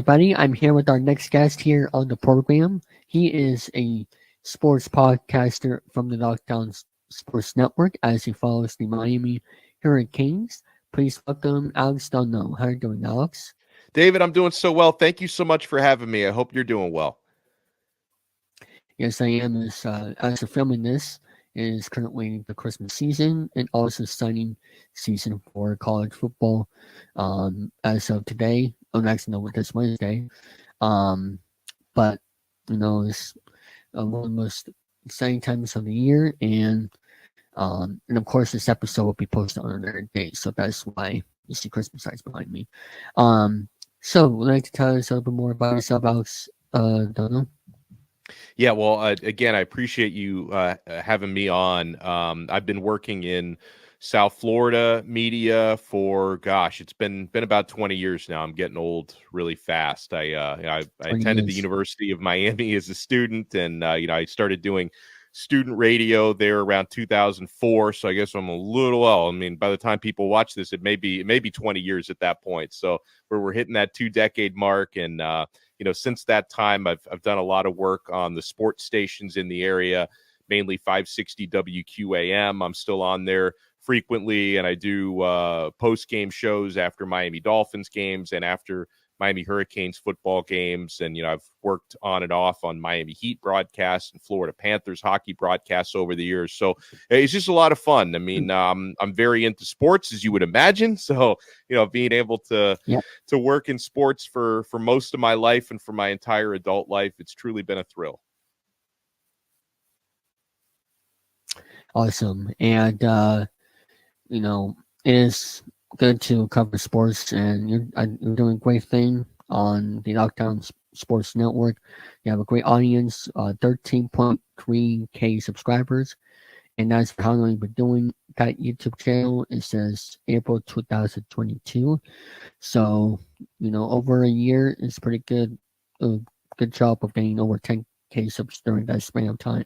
everybody. I'm here with our next guest here on the program. He is a sports podcaster from the Lockdown Sports Network as he follows the Miami Hurricanes. Please welcome Alex Dunno. How are you doing, Alex? David, I'm doing so well. Thank you so much for having me. I hope you're doing well. Yes, I am. As we're filming this, it is currently the Christmas season and also signing season for college football. As of today, actually, no, this Wednesday. But it's one of the most exciting times of the year, and of course, this episode will be posted on another day, so that's why you see Christmas lights behind me. So, would you like to tell us a little bit more about yourself, Alex? Dono? Yeah, well, again, I appreciate you having me on. I've been working in South Florida media for, it's been about 20 years now. I'm getting old really fast. I attended the University of Miami as a student, and I started doing student radio there around 2004. So I guess I'm a little, well, I mean, by the time people watch this, it may be 20 years at that point. So we're hitting that 2-decade mark, and since that time, I've done a lot of work on the sports stations in the area, mainly 560 WQAM. I'm still on there frequently, and I do post-game shows after Miami Dolphins games and after Miami Hurricanes football games. And, I've worked on and off on Miami Heat broadcasts and Florida Panthers hockey broadcasts over the years. So it's just a lot of fun. I mean, I'm very into sports, as you would imagine. So, being able to work in sports for most of my life and for my entire adult life, it's truly been a thrill. Awesome. And, it is good to cover sports, and you're doing a great thing on the Lockdown Sports Network. You have a great audience, 13.3K subscribers, and that's how long you've been doing that YouTube channel. It says April 2022. So, over a year is pretty good. A good job of getting over 10K subs during that span of time.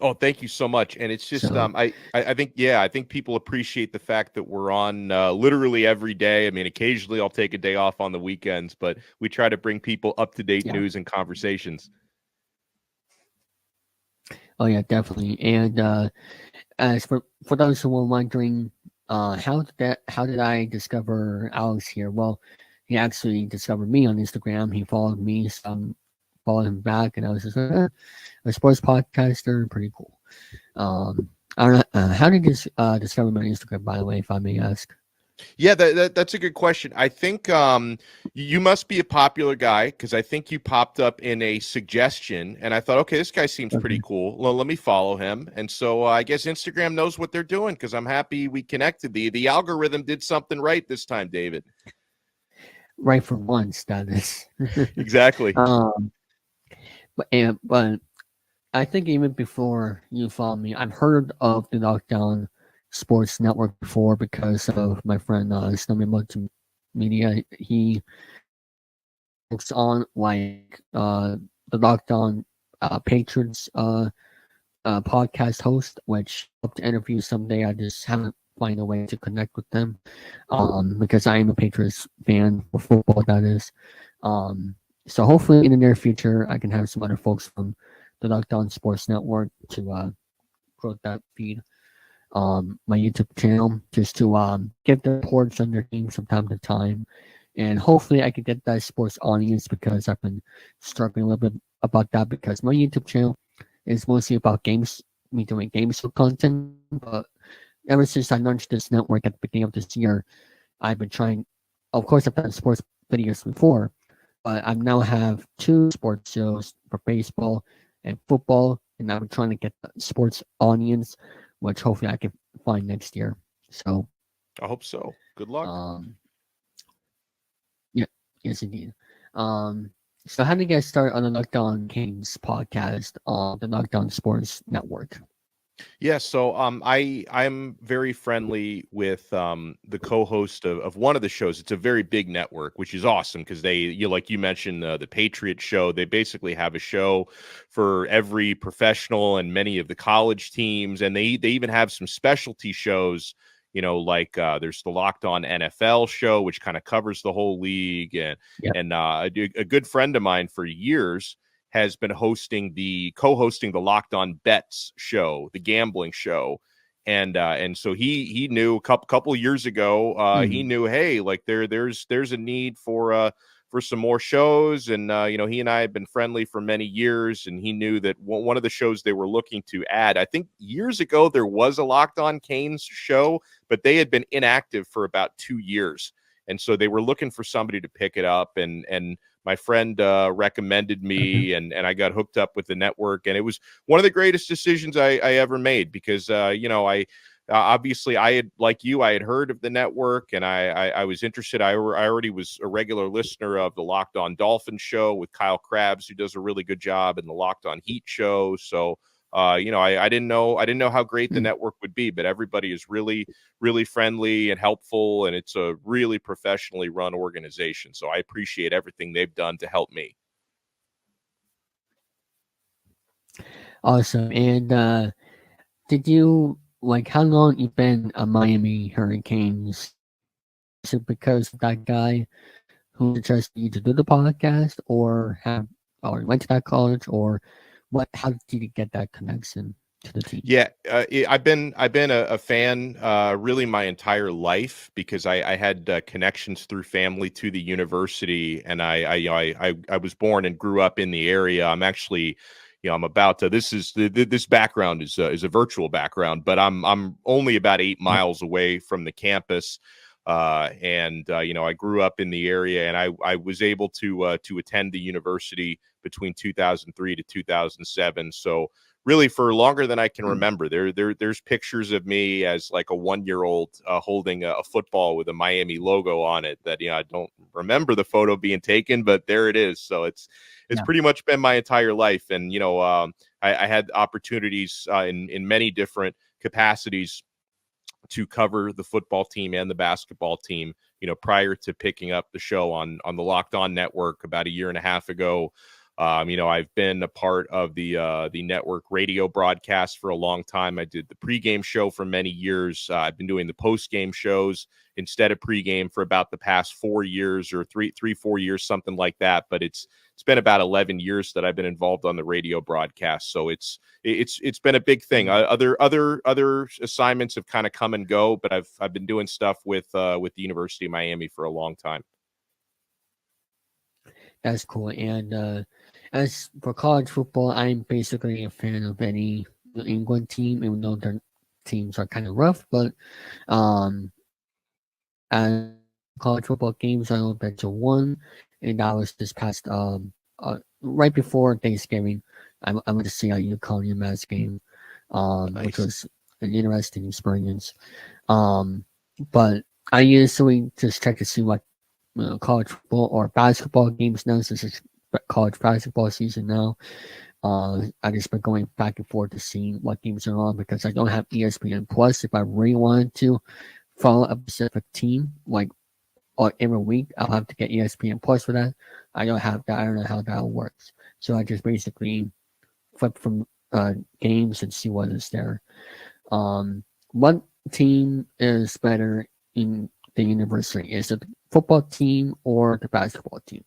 Oh, thank you so much. And it's just, I think people appreciate the fact that we're on literally every day. I mean, occasionally I'll take a day off on the weekends, but we try to bring people up-to-date news and conversations. Oh yeah, definitely. And as for those who were wondering, how did I discover Alex here? Well, he actually discovered me on Instagram. He followed me, so followed him back, and I was just a sports podcaster, pretty cool. I don't know, how did you discover my Instagram, by the way, if I may ask? Yeah, that's a good question. I think you must be a popular guy, because I think you popped up in a suggestion, and I thought, okay, this guy seems pretty cool. Well, let me follow him. And so I guess Instagram knows what they're doing, because I'm happy we connected. The algorithm did something right this time, David. Right for once, that is. Exactly. But I think even before you follow me, I've heard of the Lockdown Sports Network before because of my friend Snowman Multimedia. He works on the Lockdown Patriots podcast host, which I hope to interview someday. I just haven't find a way to connect with them because I am a Patriots fan for football, that is. So hopefully in the near future, I can have some other folks from the Lockdown Sports Network to grow that feed my YouTube channel, just to give the reports on their teams from time to time. And hopefully I can get that sports audience, because I've been struggling a little bit about that, because my YouTube channel is mostly about games, me doing games for content. But ever since I launched this network at the beginning of this year, I've been trying, of course I've done sports videos before, but I now have 2 sports shows for baseball and football, and I'm trying to get the sports audience, which hopefully I can find next year. So I hope so. Good luck. Yeah, yes indeed. So how did you guys start on the Lockdown Kings podcast on the Lockdown Sports Network? Yeah, so I'm very friendly with the co-host of one of the shows. It's a very big network, which is awesome, because like you mentioned, the Patriot show. They basically have a show for every professional and many of the college teams, and they even have some specialty shows like there's the Locked On NFL show, which kind of covers the whole league. And a good friend of mine for years has been co-hosting the Locked On Bets show, the gambling show. And so he knew a couple years ago, he knew, hey, like there's a need for some more shows. And, he and I have been friendly for many years, and he knew that one of the shows they were looking to add, I think years ago, there was a Locked On Canes show, but they had been inactive for about 2 years. And so they were looking for somebody to pick it up. And my friend recommended me, and I got hooked up with the network. And it was one of the greatest decisions I ever made, because, obviously I had heard of the network, and I was interested. I already was a regular listener of the Locked On Dolphins show with Kyle Krabs, who does a really good job, and the Locked On Heat show. So, I didn't know how great the network would be, but everybody is really, really friendly and helpful, and it's a really professionally run organization. So I appreciate everything they've done to help me. Awesome. And did you how long you been a Miami Hurricanes? Is it because of that guy who suggested you to do the podcast, or went to that college, or what? How did you get that connection to the team? Yeah, I've been a fan really my entire life, because I had connections through family to the university, and I was born and grew up in the area. I'm actually, I'm about to. This background is a virtual background, but I'm only about 8 miles away from the campus. I grew up in the area, and I was able to attend the university between 2003 to 2007. So really, for longer than I can remember, there's pictures of me as like a 1-year-old holding a football with a Miami logo on it that, I don't remember the photo being taken, but there it is. So it's pretty much been my entire life. And, I had opportunities in many different capacities to cover the football team and the basketball team, prior to picking up the show on the Locked On network about a year and a half ago. I've been a part of the network radio broadcast for a long time. I did the pregame show for many years. I've been doing the postgame shows instead of pregame for about the past 4 years, or 4 years, something like that. But it's been about 11 years that I've been involved on the radio broadcast. So it's been a big thing. Other assignments have kind of come and go, but I've been doing stuff with the University of Miami for a long time. That's cool. And as for college football, I'm basically a fan of any New England team, even though their teams are kind of rough. But as college football games, I know bet to one, and that was this past right before Thanksgiving. I went to see a UConn UMass game, Nice. which was an interesting experience. But I usually just check to see what college football or basketball games now, since it's college basketball season now. I just been going back and forth to see what games are on, because I don't have ESPN Plus. If I really wanted to follow a specific team, or every week, I'll have to get ESPN Plus for that. I don't have that. I don't know how that works. So I just basically flip from games and see what is there. What team is better in the university? Is it the football team or the basketball team?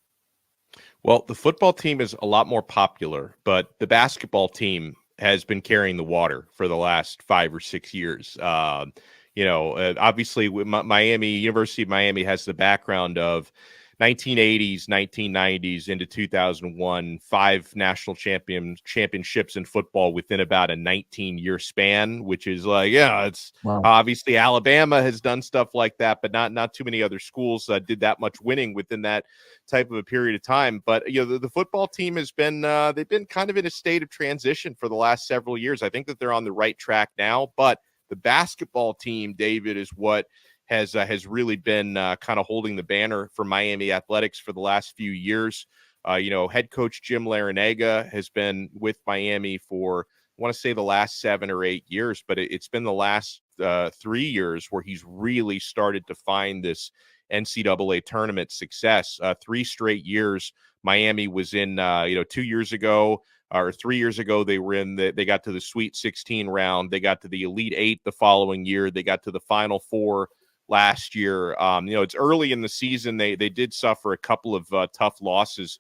Well, the football team is a lot more popular, but the basketball team has been carrying the water for the last 5 or 6 years. Obviously, Miami, University of Miami has the background of 1980s, 1990s into 2001, 5 national championships in football within about a 19-year span, which is it's Wow. obviously Alabama has done stuff like that, but not too many other schools did that much winning within that type of a period of time. But the football team has been they've been kind of in a state of transition for the last several years. I think that they're on the right track now, but the basketball team, David, is what has really been kind of holding the banner for Miami athletics for the last few years. Head coach Jim Larinaga has been with Miami for, I want to say, the last 7 or 8 years, but it's been the last 3 years where he's really started to find this NCAA tournament success. 3 straight years Miami was in. 2 years ago, or 3 years ago, they got to the Sweet 16 round. They got to the Elite Eight the following year. They got to the Final Four last year. It's early in the season. They did suffer a couple of tough losses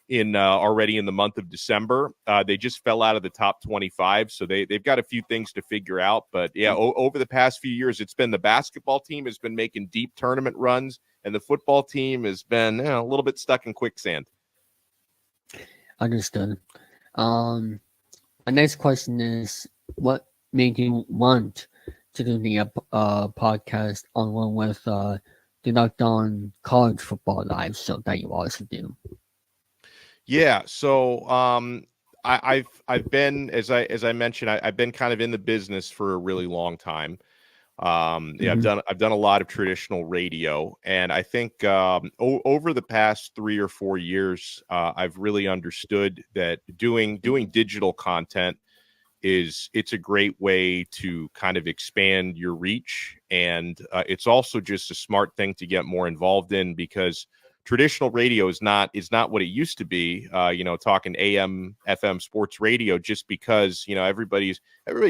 in already in the month of December. They just fell out of the top 25, so they've got a few things to figure out. But yeah, over the past few years, it's been the basketball team has been making deep tournament runs, and the football team has been a little bit stuck in quicksand. Understood. My next question is, what made you want to do the podcast along with the Locked On College Football Live show that you also do? Yeah, so I've been, as I mentioned, I've been kind of in the business for a really long time. I've done a lot of traditional radio, and I think over the past 3 or 4 years, I've really understood that doing digital content it's a great way to kind of expand your reach, and it's also just a smart thing to get more involved in, because traditional radio is not what it used to be. Talking AM, FM sports radio, just because everybody's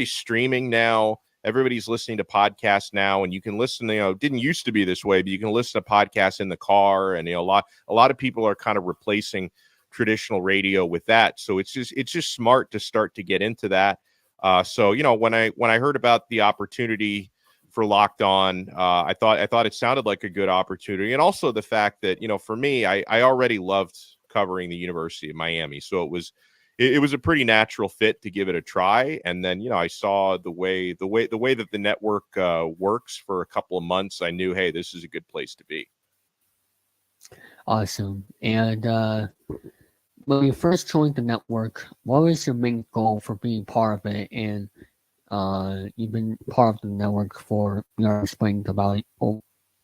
streaming now. Everybody's listening to podcasts now, and you can listen. It didn't used to be this way, but you can listen to podcasts in the car, and a lot of people are kind of replacing traditional radio with that. So it's just smart to start to get into that. So when I heard about the opportunity for Locked On, I thought it sounded like a good opportunity, and also the fact that for me, I already loved covering the University of Miami, so it was a pretty natural fit to give it a try. And then I saw the way that the network works for a couple of months. I knew, hey, this is a good place to be. Awesome. And when you first joined the network, what was your main goal for being part of it? And you've been part of the network for, explained about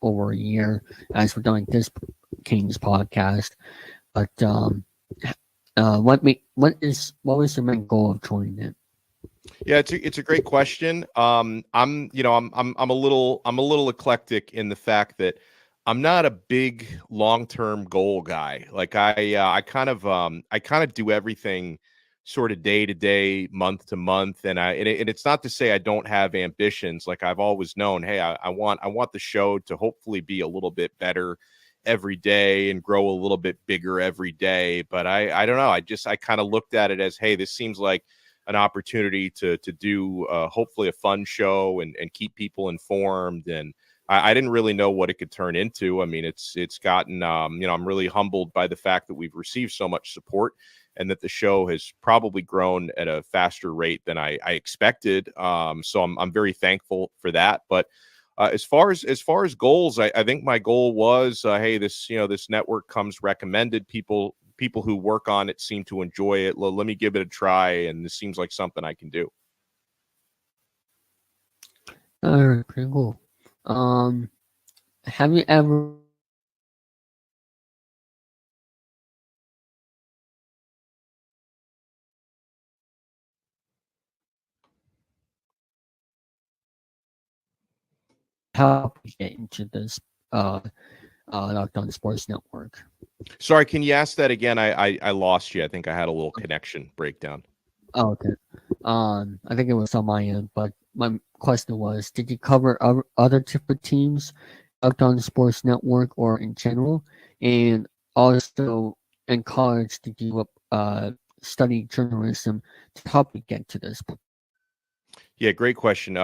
over a year as we're doing this King's podcast. But what was your main goal of joining it? Yeah, it's a great question. I'm a little eclectic in the fact that I'm not a big long-term goal guy. Like I kind of do everything sort of day to day, month to month, and it's not to say I don't have ambitions. Like I've always known, hey, I want the show to hopefully be a little bit better every day and grow a little bit bigger every day. But I don't know. I kind of looked at it as, hey, this seems like an opportunity to do hopefully a fun show and keep people informed. And I didn't really know what it could turn into. I mean, it's gotten, I'm really humbled by the fact that we've received so much support and that the show has probably grown at a faster rate than I expected. So I'm very thankful for that. But as far as goals, I think my goal was, hey, this network comes recommended. People who work on it seem to enjoy it. Let me give it a try, and this seems like something I can do. All right, pretty cool. Have you ever helped you get into this Locked On Sports Network? Sorry, can you ask that again? I lost you. I think I had a little connection breakdown. Oh, okay. I think it was on my end, but my question was, did you cover other different teams, Locked On Sports Network, or in general? And also, in college, did you study journalism to help you get to this? Yeah, great question.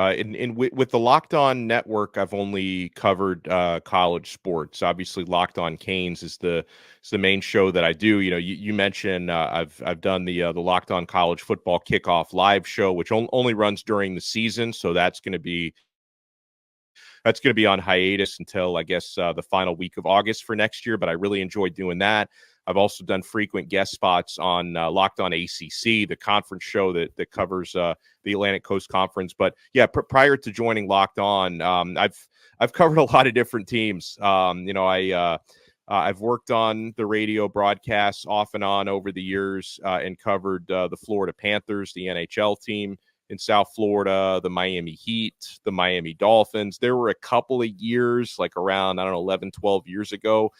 With the Locked On Network, I've only covered college sports. Obviously, Locked On Canes is the main show that I do. You mentioned I've done the Locked On College Football Kickoff live show, which only runs during the season, so that's going to be on hiatus until I guess the final week of August for next year. But I really enjoyed doing that. I've also done frequent guest spots on Locked On ACC, the conference show that covers the Atlantic Coast Conference. But yeah, prior to joining Locked On, I've covered a lot of different teams. I've worked on the radio broadcasts off and on over the years and covered the Florida Panthers, the NHL team in South Florida, the Miami Heat, the Miami Dolphins. There were a couple of years, like around, 11, 12 years ago,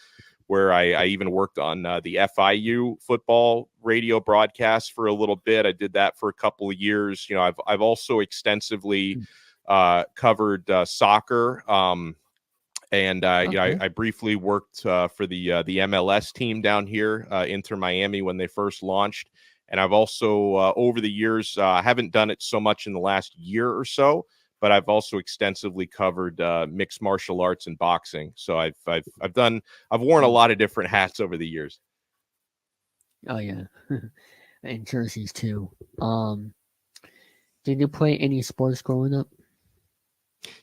where I even worked on the FIU football radio broadcast for a little bit. I did that for a couple of years. I've also extensively covered soccer. And Okay. I briefly worked for the MLS team down here, Inter Miami, when they first launched. And I've also over the years, I haven't done it so much in the last year or so, but I've also extensively covered mixed martial arts and boxing. So I've worn a lot of different hats over the years. Oh yeah, and jerseys too. Did you play any sports growing up?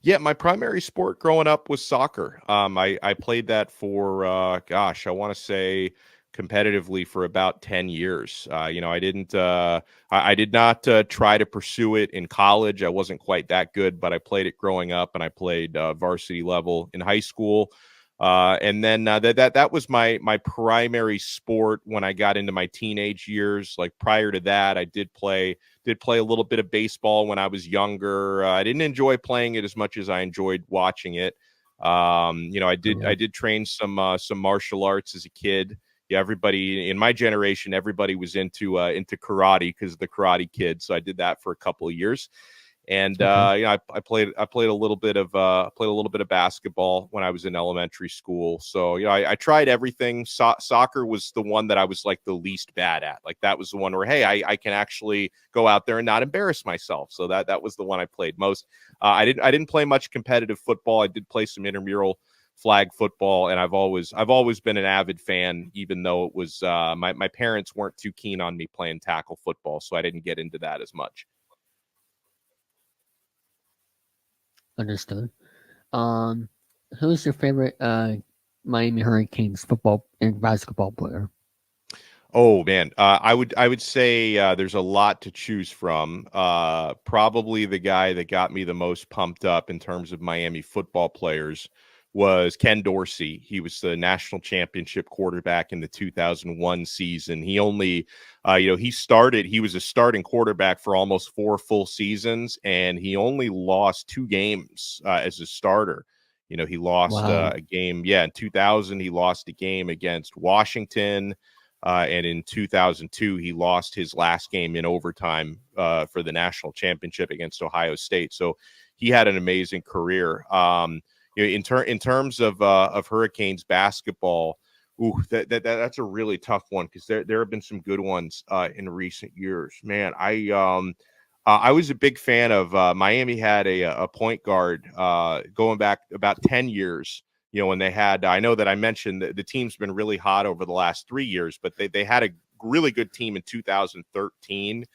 Yeah, my primary sport growing up was soccer. I played that for I want to say competitively for about 10 years. I did not try to pursue it in college. I wasn't quite that good, but I played it growing up, and I played varsity level in high school. And then that was my primary sport when I got into my teenage years. Like prior to that, I did play a little bit of baseball when I was younger. I didn't enjoy playing it as much as I enjoyed watching it. I did train some martial arts as a kid. Yeah, everybody in my generation, everybody was into karate because of the Karate Kid. So I did that for a couple of years. And Okay. I played a little bit of basketball when I was in elementary school. So I tried everything. Soccer was the one that I was like the least bad at. Like that was the one where hey, I can actually go out there and not embarrass myself. So that was the one I played most. I didn't play much competitive football. I did play some intramural flag football, and I've always been an avid fan, even though it was my parents weren't too keen on me playing tackle football, so I didn't get into that as much. Understood. Um, who's your favorite Miami Hurricanes football and basketball player? Oh man, I would say there's a lot to choose from. Probably the guy that got me the most pumped up in terms of Miami football players was Ken Dorsey. He was the national championship quarterback in the 2001 season. He only, he was a starting quarterback for almost 4 full seasons, and he only lost 2 games as a starter. He lost Wow. a game. Yeah, in 2000, he lost a game against Washington. And in 2002, he lost his last game in overtime for the national championship against Ohio State. So he had an amazing career. In terms of Hurricanes basketball, that's a really tough one because there have been some good ones in recent years. Man, I was a big fan of Miami had a point guard going back about 10 years. When they had, I know that I mentioned that the team's been really hot over the last 3 years, but they had a really good team in 2013,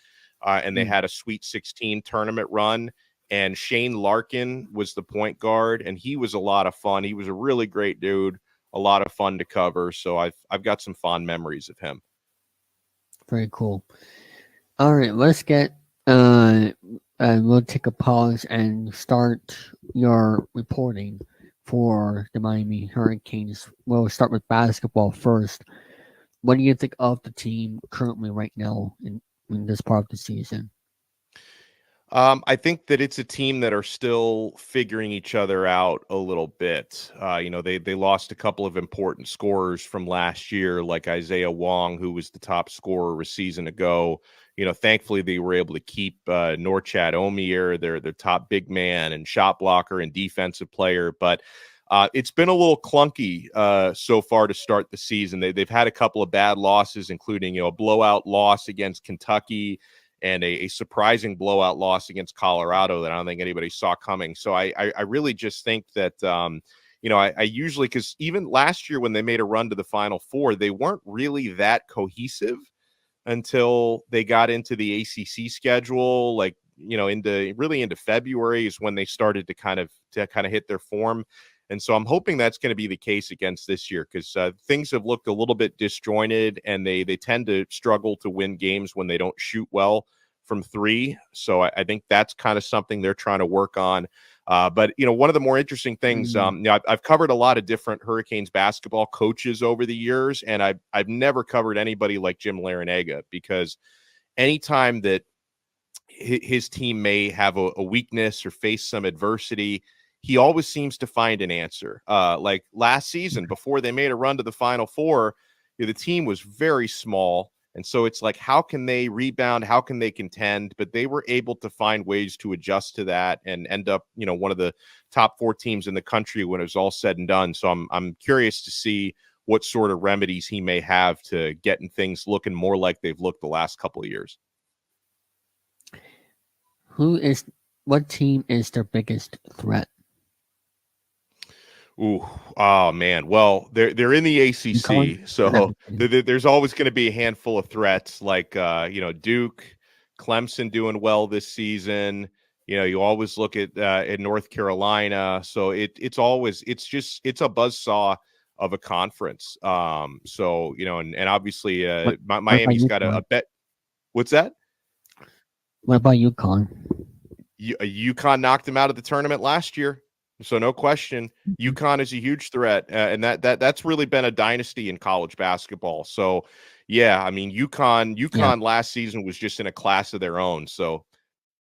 and they Mm, had a Sweet 16 tournament run. And Shane Larkin was the point guard, and he was a lot of fun. He was a really great dude, a lot of fun to cover. So I've got some fond memories of him. very cool. All right, let's get uh, we'll take a pause and start your reporting for the Miami Hurricanes. We'll start with basketball first. What do you think of the team currently right now in this part of the season? I think that it's a team that are still figuring each other out a little bit. They lost a couple of important scorers from last year, like Isaiah Wong, who was the top scorer a season ago. Thankfully they were able to keep Norchad Omier, their top big man and shot blocker and defensive player, but it's been a little clunky so far to start the season. They've had a couple of bad losses, including a blowout loss against Kentucky and a surprising blowout loss against Colorado that I don't think anybody saw coming. So I really just think that, I usually, because even last year when they made a run to the Final Four, they weren't really that cohesive until they got into the ACC schedule. Like, into February is when they started to kind of hit their form. And so I'm hoping that's going to be the case against this year because things have looked a little bit disjointed, and they tend to struggle to win games when they don't shoot well from 3. So I think that's kind of something they're trying to work on. But one of the more interesting things, Mm, I've covered a lot of different Hurricanes basketball coaches over the years, and I've never covered anybody like Jim Larinaga, because anytime that his team may have a weakness or face some adversity, he always seems to find an answer. Like last season, before they made a run to the Final Four, the team was very small. And so it's like, how can they rebound? How can they contend? But they were able to find ways to adjust to that and end up, one of the top 4 teams in the country when it was all said and done. So I'm curious to see what sort of remedies he may have to getting things looking more like they've looked the last couple of years. What team is their biggest threat? Ooh, oh man. Well, they're in the ACC, so there's always going to be a handful of threats like Duke, Clemson doing well this season. You always look at North Carolina, so it's a buzzsaw of a conference. So and obviously Miami's got a bet. What's that? What about UConn? UConn knocked them out of the tournament last year. So no question, UConn is a huge threat, and that's really been a dynasty in college basketball. So, yeah, I mean UConn last season was just in a class of their own. So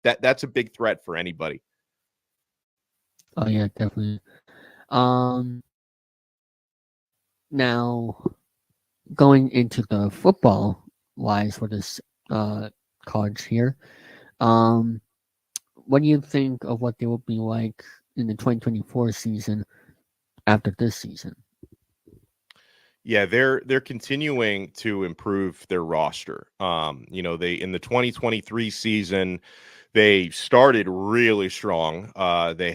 that's a big threat for anybody. Oh yeah, definitely. Now going into the football wise for this cards here, what do you think of what they will be like in the 2024 season after this season? Yeah, they're continuing to improve their roster. They in the 2023 season, they started really strong. They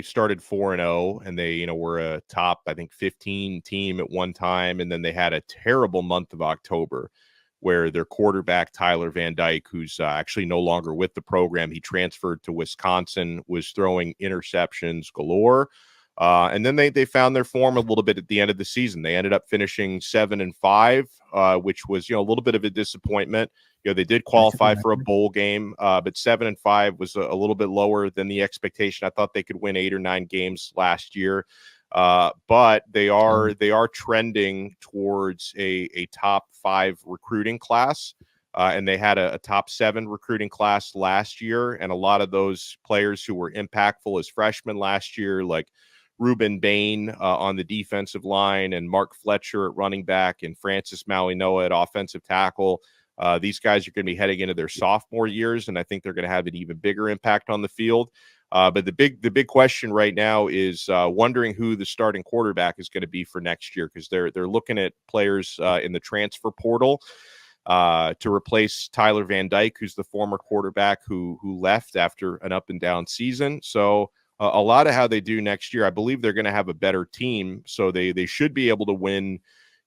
started 4-0, and they were a top, I think, 15 team at one time, and then they had a terrible month of October where their quarterback, Tyler Van Dyke, who's actually no longer with the program, he transferred to Wisconsin, was throwing interceptions galore. And then they found their form a little bit at the end of the season. They ended up finishing 7-5, which was a little bit of a disappointment. They did qualify for a bowl game, but 7-5 was a little bit lower than the expectation. I thought they could win 8 or 9 games last year. But they are trending towards a top 5 recruiting class. And they had a top 7 recruiting class last year. And a lot of those players who were impactful as freshmen last year, like Ruben Bain on the defensive line and Mark Fletcher at running back and Francis Maui-Noah at offensive tackle. These guys are going to be heading into their sophomore years, and I think they're going to have an even bigger impact on the field. But the big question right now is wondering who the starting quarterback is going to be for next year, because they're looking at players in the transfer portal to replace Tyler Van Dyke, who's the former quarterback who left after an up and down season. So a lot of how they do next year, I believe they're going to have a better team, so they should be able to win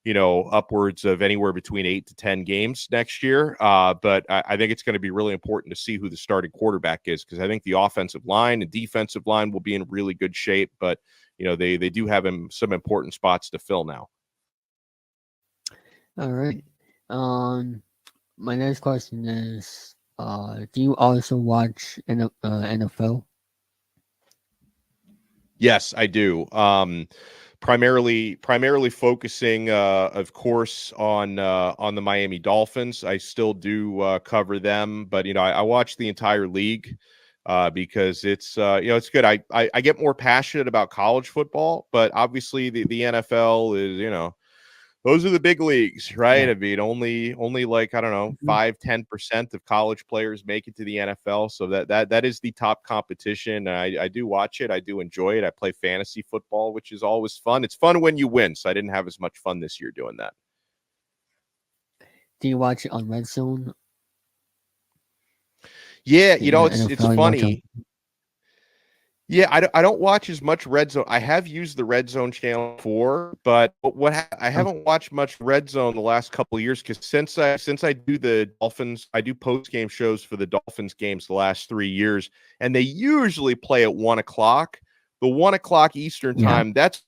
upwards of anywhere between 8 to 10 games next year. But I think it's going to be really important to see who the starting quarterback is, because I think the offensive line and defensive line will be in really good shape. But, they do have some important spots to fill now. All right. My next question is, do you also watch NFL? Yes, I do. Primarily focusing, of course, on the Miami Dolphins. I still do cover them, but I watch the entire league because it's it's good. I get more passionate about college football, but obviously the NFL is those are the big leagues, right? Yeah. I mean, only like, I don't know, 5-10% of college players make it to the NFL. So that is the top competition. I do watch it. I do enjoy it. I play fantasy football, which is always fun. It's fun when you win. So I didn't have as much fun this year doing that. Do you watch it on Red Zone? Yeah, it's funny. Yeah, I don't watch as much Red Zone. I have used the Red Zone channel before, but I haven't watched much Red Zone the last couple of years, because since I do the Dolphins, I do post game shows for the Dolphins games the last 3 years, and they usually play at 1:00. The 1:00 Eastern time, that's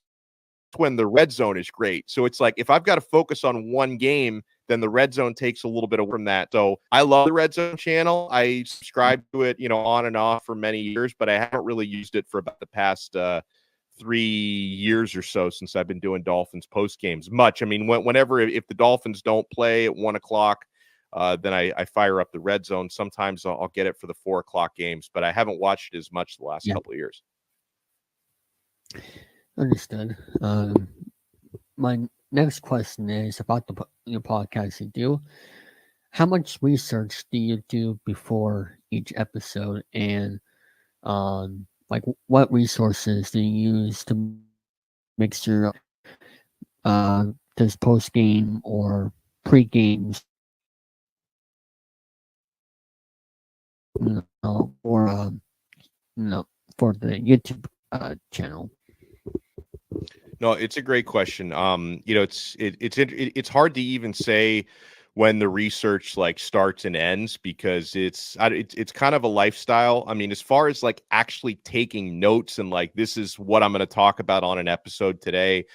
when the Red Zone is great. So it's like, if I've got to focus on one game, then the Red Zone takes a little bit away from that. So I love the Red Zone channel. I subscribe to it, on and off for many years, but I haven't really used it for about the past 3 years or so since I've been doing Dolphins post games much. I mean, whenever, if the Dolphins don't play at 1:00, then I fire up the Red Zone. Sometimes I'll get it for the 4:00 games, but I haven't watched it as much the last couple of years. Understood. My next question is about your podcast you do. How much research do you do before each episode, and like what resources do you use to make sure this post game or pre games, or for the YouTube channel? No, it's a great question. It's hard to even say when the research like starts and ends because it's kind of a lifestyle. I mean, as far as like actually taking notes and like this is what I'm going to talk about on an episode today.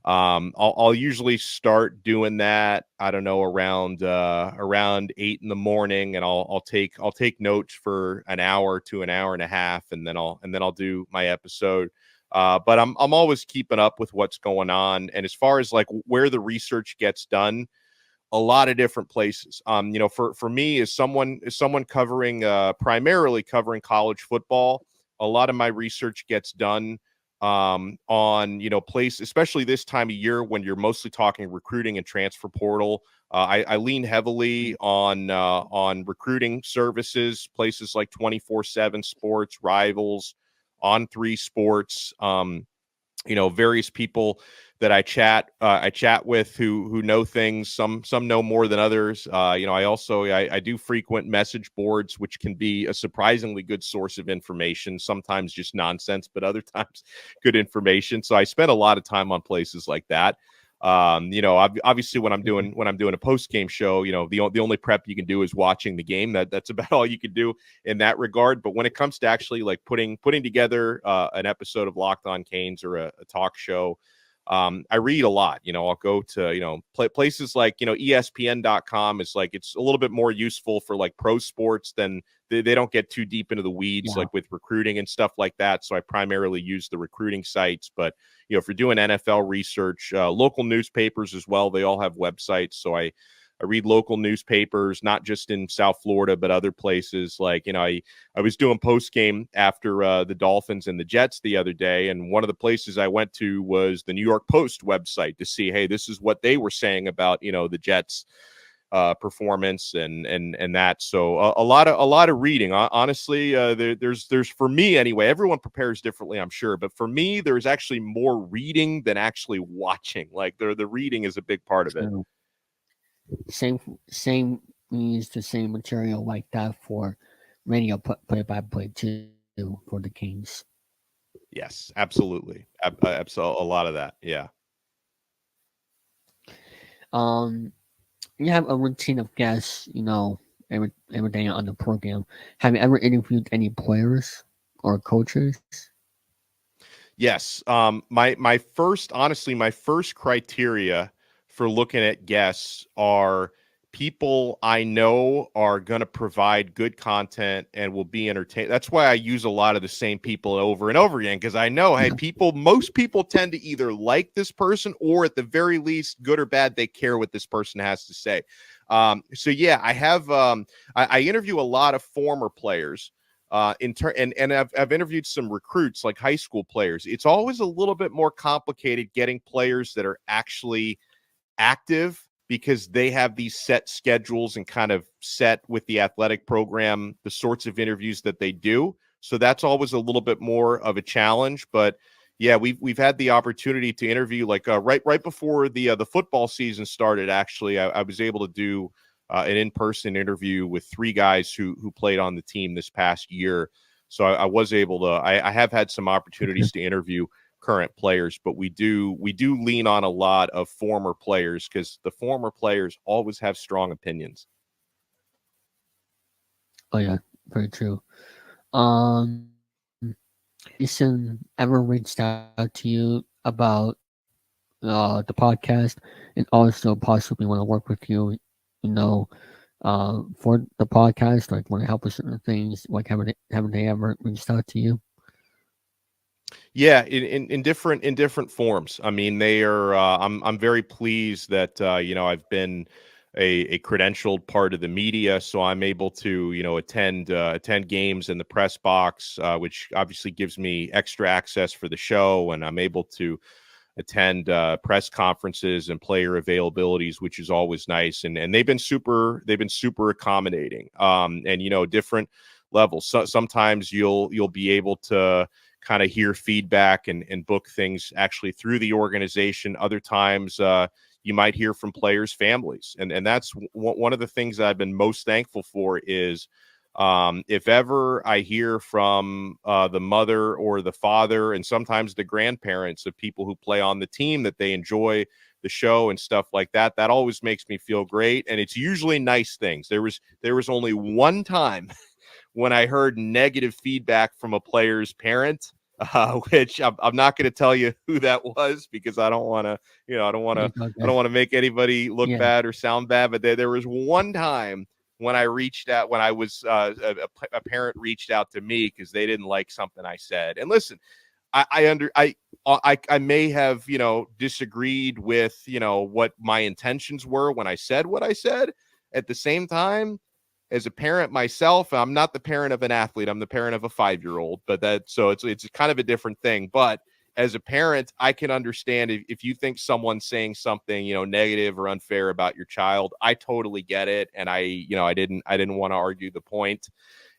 I'll usually start doing that. I don't know, around 8 in the morning, and I'll take notes for an hour to an hour and a half, and then I'll do my episode. But I'm always keeping up with what's going on. And as far as like where the research gets done, a lot of different places. For me, as someone covering primarily covering college football, a lot of my research gets done on place, especially this time of year when you're mostly talking recruiting and transfer portal. I lean heavily on recruiting services, places like 24/7 Sports, Rivals, On Three Sports. Various people that I chat with who know things. Some know more than others. I do frequent message boards, which can be a surprisingly good source of information, sometimes just nonsense, but other times good information. So I spend a lot of time on places like that. Obviously when I'm doing a post game show, the only prep you can do is watching the game. That's about all you can do in that regard. But when it comes to actually like putting together an episode of Locked On Canes or a talk show, I read a lot. I'll go to places like ESPN.com. It's like it's a little bit more useful for like pro sports than they don't get too deep into the weeds Yeah. like with recruiting and stuff like that. So I primarily use the recruiting sites. But if you're doing NFL research, local newspapers as well, they all have websites. So I read local newspapers, not just in South Florida, but other places. Like, I was doing post game after the Dolphins and the Jets the other day. And one of the places I went to was the New York Post website to see, hey, this is what they were saying about, the Jets performance and that. So a lot of reading. Honestly, there's for me anyway. Everyone prepares differently, I'm sure, but for me, there's actually more reading than actually watching. Like the reading is a big part of it. So same we use the same material like that for radio play by play too for the Kings. Yes, absolutely. Absolutely, a lot of that. Yeah. Um, you have a routine of guests, every day on the program. Have you ever interviewed any players or coaches? Yes. My first criteria for looking at guests are people I know are going to provide good content and will be entertained. That's why I use a lot of the same people over and over again, because I know, hey, Yeah. most people tend to either like this person or at the very least, good or bad, they care what this person has to say. So yeah, I have I interview a lot of former players and I've interviewed some recruits like high school players. It's always a little bit more complicated getting players that are actually active because they have these set schedules and kind of set with the athletic program the sorts of interviews that they do. So that's always a little bit more of a challenge. But yeah, we've had the opportunity to interview like right before the football season started. Actually, I was able to do an in-person interview with three guys who played on the team this past year. So I was able to. I have had some opportunities to interview current players, but we do lean on a lot of former players because the former players always have strong opinions. Oh yeah, very true. Has Jason ever reached out to you about the podcast and also possibly want to work with you, you know, for the podcast, like want to help with certain things? Like haven't they ever reached out to you? Yeah, in different forms. I mean, they are. I'm very pleased that I've been a credentialed part of the media, so I'm able to, you know, attend games in the press box, which obviously gives me extra access for the show, and I'm able to attend press conferences and player availabilities, which is always nice. And they've been super accommodating, and, you know, different levels. So sometimes you'll be able to kind of hear feedback and book things actually through the organization. Other times, you might hear from players' families, and that's one of the things that I've been most thankful for is, if ever I hear from the mother or the father, and sometimes the grandparents of people who play on the team, that they enjoy the show and stuff like that, that always makes me feel great. And it's usually nice things. There was only one time when I heard negative feedback from a player's parent, which I'm not going to tell you who that was, because I don't want to, you know, I don't want to make anybody look bad or sound bad. But there was one time when I reached out, when I was a parent reached out to me because they didn't like something I said. And listen, I may have, you know, disagreed with, you know, what my intentions were when I said what I said. At the same time, as a parent myself, I'm not the parent of an athlete. I'm the parent of a 5-year-old, but it's kind of a different thing. But as a parent, I can understand if you think someone's saying something, you know, negative or unfair about your child. I totally get it. And I didn't want to argue the point.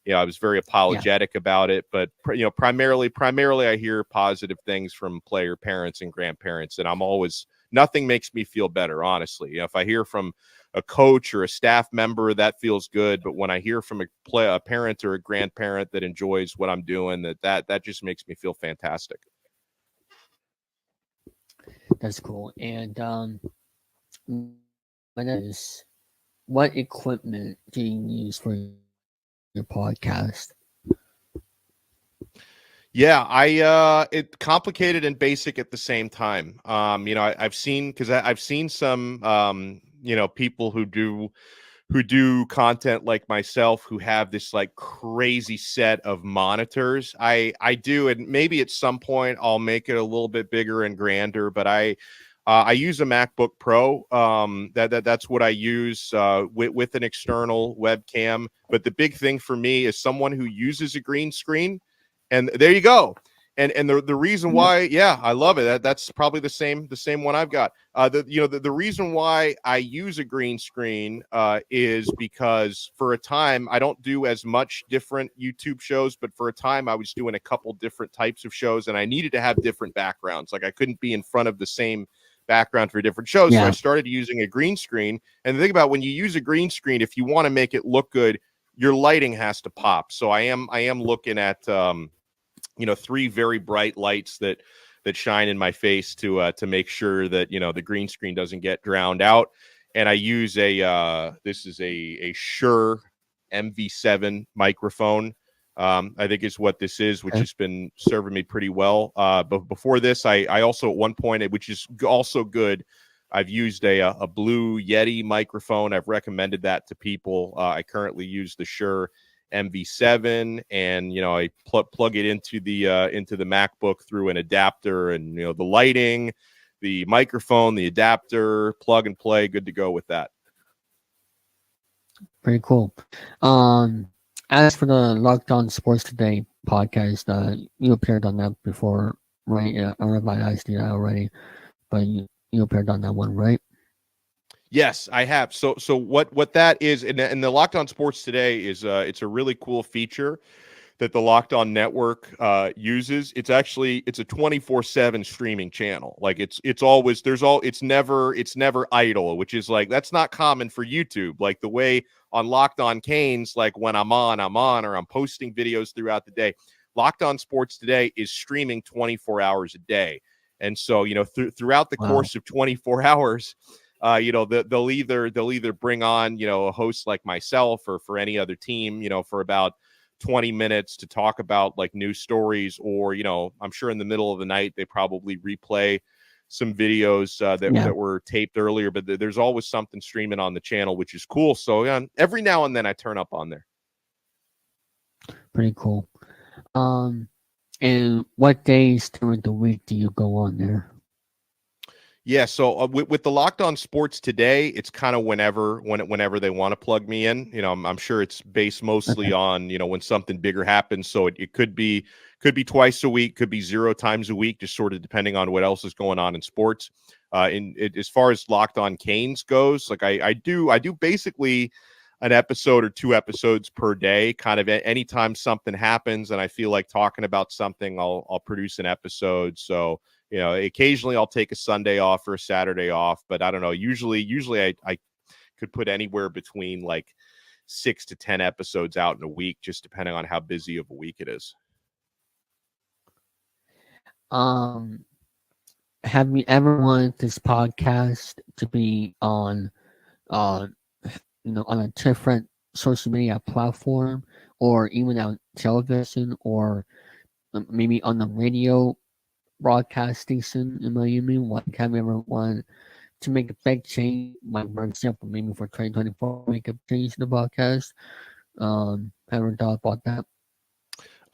You know, I was very apologetic about it, but, you know, primarily I hear positive things from player parents and grandparents, and nothing makes me feel better, honestly. You know, if I hear from a coach or a staff member, that feels good. But when I hear from a parent or a grandparent that enjoys what I'm doing, that just makes me feel fantastic. That's cool. And what equipment do you use for your podcast? Yeah, it's complicated and basic at the same time. You know, I've seen some you know, people who do content like myself who have this like crazy set of monitors. I do, and maybe at some point I'll make it a little bit bigger and grander, but I use a MacBook Pro. That's what I use with an external webcam. But the big thing for me is someone who uses a green screen, and there you go. And the reason why, yeah, I love it. That's probably the same one I've got. The reason why I use a green screen is because for a time I don't do as much different YouTube shows, but for a time I was doing a couple different types of shows, and I needed to have different backgrounds. Like I couldn't be in front of the same background for different shows, so I started using a green screen. And the thing about when you use a green screen, if you want to make it look good, your lighting has to pop. So I am looking at you know, 3 very bright lights that shine in my face to make sure that, you know, the green screen doesn't get drowned out. And I use this is a Shure MV7 microphone. I think is what this is, which has been serving me pretty well. But before this, I also at one point, which is also good, I've used a Blue Yeti microphone. I've recommended that to people. I currently use the Shure MV7, and, you know, I plug it into the MacBook through an adapter, and, you know, the lighting, the microphone, the adapter, plug and play, good to go with that. Pretty cool. As for the Locked On Sports Today podcast, you appeared on that before, right? I don't know if I asked you that already, but you appeared on that one, right? Yes, I have. So what that is, and the Locked On Sports Today is it's a really cool feature that the Locked On Network uses. It's a 24/7 streaming channel. Like it's never idle, which is like, that's not common for YouTube. Like the way on Locked On Canes, like when I'm on, or I'm posting videos throughout the day. Locked On Sports Today is streaming 24 hours a day. And so, you know, throughout the course of 24 hours, you know, they'll either bring on, you know, a host like myself, or for any other team, you know, for about 20 minutes to talk about like news stories, or, you know, I'm sure in the middle of the night they probably replay some videos that were taped earlier. But there's always something streaming on the channel, which is cool. So every now and then I turn up on there. Pretty cool. And what days during the week do you go on there? Yeah, so with the Locked On Sports today, it's kind of whenever they want to plug me in. I'm sure it's based mostly Okay. on when something bigger happens. So it could be twice a week, could be 0 times a week, just sort of depending on what else is going on in sports. As far as Locked On Canes goes, like I do basically an episode or 2 episodes per day. Kind of anytime something happens and I feel like talking about something, I'll produce an episode. So occasionally I'll take a Sunday off or a Saturday off, but I don't know. Usually I could put anywhere between like 6 to 10 episodes out in a week, just depending on how busy of a week it is. Um, have you ever wanted this podcast to be on, uh, on a different social media platform, or even on television, or maybe on the radio broadcast station in Miami? Like, have you ever wanted to make a big change? Like, for example, maybe for 2024, make a change to the podcast? Ever thought about that?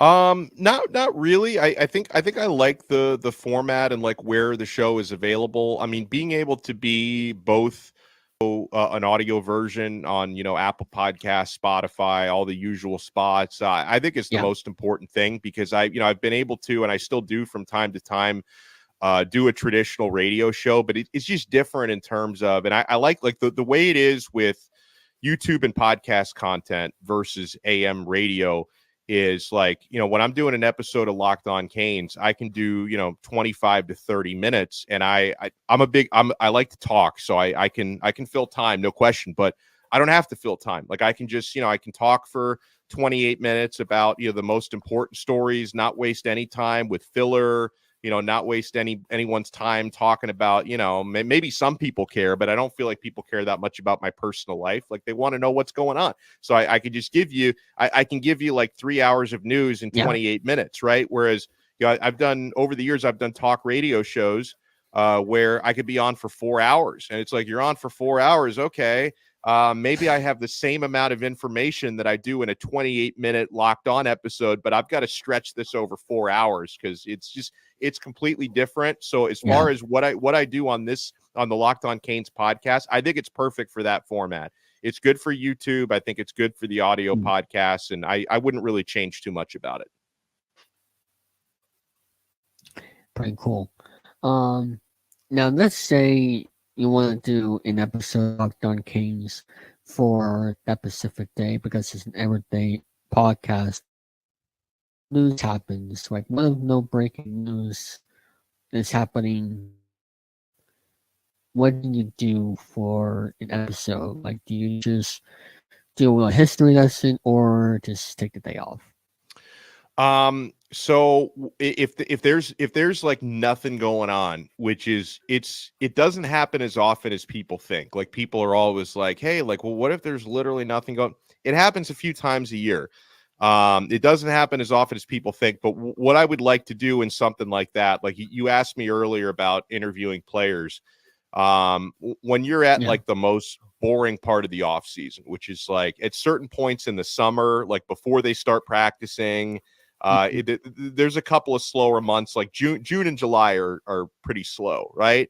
Not really. I think I like the format and like where the show is available. I mean, being able to be both an audio version on Apple Podcasts, Spotify, all the usual spots. I think it's the Yeah, most important thing because I've been able to, and I still do from time to time, do a traditional radio show, but it's just different in terms of, and I like the way it is with YouTube and podcast content versus AM radio is like, when I'm doing an episode of Locked On Canes, I can do, 25 to 30 minutes. And I like to talk. So I can fill time, no question, but I don't have to fill time. Like I can just, I can talk for 28 minutes about, the most important stories, not waste any time with filler, not waste anyone's time talking about, maybe some people care, but I don't feel like people care that much about my personal life. Like they want to know what's going on. So I could just give you, I can give you like 3 hours of news in yeah, 28 minutes, right? Whereas, over the years, I've done talk radio shows where I could be on for 4 hours. And it's like, you're on for 4 hours. Okay. Maybe I have the same amount of information that I do in a 28-minute Locked On episode, but I've got to stretch this over 4 hours because it's completely different. So as yeah. far as what I do on the Locked On Canes podcast, I think it's perfect for that format. It's good for YouTube. I think it's good for the audio Mm, podcasts, and I wouldn't really change too much about it. pretty cool. Um, Now let's say you want to do an episode of Locked On Kings for that specific day because it's an everyday podcast. News happens. Like, what if no breaking news is happening? What do you do for an episode? Like, do you just do a history lesson or just take the day off? So if there's like nothing going on, which is it doesn't happen as often as people think. Like people are always like, hey, like, well, what if there's literally nothing going? It happens a few times a year. It doesn't happen as often as people think. But what I would like to do in something like that, like you asked me earlier about interviewing players, when you're at Yeah. like the most boring part of the off season, which is like at certain points in the summer, like before they start practicing. Mhm. There's a couple of slower months, like June and July are pretty slow, right?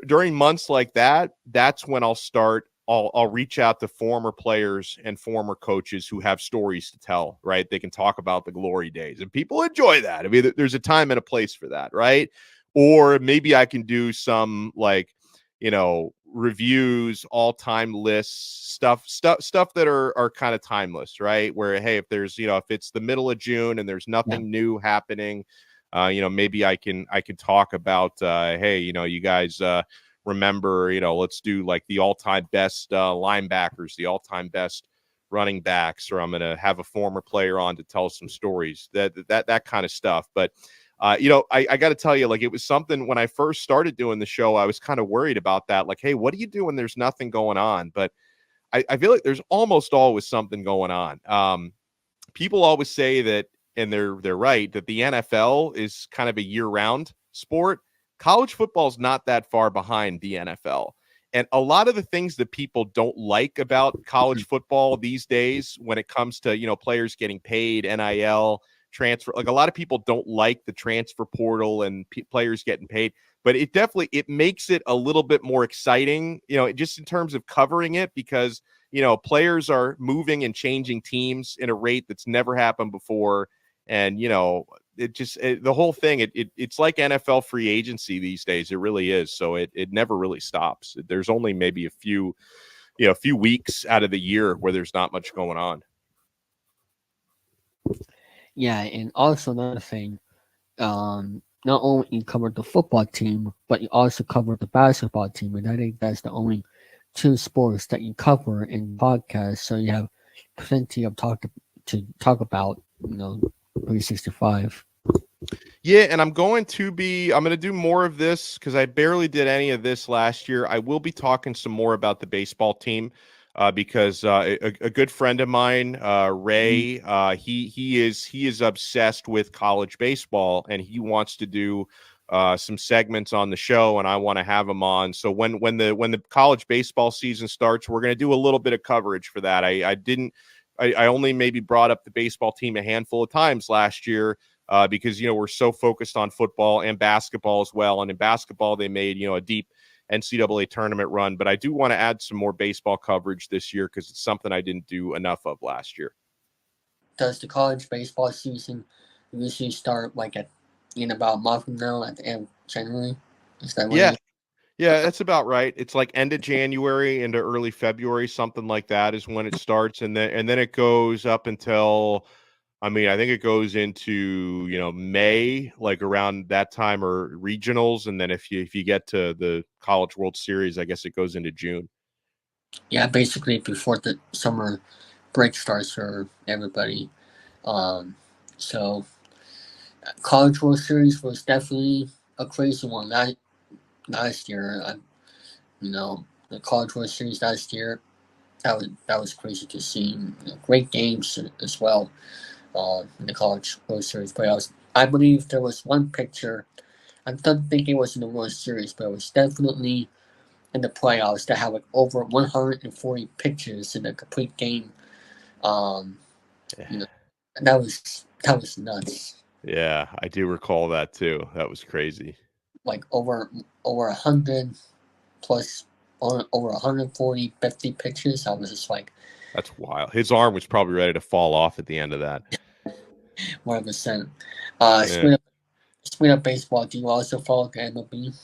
During months like that, that's when I'll reach out to former players and former coaches who have stories to tell, right? They can talk about the glory days, and people enjoy that. I mean, there's a time and a place for that, right? Or maybe I can do some like, reviews, all-time lists, stuff that are kind of timeless, right? Where hey, if there's, if it's the middle of June and there's Yeah. nothing new happening, maybe I can talk about hey, you guys remember, let's do like the all-time best linebackers, the all-time best running backs, or I'm going to have a former player on to tell some stories, that kind of stuff. But I got to tell you, like, it was something when I first started doing the show, I was kind of worried about that. Like, hey, what do you do when there's nothing going on? But I feel like there's almost always something going on. People always say that, and they're right, that the NFL is kind of a year-round sport. College football is not that far behind the NFL. And a lot of the things that people don't like about college football these days when it comes to, players getting paid, NIL, transfer, like a lot of people don't like the transfer portal and players getting paid. but it makes it a little bit more exciting, just in terms of covering it, because players are moving and changing teams in a rate that's never happened before. And the whole thing, it's like NFL free agency these days. It really is. So it never really stops. There's only maybe a few weeks out of the year where there's not much going on. Yeah, and also another thing, not only you covered the football team, but you also covered the basketball team, and I think that's the only two sports that you cover in podcasts. So you have plenty of to talk about, 365. Yeah, and I'm going to do more of this because I barely did any of this last year. I will be talking some more about the baseball team because a good friend of mine, Ray, he is obsessed with college baseball, and he wants to do some segments on the show, and I want to have him on. So when the college baseball season starts, we're going to do a little bit of coverage for that. I only maybe brought up the baseball team a handful of times last year. Because we're so focused on football and basketball as well. And in basketball, they made a deep NCAA tournament run. But I do want to add some more baseball coverage this year because it's something I didn't do enough of last year. Does the college baseball season usually start in about a month from now at the end of January? Is that Yeah. Yeah, that's about right. It's like end of January into early February, something like that is when it starts, and then it goes up until, I think it goes into May, like around that time, or regionals, and then if you get to the College World Series, I guess it goes into June. Yeah, basically before the summer break starts for everybody. So College World Series was definitely a crazy one last year. The College World Series last year, that was crazy to see. Great games as well. In the College World Series playoffs, I believe there was one picture. I don't think it was in the World Series, but it was definitely in the playoffs that had like over 140 pitches in a complete game. Um, you know, that was nuts. Yeah, I do recall that too. That was crazy. Like over 100 plus over 140, 50 pitches. I was just like, That's wild. His arm was probably ready to fall off at the end of that. 100%. Yeah. Speaking of baseball, do you also follow the MLB?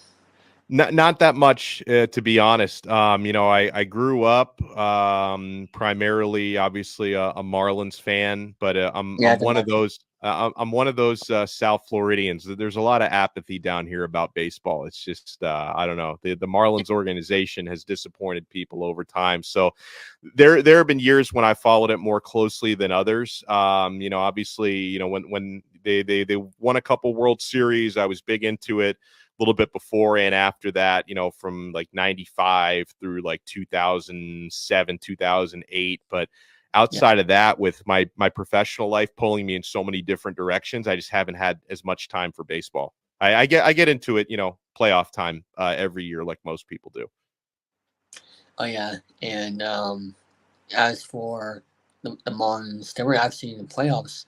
Not that much, to be honest. I grew up primarily, obviously, a Marlins fan, but Yeah, I'm one of those. I'm one of those South Floridians. There's a lot of apathy down here about baseball. It's just I don't know. The Marlins organization has disappointed people over time. So there have been years when I followed it more closely than others. Obviously, when they won a couple World Series, I was big into it. Little bit before and after that, from like 95 through like 2007, 2008. But outside of that, with my professional life pulling me in so many different directions, I just haven't had as much time for baseball. I get into it, playoff time every year, like most people do. Oh yeah, and as for the Marlins, they were actually in the playoffs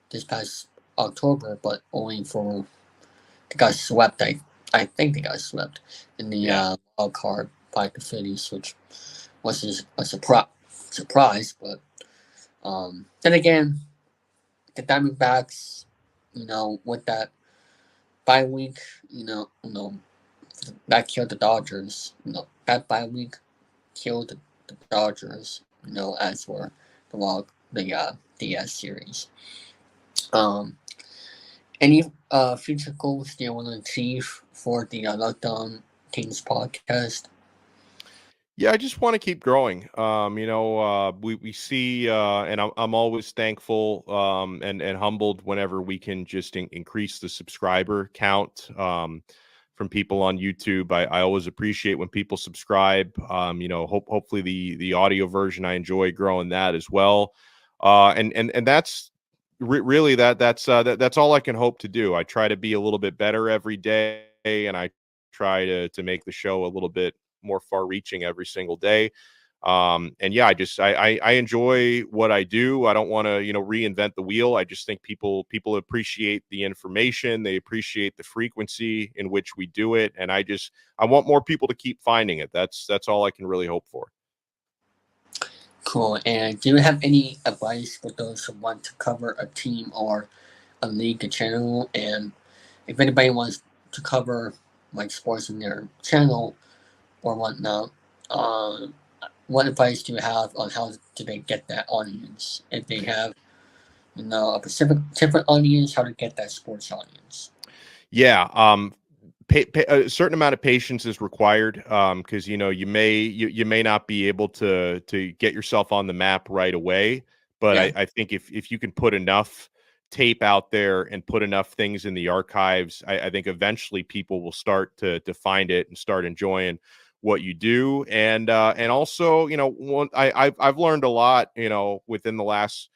this past October, but only for they got swept. I think they got swept in the Yeah. wild card by the Phillies, which was a surprise. But then again, the Diamondbacks, with that bye week, that killed the Dodgers. That bye week killed the Dodgers. As for the DS series. Um, any future goals do you want to achieve for the Lockdown Teams podcast? Yeah, I just want to keep growing. We see, and I'm always thankful and humbled whenever we can just increase the subscriber count from people on YouTube. I always appreciate when people subscribe. Hopefully the audio version, I enjoy growing that as well. And that's really that's all I can hope to do. I try to be a little bit better every day, and I try to make the show a little bit more far reaching every single day. And yeah, I enjoy what I do. I don't want to, reinvent the wheel. I just think people appreciate the information. They appreciate the frequency in which we do it. And I want more people to keep finding it. That's all I can really hope for. Cool. And do you have any advice for those who want to cover a team or a league, a channel? And if anybody wants to cover like sports in their channel or whatnot, um, what advice do you have on how do they get that audience? If they have, a specific different audience, how to get that sports audience? Yeah. A certain amount of patience is required, because you may not be able to get yourself on the map right away, but Yeah. I think if you can put enough tape out there and put enough things in the archives, I think eventually people will start to find it and start enjoying what you do. And also, I've learned a lot, within the last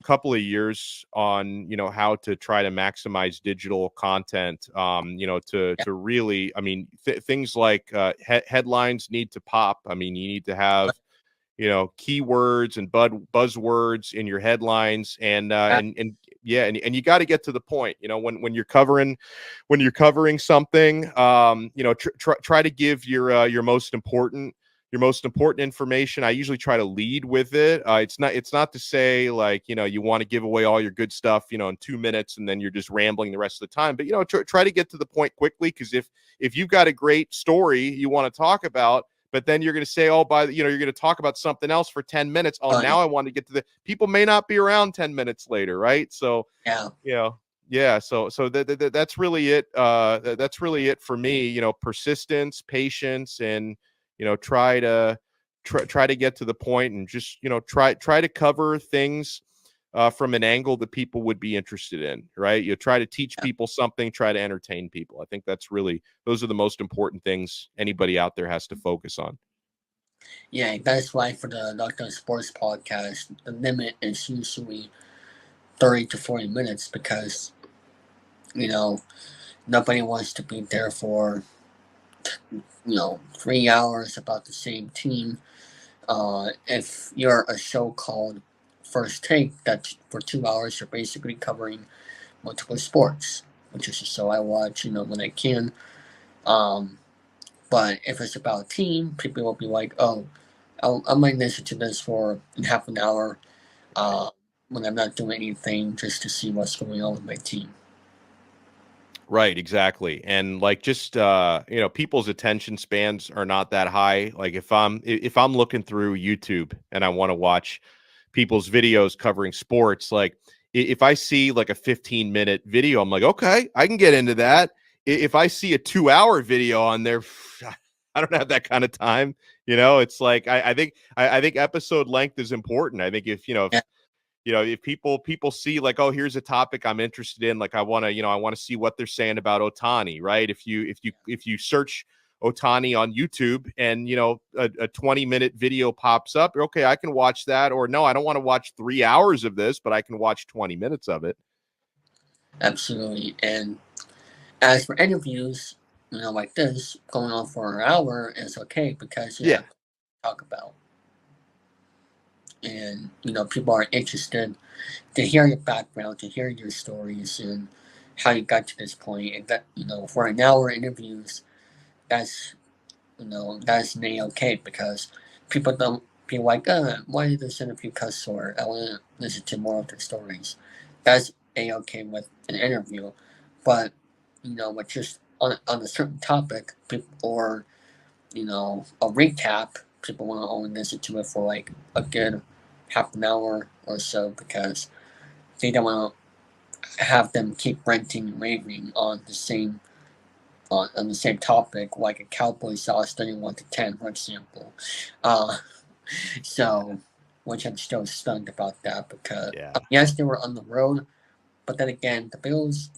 couple of years on how to try to maximize digital content, Yeah. to really, I mean, things like headlines need to pop. I mean, you need to have keywords and buzzwords in your headlines, and yeah, and you got to get to the point, when you're covering something, try to give your most important information. I usually try to lead with it. It's not to say like, you want to give away all your good stuff, in 2 minutes and then you're just rambling the rest of the time. But, try to get to the point quickly. Cause if you've got a great story you want to talk about, but then you're going to say, oh, you're going to talk about something else for 10 minutes. Oh, Yeah. now I want to get to people may not be around 10 minutes later. Right. So, Yeah. yeah. So that's really it. That's really it for me, persistence, patience, and, try to get to the point and just, try to cover things from an angle that people would be interested in, right? You try to teach people something, try to entertain people. I think those are the most important things anybody out there has to focus on. Yeah, that's why for the Lockdown Sports podcast, the limit is usually 30 to 40 minutes because, you know, nobody wants to be there for, 3 hours about the same team. If you're a show called First Take, that for 2 hours you're basically covering multiple sports, which is a show I watch, when I can. Um, but if it's about a team, people will be like, oh, I might listen to this for half an hour uh, when I'm not doing anything just to see what's going on with my team. Right, exactly. And like just people's attention spans are not that high. Like if I'm looking through YouTube and I want to watch people's videos covering sports, like if I see like a 15-minute video, I'm like, okay, I can get into that. If I see a 2-hour video on there, I don't have that kind of time. It's like I think episode length is important. I think Yeah. if people see like, oh, here's a topic I'm interested in, like I want to see what they're saying about Otani, right? If you search Otani on YouTube and a 20-minute video pops up, okay, I can watch that. Or no, I don't want to watch 3 hours of this, but I can watch 20 minutes of it. Absolutely. And as for interviews, like this, going on for an hour is okay because you Yeah. have to talk about. And, people are interested to hear your background, to hear your stories and how you got to this point. And that, for an hour interviews, that's, that's okay because people don't be like, why did this interview cut short? I want to listen to more of their stories. That's okay with an interview. But, with just on a certain topic or, a recap, people want to only listen to it for like a good half an hour or so because they don't want to have them keep ranting and raving on the same topic, like a Cowboys lost 31-10, for example. Uh, so, which I'm still stunned about that because Yeah. yes, they were on the road, but then again, the Bills.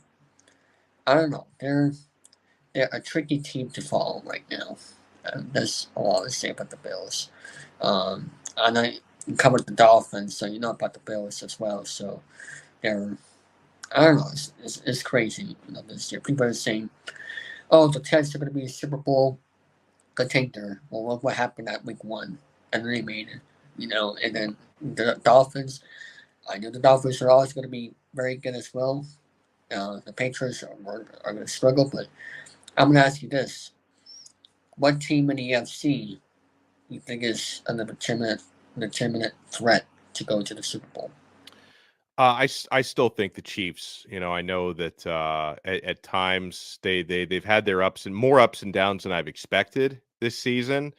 I don't know. They're a tricky team to follow right now. That's all I say about the Bills. And I covered the Dolphins, so you know about the Bills as well. So they're, I don't know, it's crazy. This year people are saying, "Oh, the Jets are going to be a Super Bowl contender." Well, what happened at Week 1? and then they made it. And then the Dolphins. I know the Dolphins are always going to be very good as well. The Patriots are going to struggle, but I'm going to ask you this: what team in the AFC you think is a legitimate threat to go to the Super Bowl? I still think the Chiefs. I know that at times they've had their more ups and downs than I've expected this season.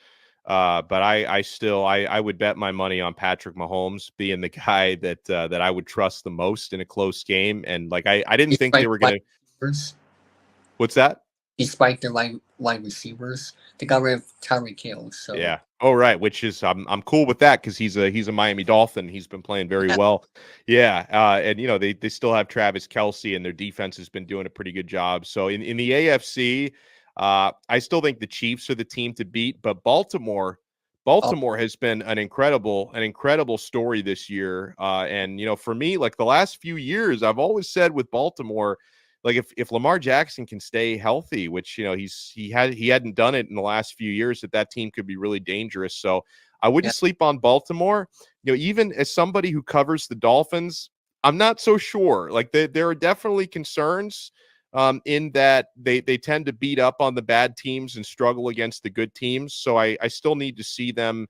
But I would bet my money on Patrick Mahomes being the guy that I would trust the most in a close game. And like I didn't think they Despite were wide gonna. receivers, What's that? despite their wide receivers, they got rid of Tyreek Hill. So Yeah. Oh, right. Which is I'm cool with that because he's a Miami Dolphin. He's been playing very yeah, well. Yeah. And they still have Travis Kelce, and their defense has been doing a pretty good job. So in the AFC, I still think the Chiefs are the team to beat, but oh, Baltimore has been an incredible story this year. And for me, like the last few years, I've always said with Baltimore, like if Lamar Jackson can stay healthy, which he hadn't done it in the last few years, that team could be really dangerous. So I yeah, wouldn't sleep on Baltimore. Even as somebody who covers the Dolphins, I'm not so sure. Like there are definitely concerns in that they tend to beat up on the bad teams and struggle against the good teams. So I still need to see them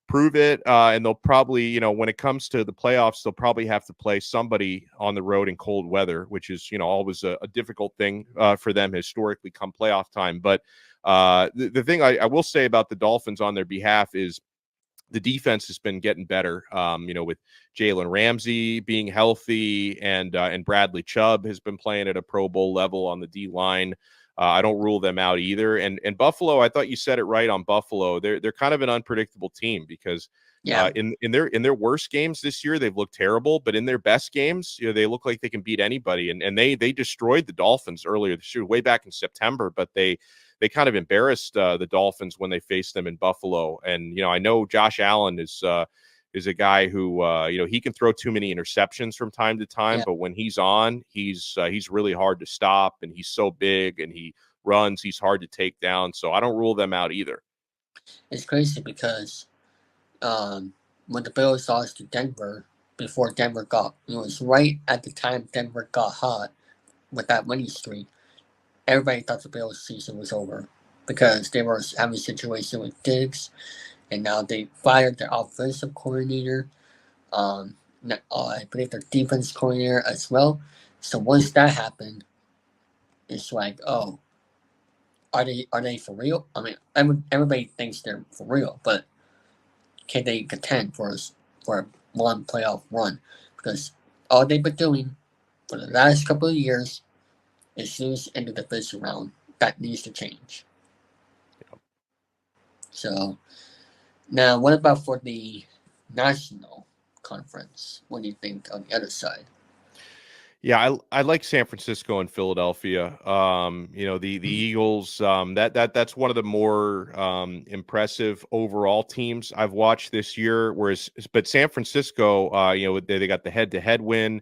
prove it. And they'll probably, when it comes to the playoffs, they'll probably have to play somebody on the road in cold weather, which is, always a difficult thing for them historically come playoff time. But the thing I will say about the Dolphins on their behalf is the defense has been getting better. With Jalen Ramsey being healthy and Bradley Chubb has been playing at a Pro Bowl level on the D line. I don't rule them out either. And Buffalo, I thought you said it right on Buffalo. They're kind of an unpredictable team because yeah. in their worst games this year they've looked terrible, but in their best games, they look like they can beat anybody. And they destroyed the Dolphins earlier this year, way back in September, but they kind of embarrassed the Dolphins when they faced them in Buffalo. And I know Josh Allen is a guy who he can throw too many interceptions from time to time, Yeah, but when he's on, he's really hard to stop, and he's so big and he runs. He's hard to take down, so I don't rule them out either. it's crazy because when the Bills lost to Denver, before Denver got, it was right at the time Denver got hot with that winning streak. Everybody thought the Bills' season was over because they were having a situation with Diggs, and now they fired their offensive coordinator. I believe their defense coordinator as well. So once that happened, it's like, oh, are they for real? I mean, everybody thinks they're for real, but can they contend for one playoff run? Because all they've been doing for the last couple of years is lose in the division round. That needs to change. So now, what about for the national conference? What do you think on the other side? Yeah, I like San Francisco and Philadelphia. The Eagles. That's one of the more impressive overall teams I've watched this year. But San Francisco, they got the head-to-head win,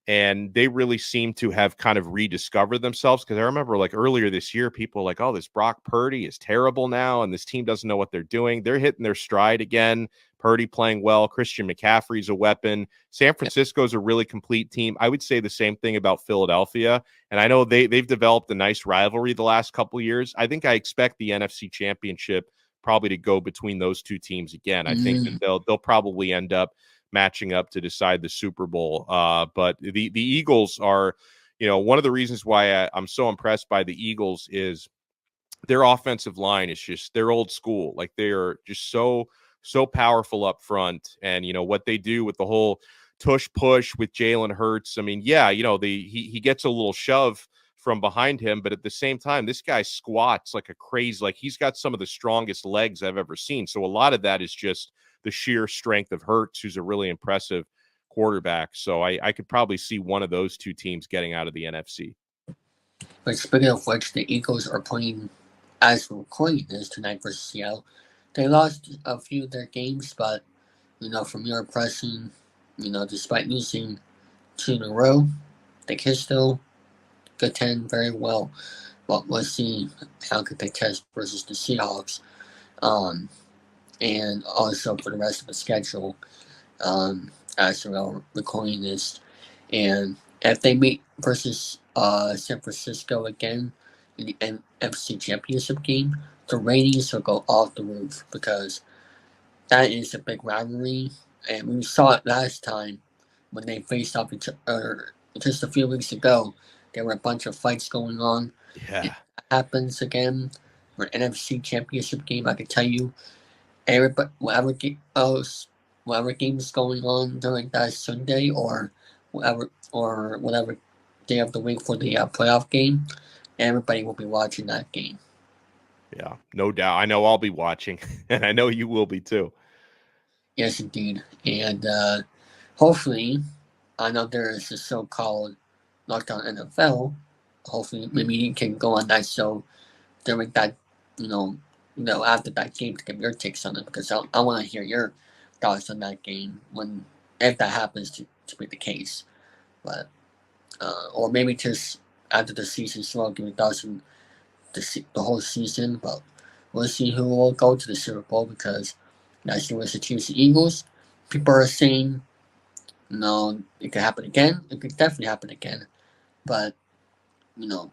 and they really seem to have kind of rediscovered themselves. Because I remember, like earlier this year, people were like, "Oh, this Brock Purdy is terrible now, and this team doesn't know what they're doing." They're hitting their stride again. Purdy playing well. Christian McCaffrey's a weapon. San Francisco's a really complete team. I would say the same thing about Philadelphia. And I know they've developed a nice rivalry the last couple of years. I think I expect the NFC Championship probably to go between those two teams again. I think that Mm, they'll probably end up matching up to decide the Super Bowl. But the Eagles are, one of the reasons why I'm so impressed by the Eagles is their offensive line is just they're old school. Like they are just so powerful up front, and what they do with the whole tush push with Jalen Hurts. I mean, yeah, he gets a little shove from behind him, but at the same time, this guy squats like a crazy. Like he's got some of the strongest legs I've ever seen. So a lot of that is just the sheer strength of Hurts, who's a really impressive quarterback. So I could probably see one of those two teams getting out of the NFC. but speaking of which, the Eagles are playing as we're recording this tonight versus Seattle. They lost a few of their games, but from your impression, despite losing two in a row, they can still contend very well. But we'll see how could they test versus the Seahawks. Um, and also for the rest of the schedule as we're recording this. And if they meet versus San Francisco again in the NFC Championship game, the ratings will go off the roof because that is a big rivalry, and we saw it last time when they faced off each other just a few weeks ago. There were a bunch of fights going on. If Yeah. that happens again for an NFC Championship game, I can tell you, everybody, whatever game is going on during that Sunday or whatever day of the week for the playoff game, everybody will be watching that game. Yeah, no doubt. I know I'll be watching, and I know you will be too. Yes, indeed. And hopefully, I know there is a show called Lockdown NFL. Hopefully, maybe you can go on that show during that, you know, after that game to give your takes on it because I want to hear your thoughts on that game when if that happens to be the case. But or maybe just after the season, so I'll give your thoughts on the whole season. But we'll see who will go to the Super Bowl because last year was the Chiefs and Eagles. People are saying no, it could happen again. It could definitely happen again. But, you know,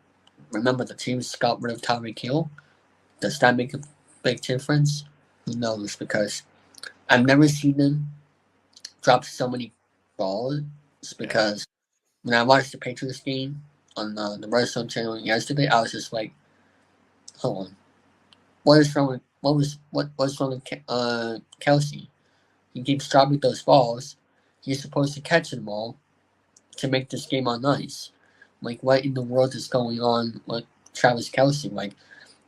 remember the teams got rid of Tyreek Hill. Does that make a big difference? Who knows? Because I've never seen them drop so many balls. Yeah. Because when I watched the Patriots game on the Red Zone channel yesterday, I was just like, hold on, what is wrong with what's wrong with Kelsey? He keeps dropping those balls. He's supposed to catch them all to make this game on ice. Like, what in the world is going on with Travis Kelsey? Like,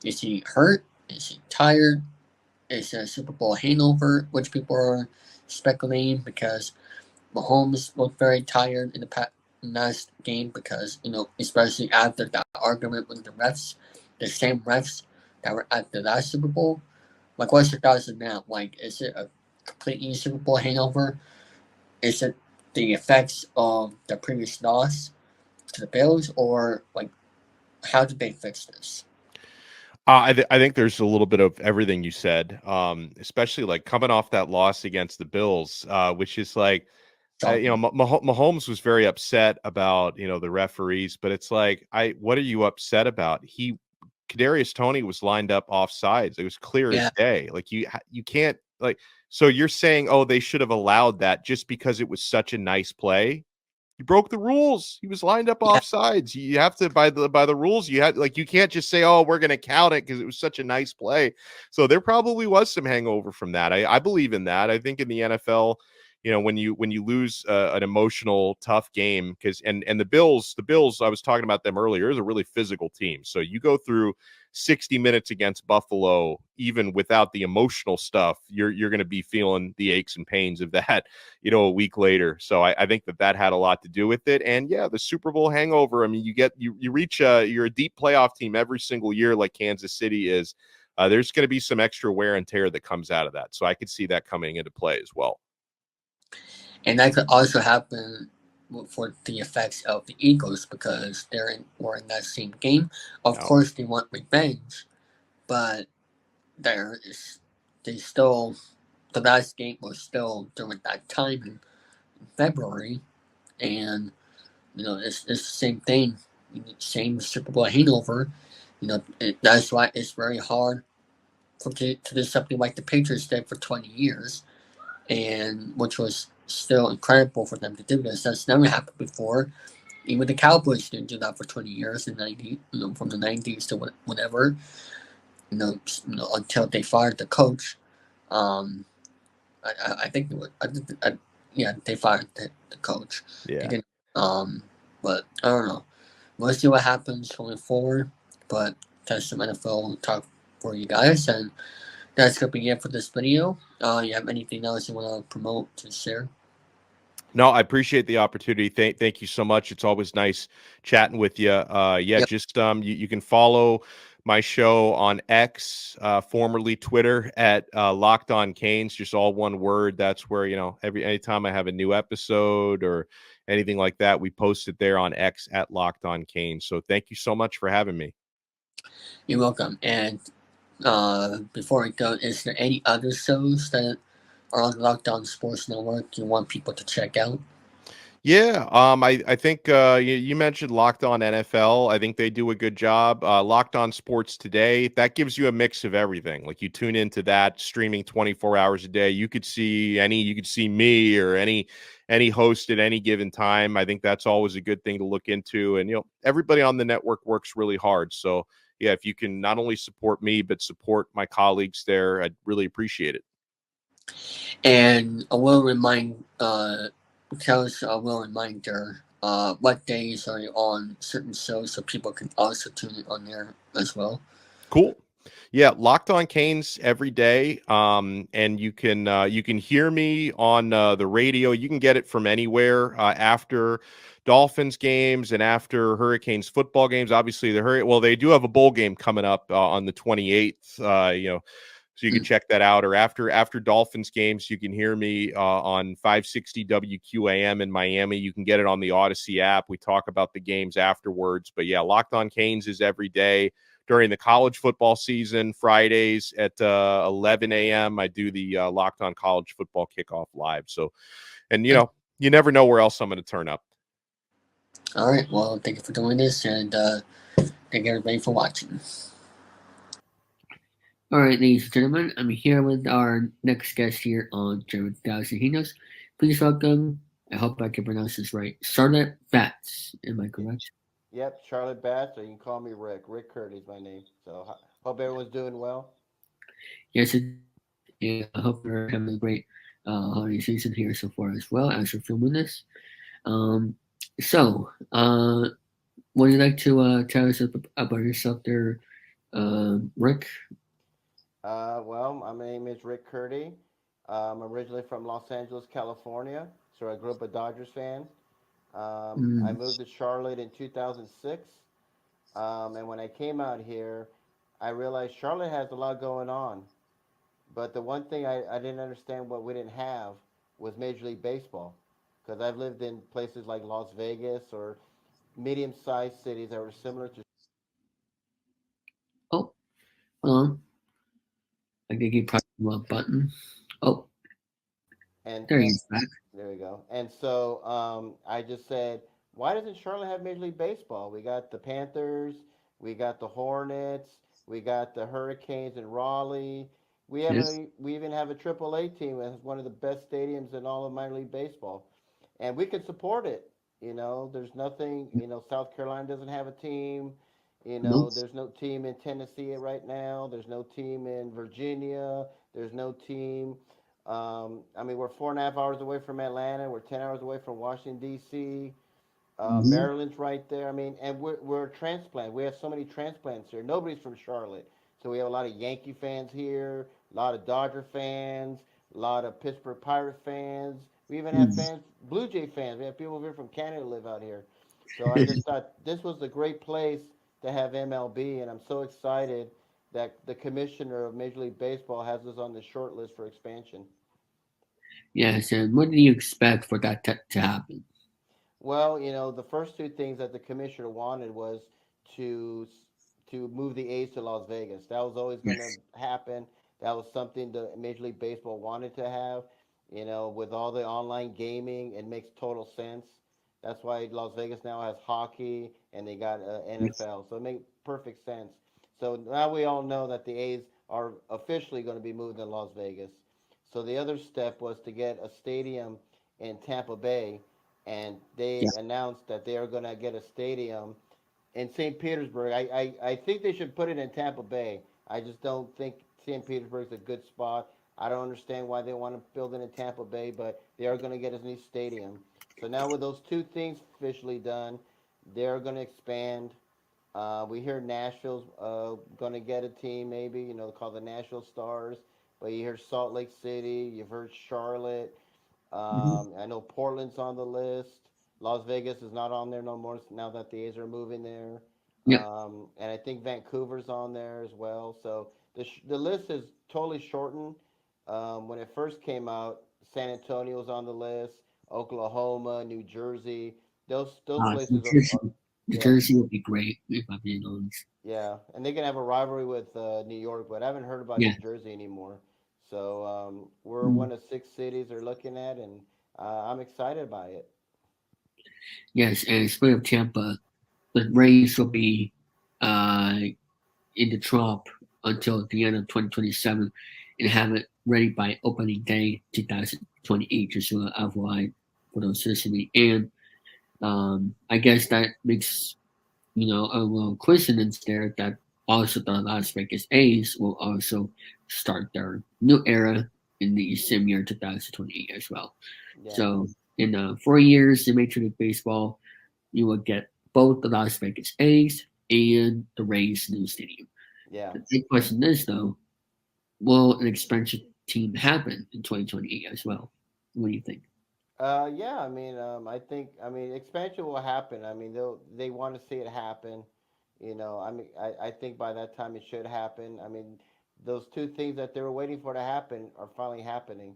is he hurt? Is he tired? Is it a Super Bowl hangover, which people are speculating because Mahomes looked very tired in the last game because, especially after that argument with the refs, the same refs that were at the last Super Bowl. Like, what's your thoughts on that? Like, is it a completely Super Bowl hangover? Is it the effects of the previous loss to the Bills, or like how did they fix this? I think there's a little bit of everything you said, especially like coming off that loss against the Bills, which is like, Shocking. Mahomes was very upset about the referees, but it's like, what are you upset about? Kadarius Toney was lined up off sides. It was clear Yeah, as day. Like you can't like. So you're saying, oh, they should have allowed that just because it was such a nice play? You broke the rules. He was lined up yeah, off sides. You have to by the rules. You had you can't just say, oh, we're going to count it because it was such a nice play. So there probably was some hangover from that. I believe in that. I think in the NFL, when you lose an emotional tough game, because and the Bills, I was talking about them earlier, is a really physical team. So you go through 60 minutes against Buffalo, even without the emotional stuff, you're going to be feeling the aches and pains of that, a week later. So I think that had a lot to do with it. And yeah, the Super Bowl hangover. I mean, you reach you're a deep playoff team every single year, like Kansas City is. There's going to be some extra wear and tear that comes out of that. So I could see that coming into play as well. and that could also happen for the effects of the Eagles because were in that same game. Of No. course, they want revenge, but there is they still the last game was still during that time in February, and it's the same thing, same Super Bowl hangover. That's why it's very hard to do something like the Patriots did for 20 years, and which was still incredible for them to do this. That's never happened before. Even the Cowboys didn't do that for 20 years in 90, from the 90s to whatever, until they fired the coach. Um, I think it was, yeah, they fired the coach. They Yeah. didn't, um, but I don't know. We'll see what happens going forward. But that's some NFL talk for you guys, and that's gonna be it for this video. You have anything else you want to promote to share? No, I appreciate the opportunity. Thank you so much. It's always nice chatting with you. Yeah, Yep. just you can follow my show on X, formerly Twitter, at Locked On Canes, just all one word. That's where anytime I have a new episode or anything like that, we post it there on X at Locked On Canes. So thank you so much for having me. You're welcome. And Before we go, is there any other shows that are on Lockdown Sports Network you want people to check out? Yeah, I think you mentioned Locked On NFL. I think they do a good job. Locked On Sports Today, that gives you a mix of everything. Like you tune into that streaming 24 hours a day. You could see me or any host at any given time. I think that's always a good thing to look into. And everybody on the network works really hard. So yeah, if you can not only support me but support my colleagues there, I'd really appreciate it. And I will remind, tell us a will reminder, what days are you on certain shows so people can also tune in on there as well. Cool. Yeah, Locked On Canes every day. And you can hear me on the radio. You can get it from anywhere after Dolphins games and after Hurricanes football games. Obviously, they do have a bowl game coming up on the 28th. So you can Mm. check that out. Or after Dolphins games, you can hear me on 560 WQAM in Miami. You can get it on the Odyssey app. We talk about the games afterwards. But yeah, Locked On Canes is every day during the college football season. Fridays at 11 a.m. I do the Locked On College Football Kickoff live. So, and you never know where else I'm going to turn up. All right. Well, thank you for doing this, and thank you everybody for watching. All right, ladies and gentlemen, I'm here with our next guest here on CHILLING3000. He knows. Please welcome. I hope I can pronounce this right. Charlotte Batts. Am I Y- correct? Yep, Charlotte Batch, or you can call me Rick. Rick Curdy's my name. So hope everyone's doing well. Yes, it is. And I hope you're having a great holiday season here so far as well as you're filming this. Um, so, would you like to tell us about yourself there, Rick? Well, my name is Rick Curdy. I'm originally from Los Angeles, California, so I grew up a Dodgers fan. I Mm, moved to Charlotte in 2006, and when I came out here, I realized Charlotte has a lot going on. But the one thing I didn't understand what we didn't have was Major League Baseball, because I've lived in places like Las Vegas or medium-sized cities that were similar to. oh, hold on. I think he pressed the wrong button. Oh, And there he's back. there we go. And so I just said, why doesn't Charlotte have Major League Baseball? We got the Panthers, we got the Hornets, we got the Hurricanes in Raleigh. Yes. We even have a AAA team that has one of the best stadiums in all of minor league baseball, and we can support it. There's nothing. South Carolina doesn't have a team. Nope. There's no team in Tennessee right now. There's no team in Virginia. There's no team. I mean, we're 4.5 hours away from Atlanta. We're 10 hours away from Washington D.C. Mm-hmm. Maryland's right there. I mean, and we're a transplant. We have so many transplants here. Nobody's from Charlotte, so we have a lot of Yankee fans here, a lot of Dodger fans, a lot of Pittsburgh Pirate fans. We even have Mm. fans, Blue Jay fans. We have people here from Canada live out here. So I just thought this was a great place to have MLB, and I'm so excited that the commissioner of Major League Baseball has us on the short list for expansion. Yes, and what do you expect for that to happen? Well, the first two things that the commissioner wanted was to to move the A's to Las Vegas. That was always going to Yes. happen. That was something the Major League Baseball wanted to have. With all the online gaming, it makes total sense. That's why Las Vegas now has hockey and they got Yes. NFL. So it makes perfect sense. So now we all know that the A's are officially going to be moved to Las Vegas. So the other step was to get a stadium in Tampa Bay, and Yeah. they announced that they are going to get a stadium in St. Petersburg. I think they should put it in Tampa Bay. I just don't think St. Petersburg's a good spot. I don't understand why they want to build it in Tampa Bay, but they are going to get a new stadium. So now with those two things officially done, they're going to expand. We hear Nashville's going to get a team, maybe called the Nashville Stars. But you hear Salt Lake City, you've heard Charlotte. Mm-hmm. I know Portland's on the list. Las Vegas is not on there no more now that the A's are moving there. Yeah. And I think Vancouver's on there as well. So the list is totally shortened. When it first came out, San Antonio was on the list, Oklahoma, New Jersey. Those New places are Jersey. The Yeah, jersey would be great if I'm being honest. yeah, and they're gonna have a rivalry with New York, but I haven't heard about Yeah. New Jersey anymore. So we're Mm. one of 6 cities they're looking at, and I'm excited by it. Yes, and speaking of Tampa, the race will be uh, in the drop until the end of 2027 and have it ready by opening day 2028, just so FYI for those listening. And I guess that makes, a little coincidence there that also the Las Vegas A's will also start their new era in the same year 2028 as well. Yeah, So in 4 years in Major League Baseball, you will get both the Las Vegas A's and the Rays new stadium. yeah. The big question is though, will an expansion team happen in 2028 as well? What do you think? Yeah. I mean, expansion will happen. I mean, they want to see it happen. I think by that time it should happen. I mean, those two things that they were waiting for to happen are finally happening,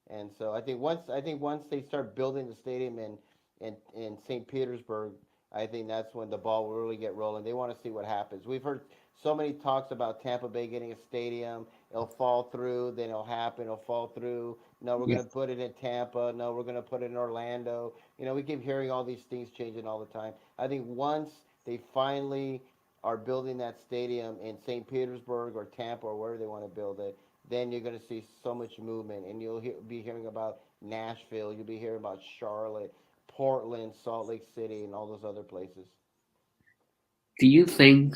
and so I think once they start building the stadium in St. Petersburg, I think that's when the ball will really get rolling. They want to see what happens. We've heard so many talks about Tampa Bay getting a stadium. It'll fall through, then it'll happen. It'll fall through. No, we're Yeah, going to put it in Tampa. No, we're going to put it in Orlando. We keep hearing all these things changing all the time. I think once they finally are building that stadium in St. Petersburg or Tampa or wherever they want to build it, then you're going to see so much movement, and be hearing about Nashville. You'll be hearing about Charlotte, Portland, Salt Lake City, and all those other places. do you think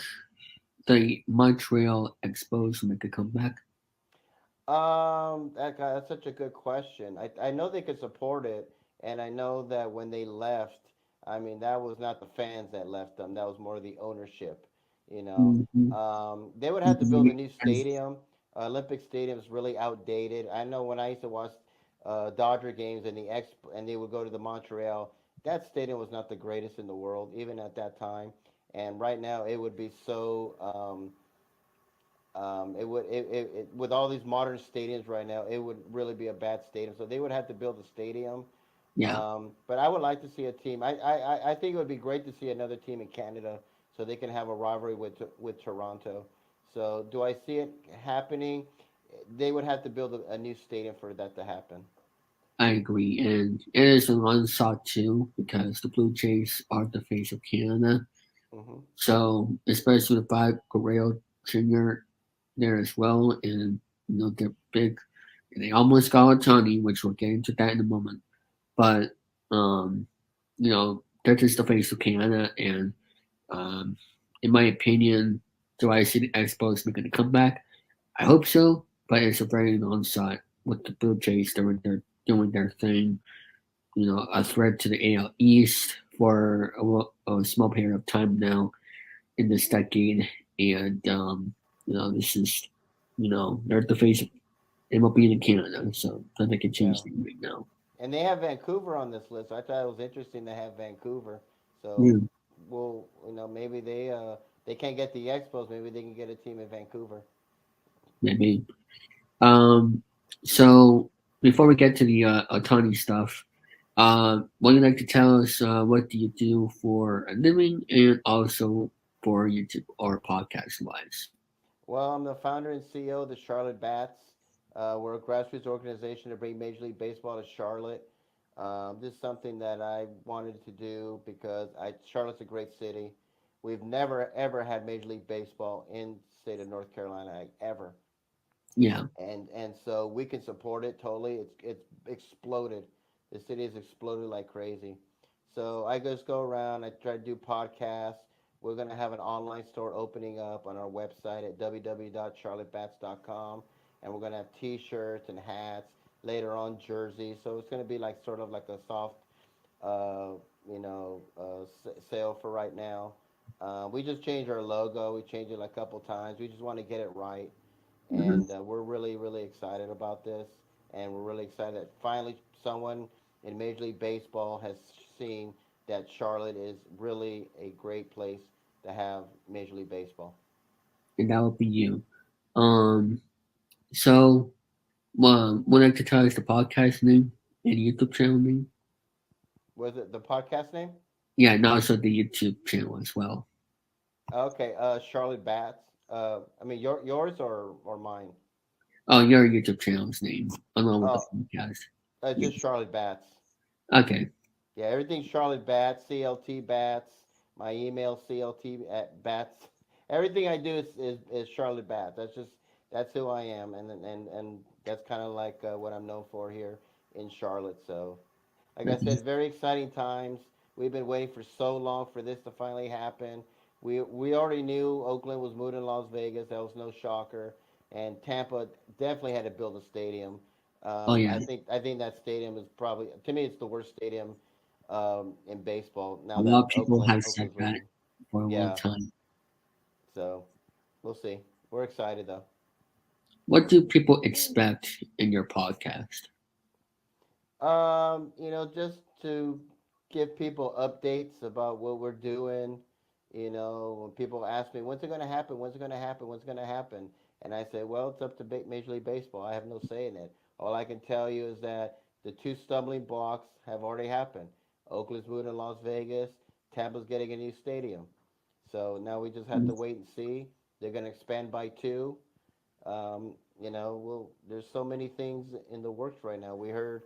the Montreal Expos will make a comeback? That guy, that's such a good question. I know they could support it, and I know that when they left, I mean, that was not the fans that left them. That was more the ownership. You know, Mm-hmm. they would have to build a Maybe new stadium. Olympic Stadium is really outdated. I know when I used to watch Dodger games and they would go to the Montreal. That stadium was not the greatest in the world, even at that time. And right now, it would be so. With all these modern stadiums right now, it would really be a bad stadium. So they would have to build a stadium. yeah, But I would like to see a team. I think it would be great to see another team in Canada so they can have a rivalry with Toronto. So do I see it happening? They would have to build a new stadium for that to happen. I agree. And it is an onslaught too because the Blue Jays are the face of Canada. Hmm. So especially with Bob Guerrero Jr. there as well, and they're big. They almost got a Tony, which we'll get into that in a moment. But um, they're just the face of Canada, and um, in my opinion, do I see the Expos making a comeback? I hope so, but it's a very long shot with the Blue Jays doing their thing. A threat to the AL East for a small period of time now in this decade, and this is they're the face of MLB in Canada, so nothing can Yeah. change them right now. And they have Vancouver on this list. I thought it was interesting to have Vancouver. Yeah, So maybe they can't get the Expos. Maybe they can get a team in Vancouver. maybe. Um, so before we get to the Otani stuff, would you like to tell us what do you do for a living and also for YouTube or podcast wise? Well, I'm the founder and CEO of the Charlotte Bats. We're a grassroots organization to bring Major League Baseball to Charlotte. This is something that I wanted to do because Charlotte's a great city. We've never ever had Major League Baseball in the state of North Carolina, like, ever, Yeah. and so we can support it totally. It's exploded. The city has exploded like crazy. So I just go around. I try to do podcasts. We're gonna have an online store opening up on our website at www.charlottebats.com, and we're gonna have T-shirts and hats. Later on, jerseys. So it's gonna be like sort of like a soft, uh, sale for right now. We just changed our logo. We changed it like a couple times. We just want to get it right, Hmm. and we're really really excited about this, and we're really excited that finally someone in Major League Baseball has seen that Charlotte is really a great place to have Major League Baseball. And that would be you. Um, so, would you like to tell us the podcast name and YouTube channel name? Was it the podcast name? Yeah, and also the YouTube channel as well. Okay, Charlotte Bats. I mean yours or mine? Oh, your YouTube channel's name along with the Oh, podcast. just Yes. Charlotte Bats. Okay. Yeah, everything's Charlotte Bats, CLT Bats. My email CLT at Bats. Everything I do is Charlotte Bats. That's who I am, and that's kind of like what I'm known for here in Charlotte. So, like I Okay. said, very exciting times. We've been waiting for so long for this to finally happen. We already knew Oakland was moving to Las Vegas. That was no shocker. And Tampa definitely had to build a stadium. Oh yeah. I think that stadium is probably, to me, it's the worst stadium in baseball. A Now that lot of people have said Oakland's that leaving. for a long Yeah. time. So we'll see. We're excited though. What do people expect in your podcast? Just to give people updates about what we're doing. When people ask me, when's it going to happen? When's it going to happen? When's it going to happen? And I say, well, it's up to Major League Baseball. I have no say in it. All I can tell you is that the two stumbling blocks have already happened. Oakland's moving to Las Vegas. Tampa's getting a new stadium. So now we just have to wait and see. They're going to expand by two. There's so many things in the works right now. We heard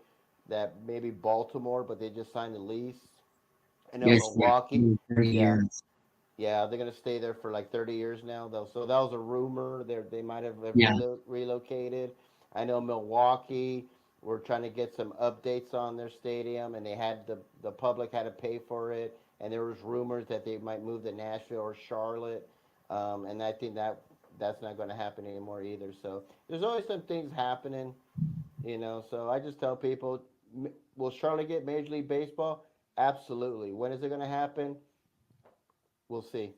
that maybe Baltimore, but they just signed a lease. I know Yes, yeah, Milwaukee. 30 Yeah, years. yeah, they're gonna stay there for like 30 years now, though. So that was a rumor. They might have Yeah, relocated. I know Milwaukee. We're trying to get some updates on their stadium, and the public had to pay for it. And there was rumors that they might move to Nashville or Charlotte, and I think that's not going to happen anymore either. So there's always some things happening. So I just tell people, will Charlotte get Major League Baseball? Absolutely. When is it going to happen? We'll see.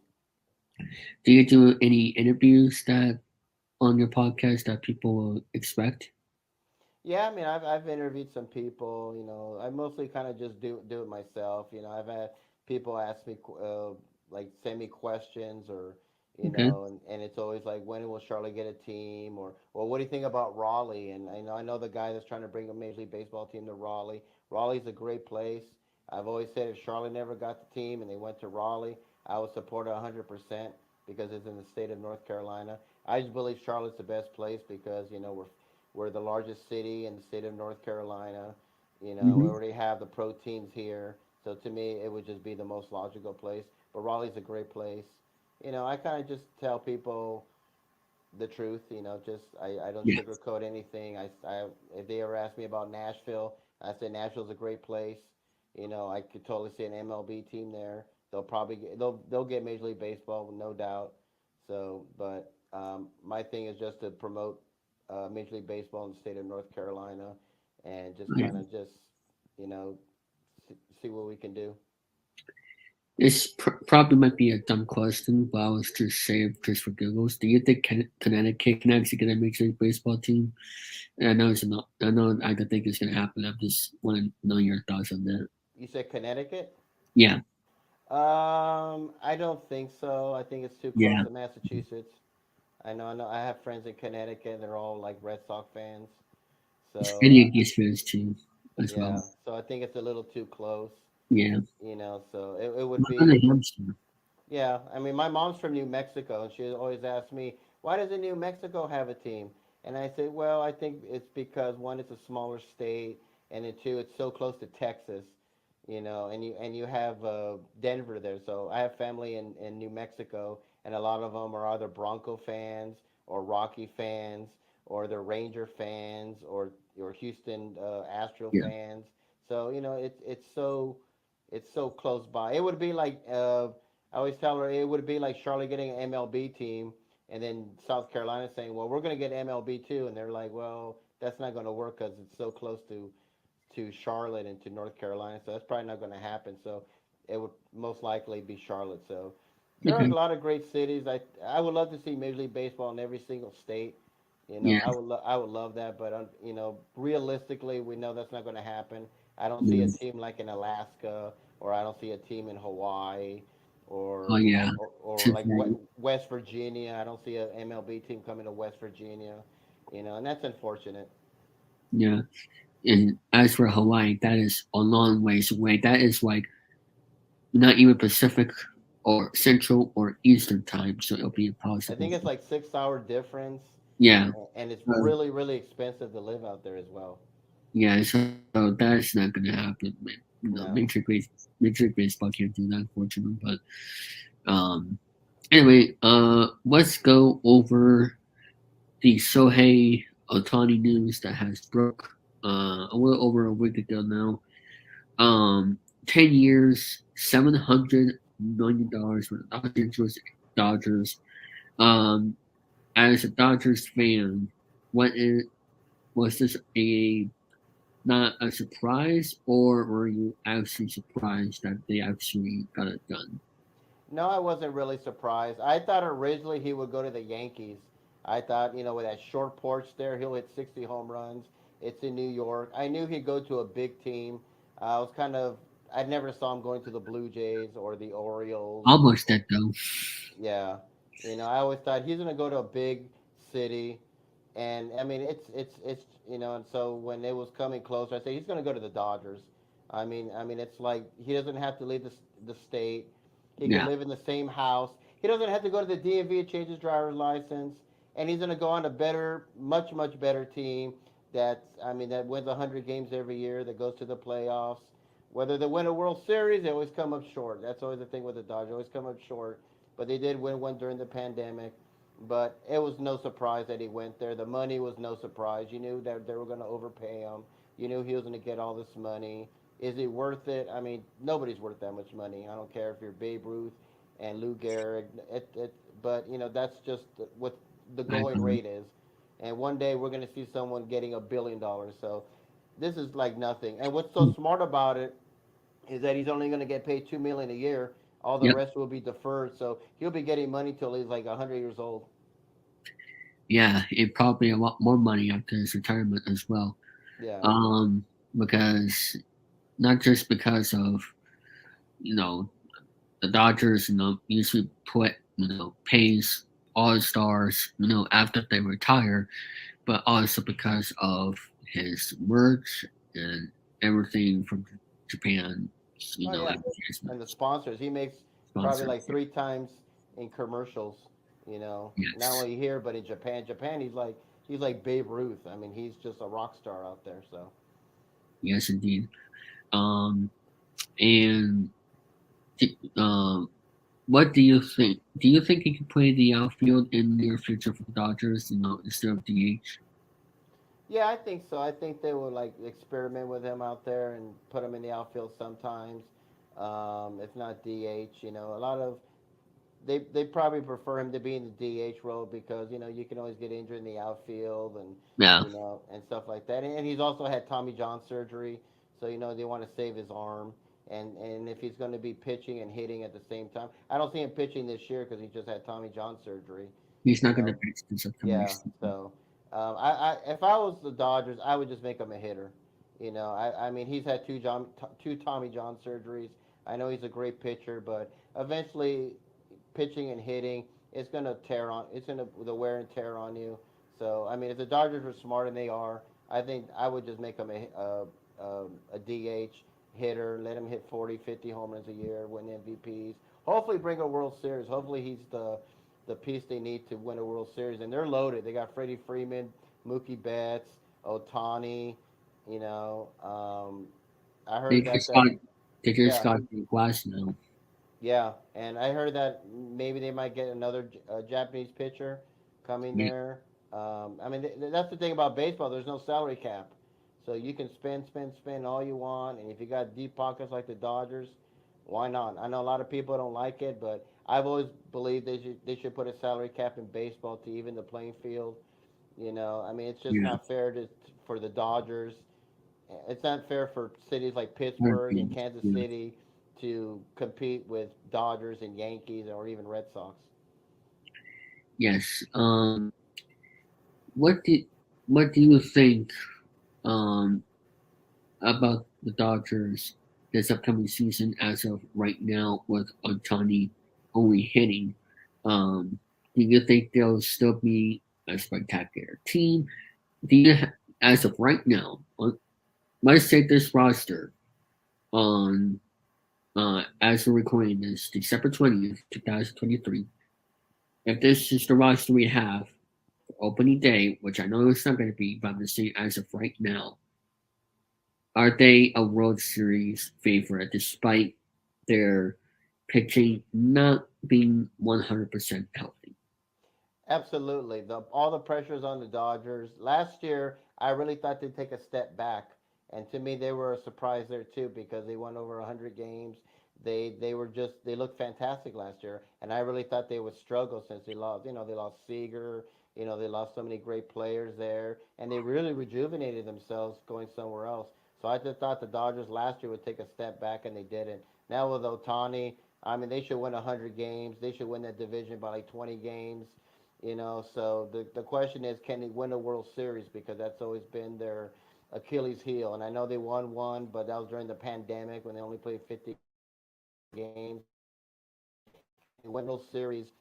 do you do any interviews that on your podcast that people will expect? Yeah, I mean, I've interviewed some people. I mostly kind of just do it myself. I've had people ask me like send me questions or Okay. and it's always like, when will Charlotte get a team, or well, what do you think about Raleigh? And I know the guy that's trying to bring a Major League Baseball team to Raleigh. Raleigh's a great place. I've always said if Charlotte never got the team and they went to Raleigh, I would support it 100% because it's in the state of North Carolina. I just believe Charlotte's the best place because we're the largest city in the state of North Carolina. We Hmm. already have the pro teams here. So to me, it would just be the most logical place. But Raleigh's a great place. I kind of just tell people the truth. I don't Yeah. sugarcoat anything. If they ever ask me about Nashville, I say Nashville's a great place. I could totally see an MLB team there. They'll get Major League Baseball, no doubt. So, but my thing is just to promote Major League Baseball in the state of North Carolina, and just Okay. kind of just you know see what we can do. This probably might be a dumb question, but I was just saying just for giggles. Do you think Connecticut can actually get a Major League Baseball team? And I know it's not. I know I don't think it's gonna happen. I just want to know your thoughts on that. You said Connecticut? Yeah. I don't think so. I think it's too close Yeah. to Massachusetts. I know. I have friends in Connecticut. They're all like Red Sox fans. So Any Yankees fans too, as well. yeah. So I think it's a little too close. Yeah. So it would What about be. a hamster? Yeah, I mean, my mom's from New Mexico, and she always asks me, why doesn't New Mexico have a team? And I say, well, I think it's because one, it's a smaller state, and then two, it's so close to Texas, and you have Denver there. So I have family in New Mexico, and a lot of them are either Bronco fans or Rocky fans, or they're Ranger fans, or Houston Astro Yeah. fans. So it's so close by. It would be like I always tell her it would be like Charlotte getting an MLB team, and then South Carolina saying, "Well, we're going to get MLB too," and they're like, "Well, that's not going to work because it's so close to Charlotte and to North Carolina, so that's probably not going to happen." So it would most likely be Charlotte. So there are a Okay. lot of great cities. I would love to see Major League Baseball in every single state. Yeah. I would love that, but realistically, we know that's not going to happen. I don't see a Yeah. team like in Alaska, or I don't see a team in Hawaii, Oh or yeah. or Too like far. West Virginia. I don't see a MLB team coming to West Virginia, and that's unfortunate. Yeah. And as for Hawaii, that is a long ways away. That is like not even Pacific or Central or Eastern time, so it'll be I impossible. think it's like 6 hour difference, Yeah, and it's uh, really really expensive to live out there as well. yeah. So that's not gonna happen. No. Major League Baseball can't do that, unfortunately. But anyway, let's go over the Shohei Otani news that has broke a little over a week ago now. 10 years, $700 million with the Los Angeles Dodgers. Um, as a Dodgers fan, what is was this a not a surprise, or were you actually surprised that they actually got it done? No, I wasn't really surprised. I thought originally he would go to the Yankees. I thought, with that short porch there, he'll hit 60 home runs. It's in New York. I knew he'd go to a big team. I was kind of, I never saw him going to the Blue Jays or the Orioles. Almost dead though. Yeah, I always thought he's gonna go to a big city, and I mean it's and so when it was coming closer, I said he's gonna go to the Dodgers. I mean it's like he doesn't have to leave the state. He can Yeah, live in the same house. He doesn't have to go to the DMV to change his driver's license, and he's gonna go on a better, much better team. That wins 100 games every year. That goes to the playoffs. Whether they win a World Series, they always come up short. That's always the thing with the Dodgers. They always come up short, but they did win one during the pandemic. But it was no surprise that he went there. The money was no surprise. You knew that they were going to overpay him. You knew he was going to get all this money. Is he worth it? I mean, nobody's worth that much money. I don't care if you're Babe Ruth and Lou Gehrig. But that's just what the I going agree. rate is. And one day we're going to see someone getting $1 billion. So this is like nothing. And what's so smart about it is that he's only going to get paid $2 million a year. All the Yep. rest will be deferred, so he'll be getting money till he's like 100 years old. Yeah, it probably a lot more money after his retirement as well. Yeah, Um, because not just because of you know the Dodgers, usually put pays all stars, after they retire, but also because of his merch and everything from Japan, oh yeah, and the advertisements, sponsors he makes probably like sponsors. 3 times in commercials. Not Yes, only here but in Japan. Japan, he's like Babe Ruth. I mean, he's just a rock star out there. So yes, indeed. Um, and um, what do you think? Do you think he can play the outfield in the near future for the Dodgers? Instead of DH. yeah, I think so. I think they will like experiment with him out there and put him in the outfield sometimes. If not DH, a lot of they probably prefer him to be in the DH role because you can always get injured in the outfield and Yeah, and stuff like that. And he's also had Tommy John surgery, so they want to save his arm. And if he's going to be pitching and hitting at the same time, I don't see him pitching this year because he just had Tommy John surgery. he's You not going to know, pitch this upcoming yeah. season. So I if I was the Dodgers, I would just make him a hitter. I mean he's had two Tommy John surgeries. I know he's a great pitcher, but eventually pitching and hitting, it's gonna tear on. It's gonna the wear and tear on you. So I mean, if the Dodgers are smart and they are, I think I would just make him a DH hitter. Let him hit 40, 50 home runs a year, win MVPs. Hopefully, bring a World Series. Hopefully, he's the piece they need to win a World Series. And they're loaded. They got Freddie Freeman, Mookie Betts, Otani. You know, I They heard that just got that they just yeah, got the glass now. yeah, and I heard that maybe they might get another Japanese pitcher coming Yeah, there. I mean, that's the thing about baseball. There's no salary cap, so you can spend all you want. And if you got deep pockets like the Dodgers, why not? I know a lot of people don't like it, but I've always believed they should put a salary cap in baseball to even the playing field. I mean, it's just yeah, not fair for the Dodgers. It's not fair for cities like I Pittsburgh and agree. Kansas Yeah. City to compete with Dodgers and Yankees or even Red Sox. Yes. What do what do you think um about the Dodgers this upcoming season as of right now with Otani only hitting? Do you think they'll still be a spectacular team? Do you, as of right now, let's take this roster on as we're recording this, December 20th, 2023. If this is the roster we have for opening day, which I know it's not going to be, but I'm just saying as of right now, are they a World Series favorite despite their pitching not being 100% healthy? Absolutely. All the pressures on the Dodgers. Last year, I really thought they'd take a step back, and to me, they were a surprise there too because they won over 100 games. They looked fantastic last year, and I really thought they would struggle since they lost. They lost Seager. They lost so many great players there, and they really rejuvenated themselves going somewhere else. So I just thought the Dodgers last year would take a step back, and they didn't. Now with Otani, I mean, they should win 100 games. They should win that division by like 20 games. So the question is, can they win a World Series? Because that's always been their Achilles heel. And I know they won one, but that was during the pandemic when they only played 50 games. They win those series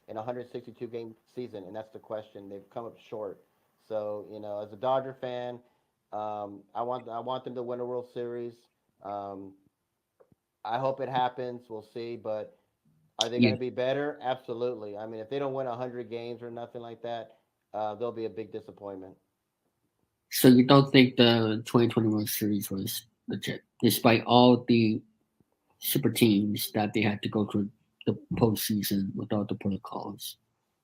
in a 162 game season, and that's the question. They've come up short. So as a Dodger fan, I want them to win a World Series. Um, I hope it happens. We'll see, but are they going Yeah. to be better? Absolutely. I mean, if they don't win 100 games or nothing like that, they'll be a big disappointment. So you don't think the 2020 World Series was legit, despite all the super teams that they had to go through the postseason without the protocols?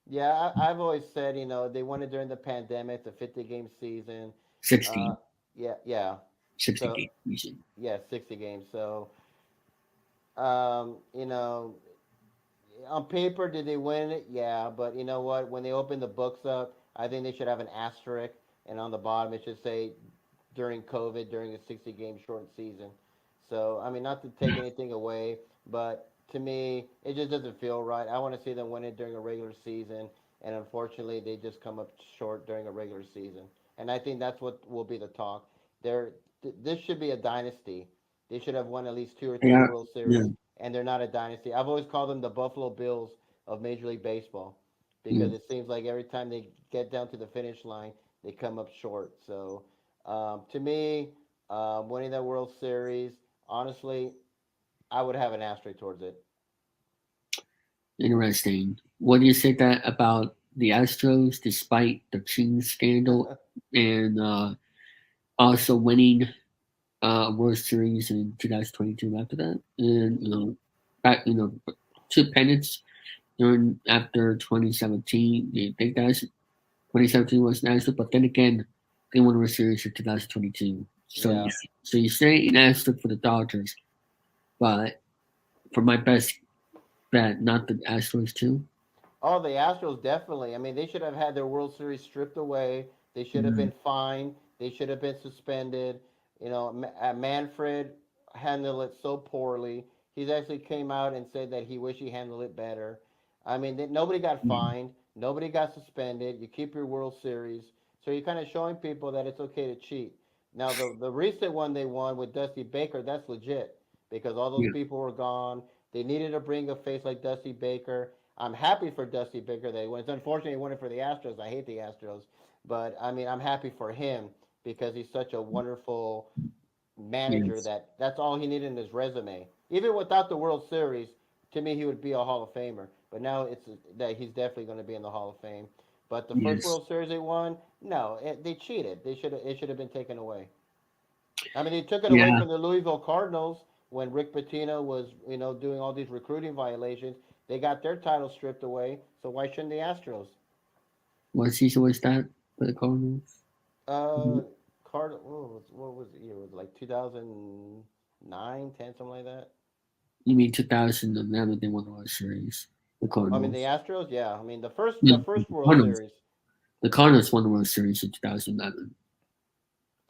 Yeah, I've always said, they won it during the pandemic, the 50 game season. Uh, 60, yeah, yeah. 60 So, game season. yeah, 60 games. So, you know, on paper, did they win it? Yeah, but you know what? When they open the books up, I think they should have an asterisk, and on the bottom it should say during COVID, during a 60 game short season. So, I mean, not to take anything away, but to me, it just doesn't feel right. I want to see them win it during a regular season, and unfortunately, they just come up short during a regular season. And I think that's what will be the talk. This should be a dynasty. They should have won at least two or three Yeah, World yeah, Series, and they're not a dynasty. I've always called them the Buffalo Bills of Major League Baseball yeah. because it seems like every time they get down to the finish line, they come up short. So to me, winning that World Series, honestly, I would have an asterisk towards it. Interesting. What do you say that about the Astros, despite the cheating scandal and also winning World Series in 2022 after that, and back two pennants during after 2017. They think that's 2017 was an asterisk, but then again, they won the World Series in 2022. Yeah. So you say an asterisk for the Dodgers, but for my best bet, not the Astros too. Oh, the Astros definitely. I mean, they should have had their World Series stripped away. They should have Mm, been fined. They should have been suspended. Manfred handled it so poorly. He's actually came out and said that he wished he handled it better. I mean, nobody got mm, fined. Nobody got suspended. You keep your World Series. So you're kind of showing people that it's okay to cheat. Now, the recent one they won with Dusty Baker, that's legit because all those yeah, people were gone. They needed to bring a face like Dusty Baker. I'm happy for Dusty Baker that he won. It's unfortunate he won it for the Astros. I hate the Astros, but I mean I'm happy for him because he's such a wonderful manager yes, that that's all he needed in his resume. Even without the World Series, to me he would be a Hall of Famer. But now it's that he's definitely going to be in the Hall of Fame. But the first yes, World Series they won, no, they cheated. It should have been taken away. I mean, they took it away yeah. from the Louisville Cardinals when Rick Pitino was, doing all these recruiting violations. They got their title stripped away. So why shouldn't the Astros? What season was that for the Cardinals? Uh, Mhm. what was the year? Was it like 2009, 10, something like that? You mean 2011? They won the World Series. The I mean, the Cardinals. Astros. Yeah, I mean the No, first the World Cardinals. Series. The Cardinals won the World Series in 2011.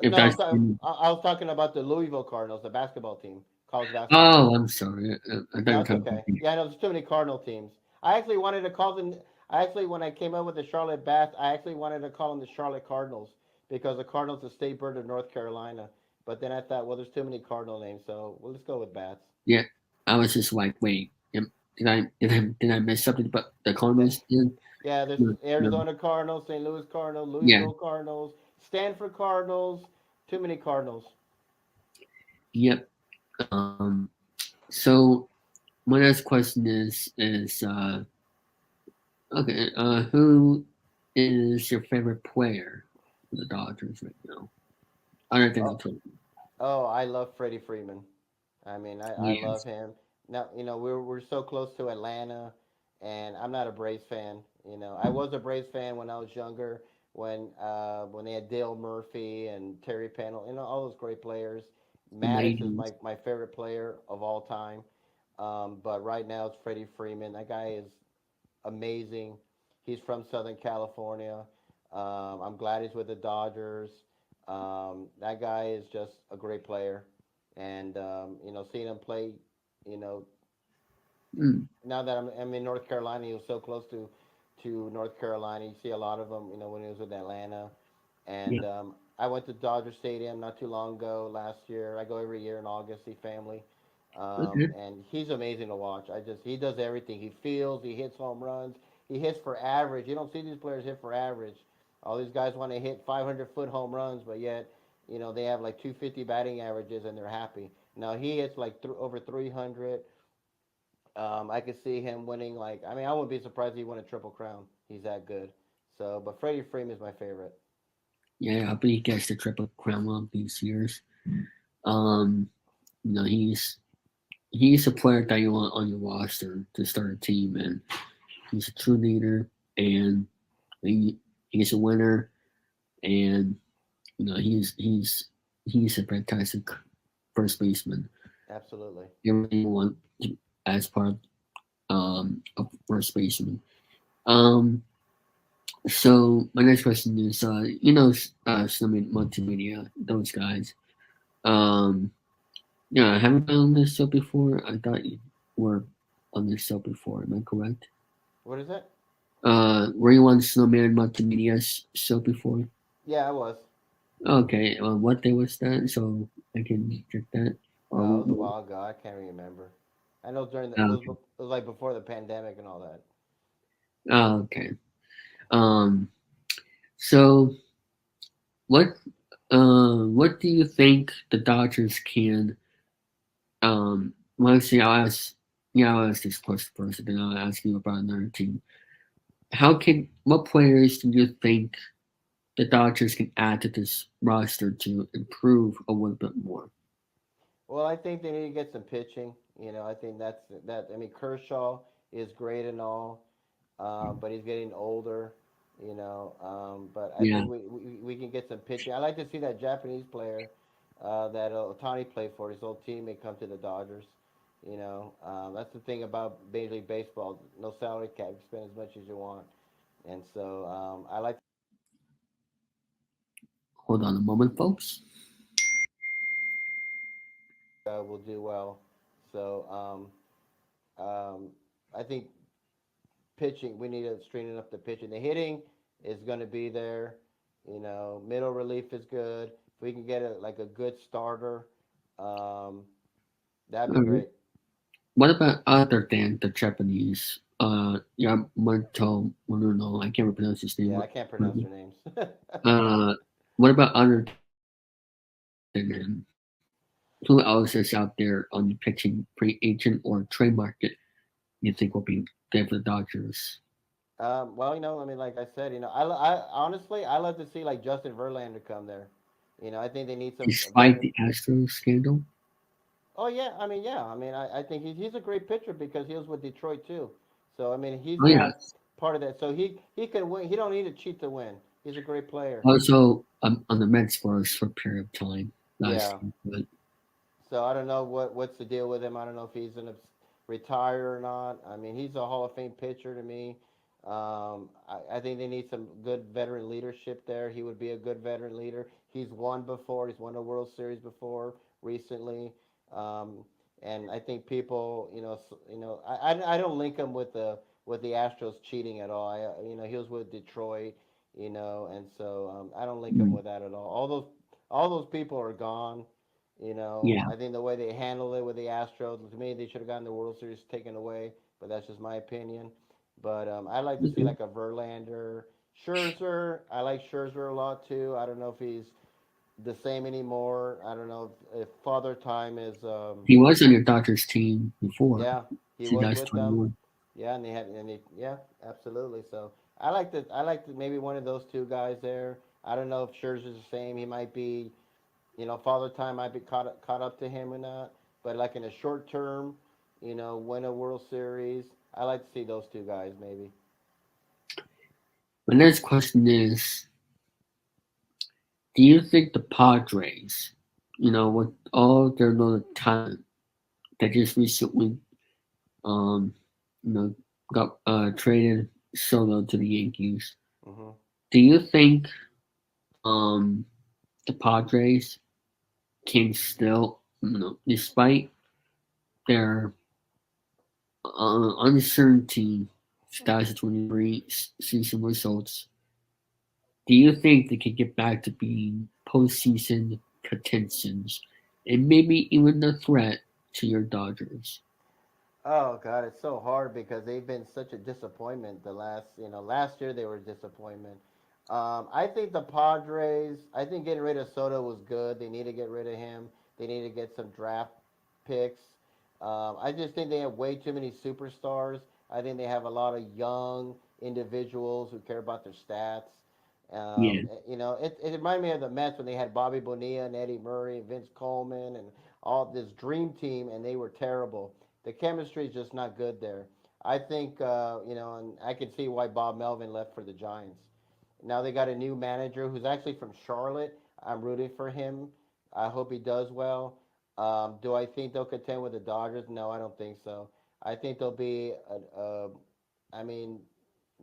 If No, that's I was talking about the Louisville Cardinals, the basketball team, college basketball. oh, I'm sorry. I thought you No, were it's talking okay. Yeah, I know there's too many Cardinal teams. I actually wanted to call them. I actually, when I came up with the Charlotte Bats, I actually wanted to call them the Charlotte Cardinals because the Cardinals are the state bird of North Carolina. But then I thought, well, there's too many Cardinal names, so well, let's go with Bats. yeah. I was just like, wait, did I miss something? But the Cardinals did. Yeah, there's No, no. Arizona Cardinals, St. Louis Cardinals, Yeah. Louisville Cardinals, Stanford Cardinals. Too many Cardinals. Yep. Um. So my next question is okay. Who is your favorite player for the Dodgers right now? Other than the Oh, Twins. oh, I love Freddie Freeman. I mean, I love Yes, him. Now, we're so close to Atlanta, and I'm not a Braves fan. I was a Braves fan when I was younger, when they had Dale Murphy and Terry Pennell, all those great players. the Maddox is '90s. my favorite player of all time. But right now it's Freddie Freeman. That guy is amazing. He's from Southern California. I'm glad he's with the Dodgers. That guy is just a great player, and seeing him play, you know, Mm, now that I'm in North Carolina, he was so close to North Carolina. You see a lot of them, when he was with Atlanta, yeah. and I went to Dodger Stadium not too long ago last year. I go every year in August, see family, Okay. and he's amazing to watch. He does everything. He fields, he hits home runs, he hits for average. You don't see these players hit for average. All these guys want to hit 500-foot home runs, but yet, they have like 250 batting averages and they're happy. Now he hits like over 300. I could see him winning. Like, I mean, I wouldn't be surprised if he won a triple crown. He's that good. So, but Freddie Freeman is my favorite. Yeah, I believe he gets the triple crown one of these years. Um, he's a player that you want on your roster to start a team, and he's a true leader, and he he's a winner, and he's a fantastic first baseman. Absolutely. Everything you want as part of first baseman. So my next question is, some multimedia, those guys. Um, yeah, have you been on this show before? I thought you were on this show before. Am I correct? What is it? Were you on Snowman Multimedia show before? Yeah, I was. Okay, what day was that? So I can check that. It was a Or while ago. I can't remember. I know during okay, it was like before the pandemic and all that. okay. Um, so what do you think the Dodgers can? Well, see, I'll ask this question first, and then I'll ask you about another team. What players do you think the Dodgers can add to this roster to improve a little bit more? Well, I think they need to get some pitching. I think that's that. I mean, Kershaw is great and all, but he's getting older. But I Yeah, think we can get some pitching. I like to see that Japanese player that Otani played for his old teammate come to the Dodgers. That's the thing about Major League Baseball. No salary cap, you spend as much as you want, and so I like hold on a moment, folks. will do well. So I think pitching, we need to straighten up the pitching. The hitting is going to be there. Middle relief is good. If we can get like a good starter, um, that'd be Alright. great. What about other than the Japanese? Yamato, I don't know, I can't pronounce his Yeah, name. I can't pronounce their names. Uh, what about other than him? Who else is out there on the pitching free agent or trade market you think will be good for the Dodgers? Well, I mean, like I said, I honestly, I love to see like Justin Verlander come there. I think they need some Despite veteran. the Astros scandal? Oh yeah, I mean, yeah, I mean, I think he's a great pitcher because he was with Detroit too. So I mean, he's Oh, yeah. got part of that. So he can win. He don't need to cheat to win. He's a great player. Also, on the Mets for a short period of time last Yeah. year. But So I don't know what's the deal with him. I don't know if he's gonna retire or not. I mean, he's a Hall of Fame pitcher to me. I think they need some good veteran leadership there. He would be a good veteran leader. He's won before. He's won a World Series before recently. Um, and I think people, I don't link him with the Astros cheating at all. He was with Detroit, and so I don't link him mm, with that at all. All those people are gone. yeah. I think the way they handled it with the Astros, to me, they should have gotten the World Series taken away. But that's just my opinion. But I like to see Okay. like a Verlander, Scherzer. I like Scherzer a lot too. I don't know if he's the same anymore. I don't know if Father Time is. He was on your Dodgers team before. Yeah, He See, was that's with them. 21. Yeah, and yeah, absolutely. So I like to maybe one of those two guys there. I don't know if Scherzer's the same. He might be, Father Time might be caught up to him or not. But like in a short term, win a World Series. I like to see those two guys maybe. My next question is, do you think the Padres, with all their little talent that just recently, um, you know, got traded solo to the Yankees, Hmm. do you think um, the Padres can still, despite their uncertainty 2023 season results, do you think they can get back to being postseason contentions and maybe even a threat to your Dodgers? Oh God, it's so hard because they've been such a disappointment. Last year they were a disappointment. I think the Padres. I think getting rid of Soto was good. They need to get rid of him. They need to get some draft picks. I just think they have way too many superstars. I think they have a lot of young individuals who care about their stats. Yeah, It reminded me of the Mets when they had Bobby Bonilla and Eddie Murray and Vince Coleman and all this dream team, and they were terrible. The chemistry is just not good there. I think, and I can see why Bob Melvin left for the Giants. Now they got a new manager who's actually from Charlotte. I'm rooting for him. I hope he does well. Do I think they'll contend with the Dodgers? No, I don't think so. I think they'll be, I mean,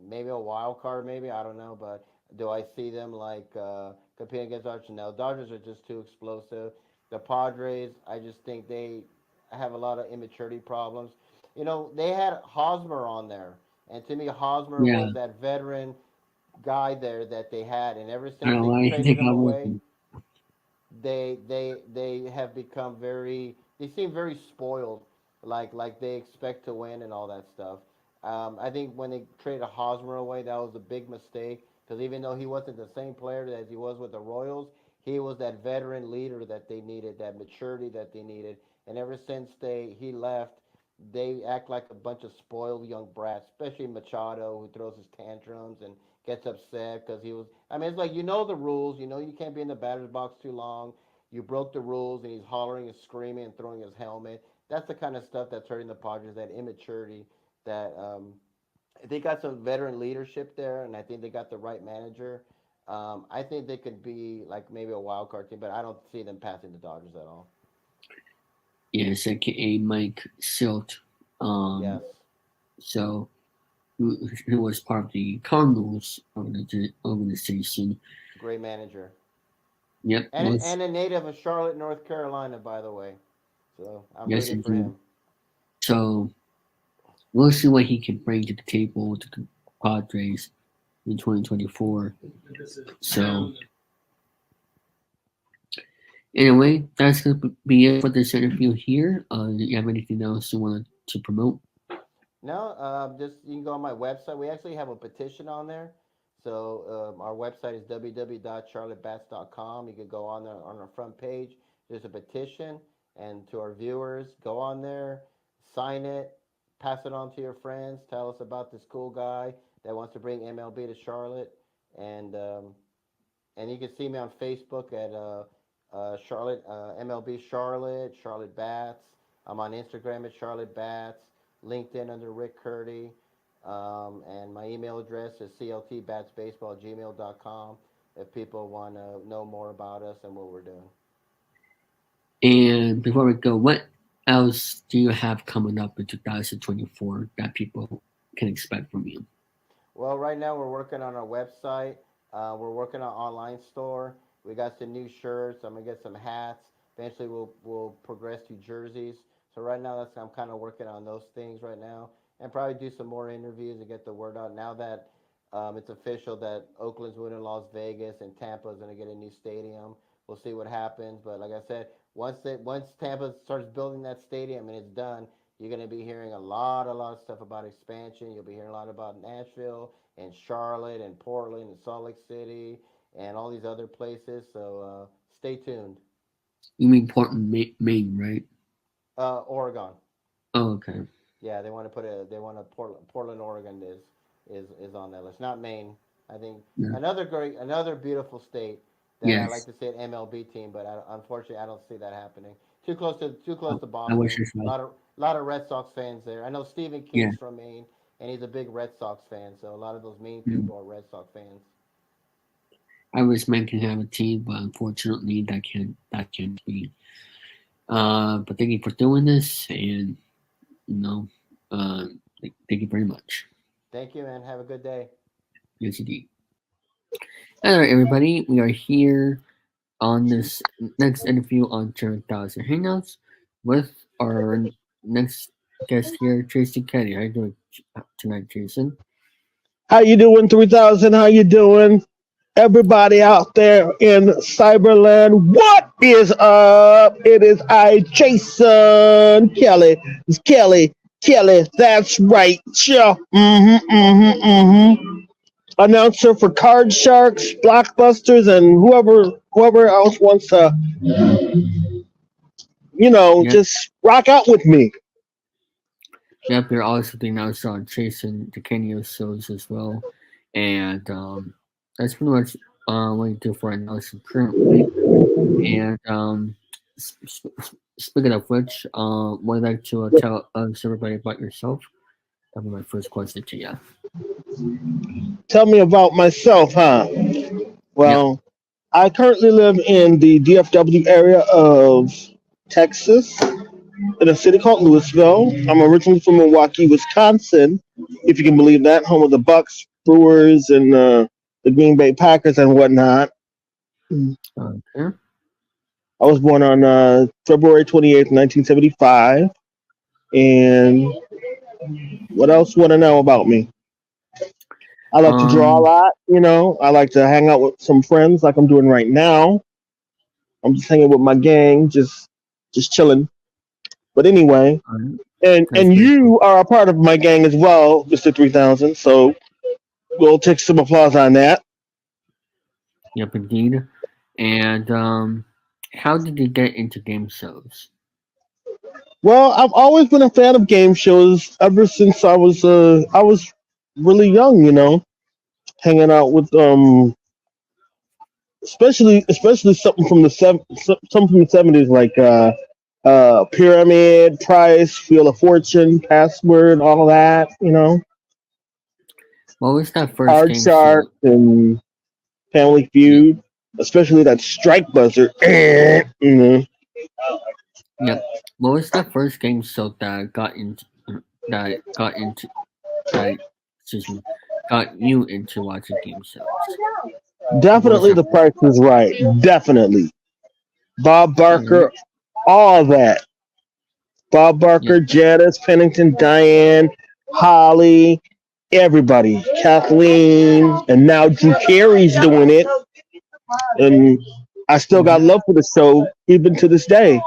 maybe a wild card, maybe I don't know, but do I see them like competing against Dodgers? No, Dodgers are just too explosive. The Padres, I just think they have a lot of immaturity problems. They had Hosmer on there, and to me, Hosmer yeah. was that veteran guy there that they had, and ever I since don't they know. I traded think him I would. away, they have become they seem very spoiled, like they expect to win and all that stuff. I think when they traded Hosmer away, that was a big mistake because even though he wasn't the same player as he was with the Royals, he was that veteran leader that they needed, that maturity that they needed. And ever since he left, they act like a bunch of spoiled young brats, especially Machado, who throws his tantrums and gets upset because he was. I mean, it's like the rules. You can't be in the batter's box too long. You broke the rules, and he's hollering and screaming and throwing his helmet. That's the kind of stuff that's hurting the Padres. That immaturity. That they got some veteran leadership there, and I think they got the right manager. I think they could be like maybe a wild card team, but I don't see them passing the Dodgers at all. Yes, aka Mike Silt. Yes, So who was part of the Cardinals organization. great manager, Yep, and was and a native of Charlotte, North Carolina, by the way. So I'm yes rooting for indeed. him. So we'll see what he can bring to the table to the Padres in 2024. So anyway, that's gonna be it for this interview here. Do you have anything else you want to promote? No, just you can go on my website. We actually have a petition on there. So our website is www.charlottebats.com. You can go on there on our front page. There's a petition, and to our viewers, go on there, sign it, pass it on to your friends. Tell us about this cool guy that wants to bring MLB to Charlotte, and um, and you can see me on Facebook at Charlotte MLB Charlotte, Charlotte Bats. I'm on Instagram at Charlotte Bats, LinkedIn under Rick Curdy, and my email address is cltbatsbaseball@gmail.com if people want to know more about us and what we're doing. And before we go, what else do you have coming up in 2024 that people can expect from you? Well, right now we're working on our website. We're working on an online store. We got some new shirts. I'm gonna get some hats. Eventually, we'll progress to jerseys. So right now, I'm kind of working on those things right now, and probably do some more interviews and get the word out. Now that it's official that Oakland's winning Las Vegas and Tampa's gonna get a new stadium, we'll see what happens. But like I said, once Tampa starts building that stadium and it's done, you're going to be hearing a lot of stuff about expansion. You'll be hearing a lot about Nashville and Charlotte and Portland and Salt Lake City and all these other places. So stay tuned. You mean Portland, Maine, right? Oregon. Oh, okay. Yeah, they want to Portland, Oregon is on that list, not Maine. I think Yeah. another beautiful state that I like Yes. to see an MLB team, but unfortunately I don't see that happening. Too close to I wish Boston. as well. Lot of Red Sox fans there. I know Stephen Yeah. King's from Maine, and he's a big Red Sox fan. So a lot of those Maine Yeah. people are Red Sox fans. I wish men can have a team, but unfortunately that can't be. But thank you for doing this, and you know, uh, thank you very much. Thank you, man. Have a good day. Yes, indeed. All right, everybody, we are here on this next interview on 10,000 Hangouts with our next guest here, Jason Kenny. How you doing tonight, Jason? How you doing, 3000? How you doing? Everybody out there in Cyberland, what is up? It is I, Jason Kelly. It's Kelly, that's right. Sure. Announcer for Card Sharks, Blockbusters, and whoever else wants to, Yep, just rock out with me. yep. You're also the announcer on Jason DeCanio shows as well, and that's pretty much what you do for announcing currently. And speaking of which, would you like to tell us everybody about yourself? That'll be my first question to you. Tell me about myself, huh? Yep. Well, I currently live in the DFW area of Texas, in a city called Louisville. I'm originally from Milwaukee, Wisconsin, if you can believe that, home of the Bucks, Brewers, and the Green Bay Packers and whatnot. Okay. I was born on February 28th, 1975. And what else you want to know about me? I like to draw a Um. lot. I like to hang out with some friends like I'm doing right now. I'm just hanging with my gang, just chilling. But anyway, Alright, and that's and pretty cool. you are a part of my gang as well, Mr. 3000. So we'll take some applause on that. Yep, indeed. And how did you get into game shows? Well, I've always been a fan of game shows ever since I was really young. Hanging out with especially something from something from the 70s like Pyramid, Price, Wheel of Fortune, Password, all of that. What was that first Hard game Shark show? and Family Yep, Feud, especially that strike buzzer. yep. What was that first game show got into that excuse me got you into watching game shows? What was Definitely your the first price one? is right. Definitely. Bob Alright, Barker, all that. Bob yep, Barker, Janice Pennington, Diane, Holly, everybody. Kathleen, and now Drew Carey's doing it. And I still got mm-hmm, love for the show even to this day.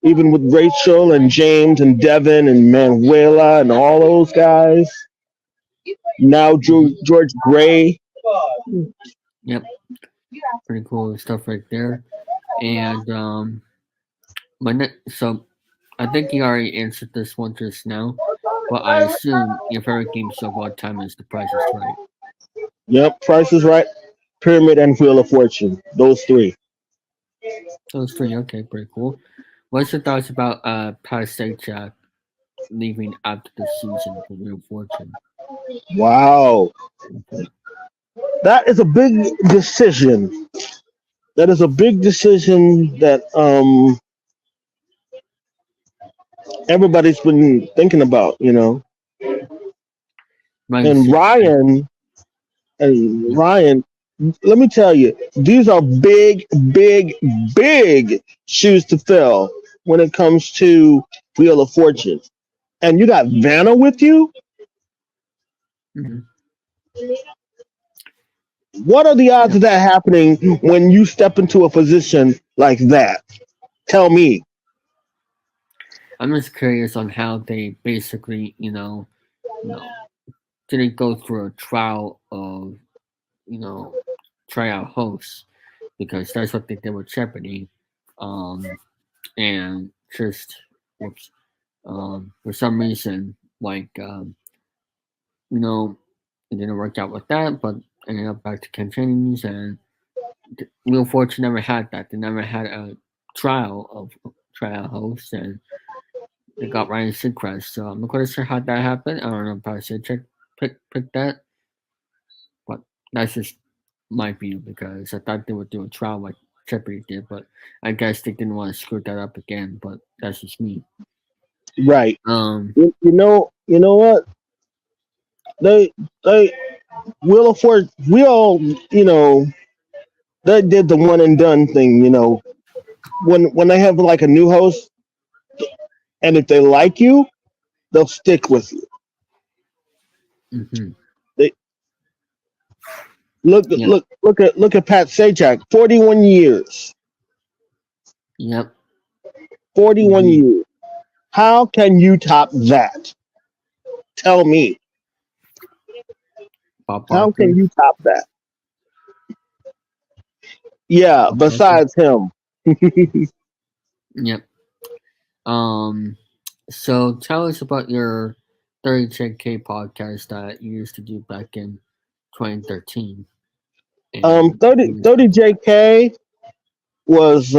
Even with Rachel and James and Devin and Manuela and all those guys. Now mm-hmm, George Gray. yep. Pretty cool stuff right there. And so I think you already answered this one just now, but I assume your favorite game show of all time is The Price is Right. Yep, Price is Right, Pyramid, and Wheel of Fortune. Those three. Those three, okay, pretty cool. What's your thoughts about Pat Sajak leaving after the season for Real Fortune? Wow. That is a big decision. That is a big decision that everybody's been thinking about. Right, And Ryan and yep, Ryan, let me tell you, these are big, big, big shoes to fill when it comes to Wheel of Fortune. And you got Vanna with you? mhm. What are the odds Yeah. of that happening when you step into a position like that? Tell me. I'm just curious on how they basically, you know, didn't go through a trial of, you know, tryout hosts because that's what they did with Jeopardy. And just, whoops, for some reason, like you know, it didn't work out with that, but ended up back to Ken Jennings, and Wheel of Fortune never had that. They never had a trial hosts, and they got Ryan Seacrest. So I'm not quite sure how that happened. I don't know if I should pick that, but that's just my view because I thought they would do a trial like Jeopardy did, but I guess they didn't want to screw that up again. But that's just me. Right. Um, You know what? They Wheel of Fortune. We all, they did the one and done thing. When they have like a new host, and if they like you, they'll stick with you. mm-hmm. They Yep. look at Pat Sajak. 41 years. Yep. 41 Mm-hmm. years. How can you top that? Tell me. Bob How Barker. can you top that? Yeah, Bob Barker. besides him. Yep. So tell us about your 30JK podcast that you used to do back in 2013. And 30 JK was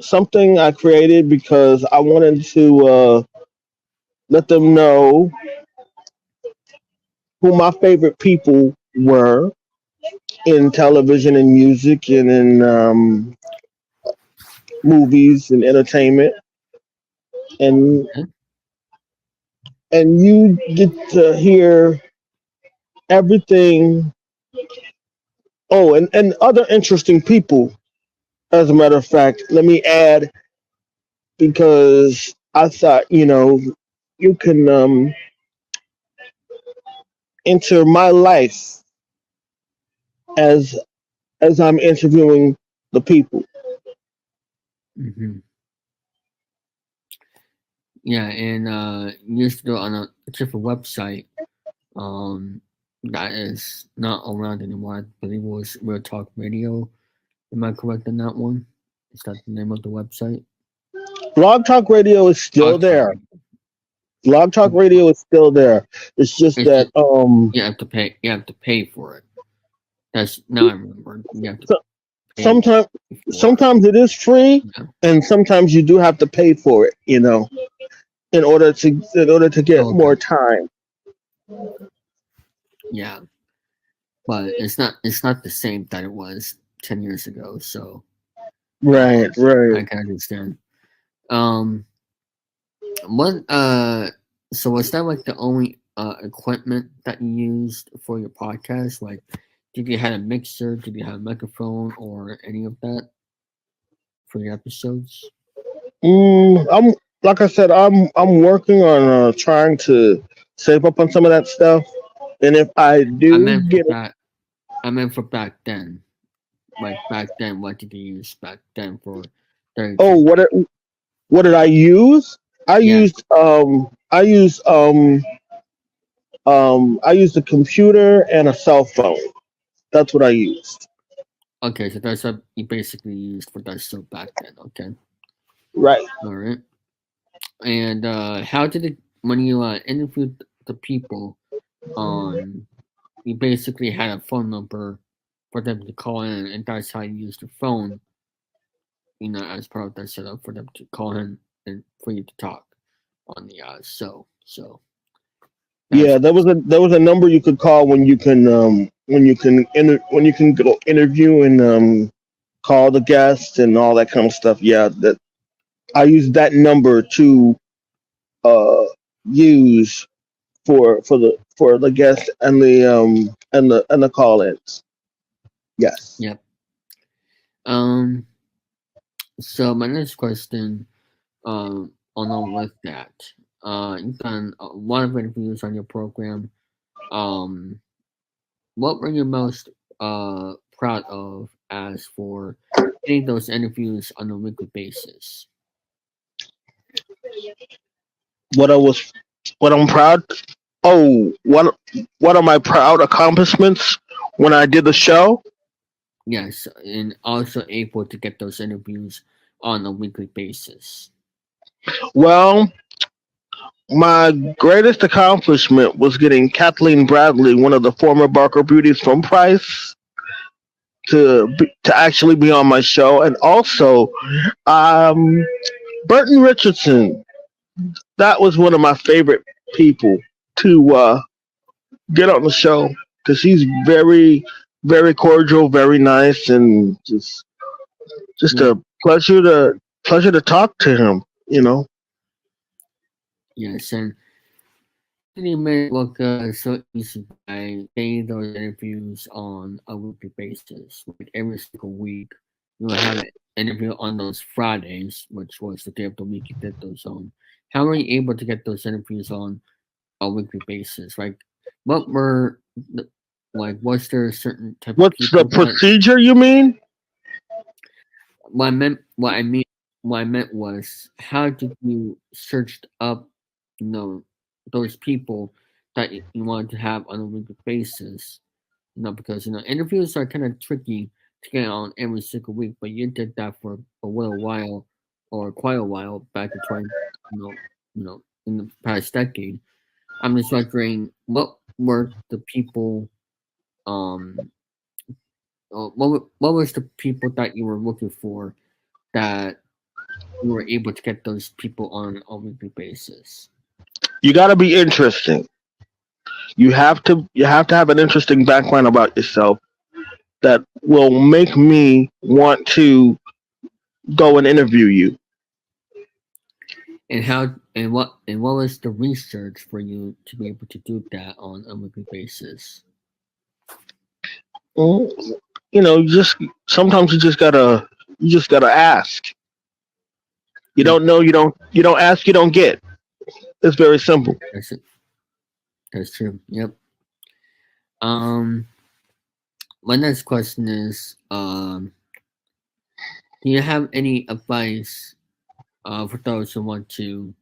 something I created because I wanted to let them know who my favorite people were in television and music and in movies and entertainment, and okay. and you get to hear everything. Oh, and other interesting people. As a matter of fact, let me add, because I thought, you can enter my life as I'm interviewing the people. Mm-hmm. Yeah, and you used to do it on a different website that is not around anymore. I believe it was Real Talk Radio. Am I correct on that one? Is that the name of the website? Blog Talk Radio is still Blog Talk there. Radio. Blog Talk Radio is still there. It's just It's that just, you have to pay. You have to pay for it. That's now I remember. You have to so- pay sometimes for sometimes it is free, yeah. and sometimes you do have to pay for it. In order to get Okay. more time. Yeah, but it's not the same that it was 10 years ago. So Right. I can understand. Um, what so was that like the only equipment that you used for your podcast? Like, did you have a mixer? Did you have a microphone or any of that for your episodes? I'm like I said, I'm working on trying to save up on some of that stuff, and if I I do meant for get it, that. I meant for back then. Like back then, what did you use back then for 30 oh, what did I use? I Yeah. used I used a computer and a cell phone. That's what I used. Okay, so that's what you basically used for that show back then. Okay, Right. all right. And how did it when you interviewed the people? You basically had a phone number for them to call in, and that's how you used your phone. As part of that setup for them to call in and for you to talk on the show. So Yeah, that's there was a number you could call when you can go interview and call the guests and all that kind of stuff. Yeah, that I use that number to uh use for the guests and the call-ins. Yes. yep. Um. So my next question, along with that, you've done a lot of interviews on your program. Um, what were you most proud of as for getting those interviews on a weekly basis? What I was what I'm proud. Oh, what are my proud accomplishments when I did the show? Yes, and also able to get those interviews on a weekly basis. Well, my greatest accomplishment was getting Kathleen Bradley, one of the former Barker Beauties from Price, to actually be on my show, and also um, Burton Richardson. That was one of my favorite people to get on the show because he's very, very cordial, very nice, and just Yeah. a pleasure to talk to him. You know. Yes, and they made it look so easy by getting those interviews on a weekly basis. Like every single week, you will have an interview on those Fridays, which was the day of the week you did those on. How were you able to get those interviews on a weekly basis? Like, what were the, like? Was there a certain type of What's the people that procedure you mean? what I meant? What I meant was, how did you search up, you know, those people that you wanted to have on a weekly basis? You know, because interviews are kind of tricky to get on every single week, but you did that for a little while, or quite a while back in in the past decade. I'm just wondering, what were the people, um, what was the people that you were looking for that you were able to get those people on a weekly basis? You got to be interesting. You have to have an interesting background about yourself that will make me want to go and interview you. And what was the research for you to be able to do that on a weekly basis? Mm, just sometimes you just gotta ask. You Yep, don't know, you don't ask, you don't get. It's very simple. that's it. That's true. Yep. Um, my next question is, do you have any advice for those who want to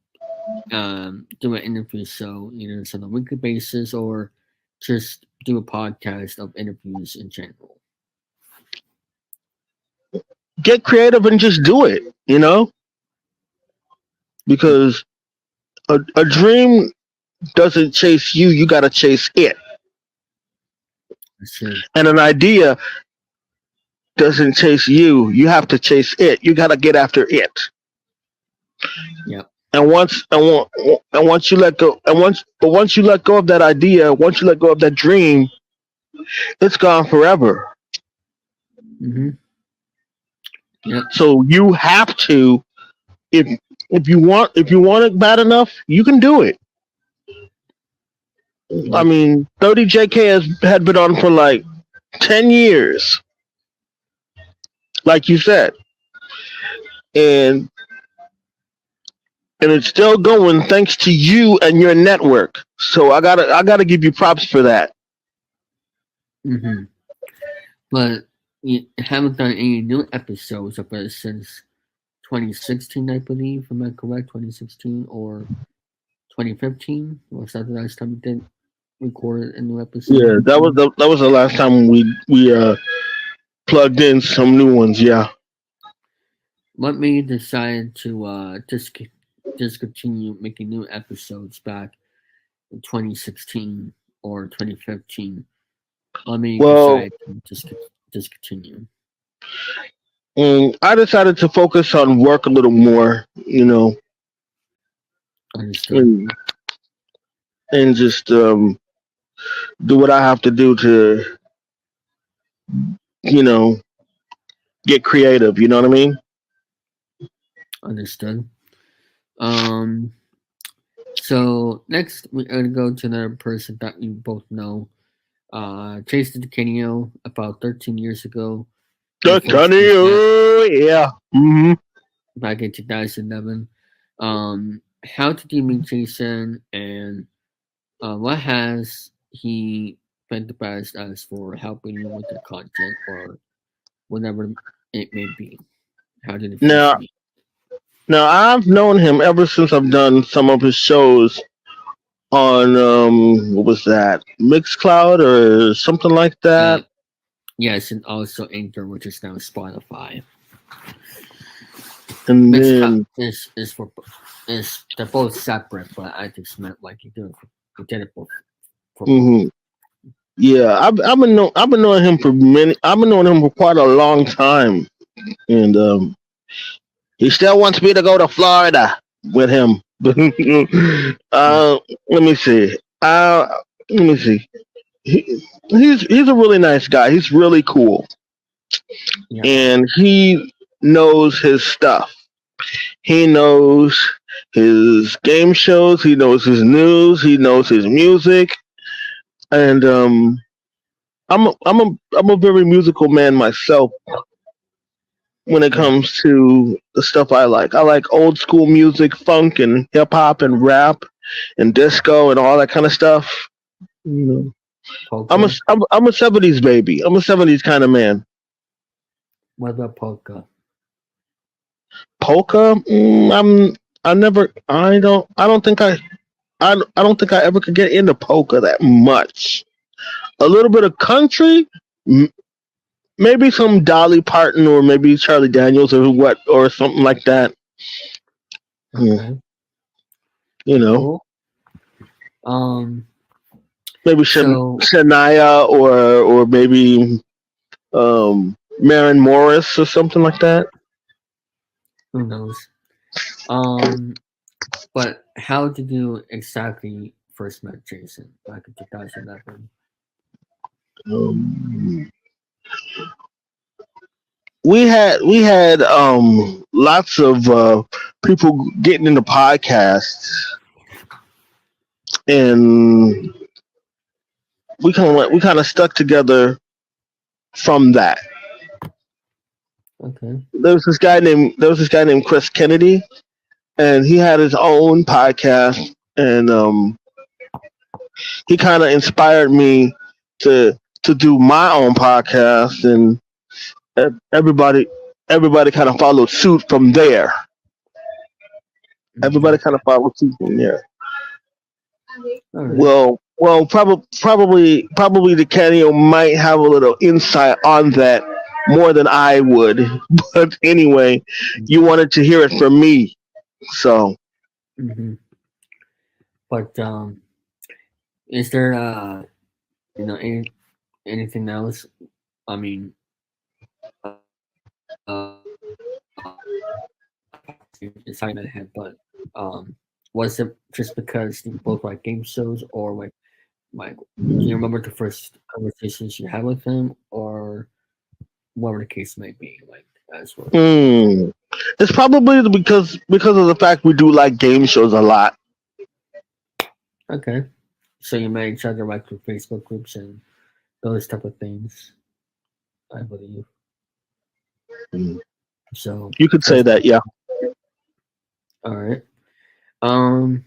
do an interview show, either it's on a weekly basis or just do a podcast of interviews in general? Get creative and just do it. Yep, Because a dream doesn't chase you. You gotta chase it. that's true. And an idea doesn't chase you. You have to chase it. You gotta get after it. Yep. And once you let go, once you let go of that idea, once you let go of that dream, it's gone forever. Mm-hmm. Yep. So you have to, if if you want it bad enough, you can do it. I Yep. mean, 30 JK had been on for like 10 years, like you said, and and it's still going thanks to you and your network. So I gotta give you props for that. Mm-hmm. But you haven't done any new episodes of it since 2016, I believe. Am I correct? 2016 or 2015? Was that the last time you did record a new episode? Yeah, that was the last time we plugged in some new ones. Yeah. What made you decide to discontinue making new episodes back in 2016 or 2015? What made you Well, decide to discontinue? I decided to focus on work a little more, Understood. and, and just do what I have to do to, you know, get creative. You know what I mean? Understood. Um, so next we're gonna go to another person that you both know. Chase DeCanio, about 13 years ago. You first met Yeah. back in 2011. How did you meet Jason, and what has he been the best as for helping you with the content or whatever it may be? How did it first Now, meet? now I've known him ever since I've done some of his shows on what was that, Mixcloud or something like Uh, that. yes, and also Anchor, which is now Spotify. And Mixcloud then is for they're both separate, but I just meant like you did it for both. Hmm. Yeah, I've been knowing him for many. I've been knowing him for quite a long time, and he still wants me to go to Florida with him. Mm, Let me see. Let me see. He's a really nice guy. He's really cool, yeah. and he knows his stuff. He knows his game shows. He knows his news. He knows his music, and I'm a very musical man myself. When it Yeah. comes to the stuff I like old school music, funk and hip hop and rap and disco and all that kind of stuff. You know, Polka. I'm a '70s baby. I'm a '70s kind of man. What about polka? Polka, I don't think I don't think I ever could get into polka that much. A little bit of country, m- maybe some Dolly Parton or maybe Charlie Daniels or something like that. Hmm, Okay. You know, Cool. Um. maybe So Shania or maybe Maren Morris or something like that. who knows? Um. But how did you exactly first met Jason back in 2011? Um, we had lots of people getting into podcasts, and we kind of stuck together from that. Okay. There was this guy named Chris Kennedy, and he had his own podcast, and he kind of inspired me to do my own podcast, and everybody kind of followed suit from there. Okay. Everybody kind of followed suit from there. All right. Probably the Canio might have a little insight on that more than I would. But anyway, you wanted to hear it from me, so Mm-hmm. But is there anything else? I mean, deciding that ahead, but was it just because you both like game shows, or like do you remember the first conversations you had with him, or whatever the case may be, like as well? hmm. It's probably because of the fact we do like game shows a lot. Okay, so you met each other like through Facebook groups and those type of things, I believe. So You could say that's that, yeah. all right. Um,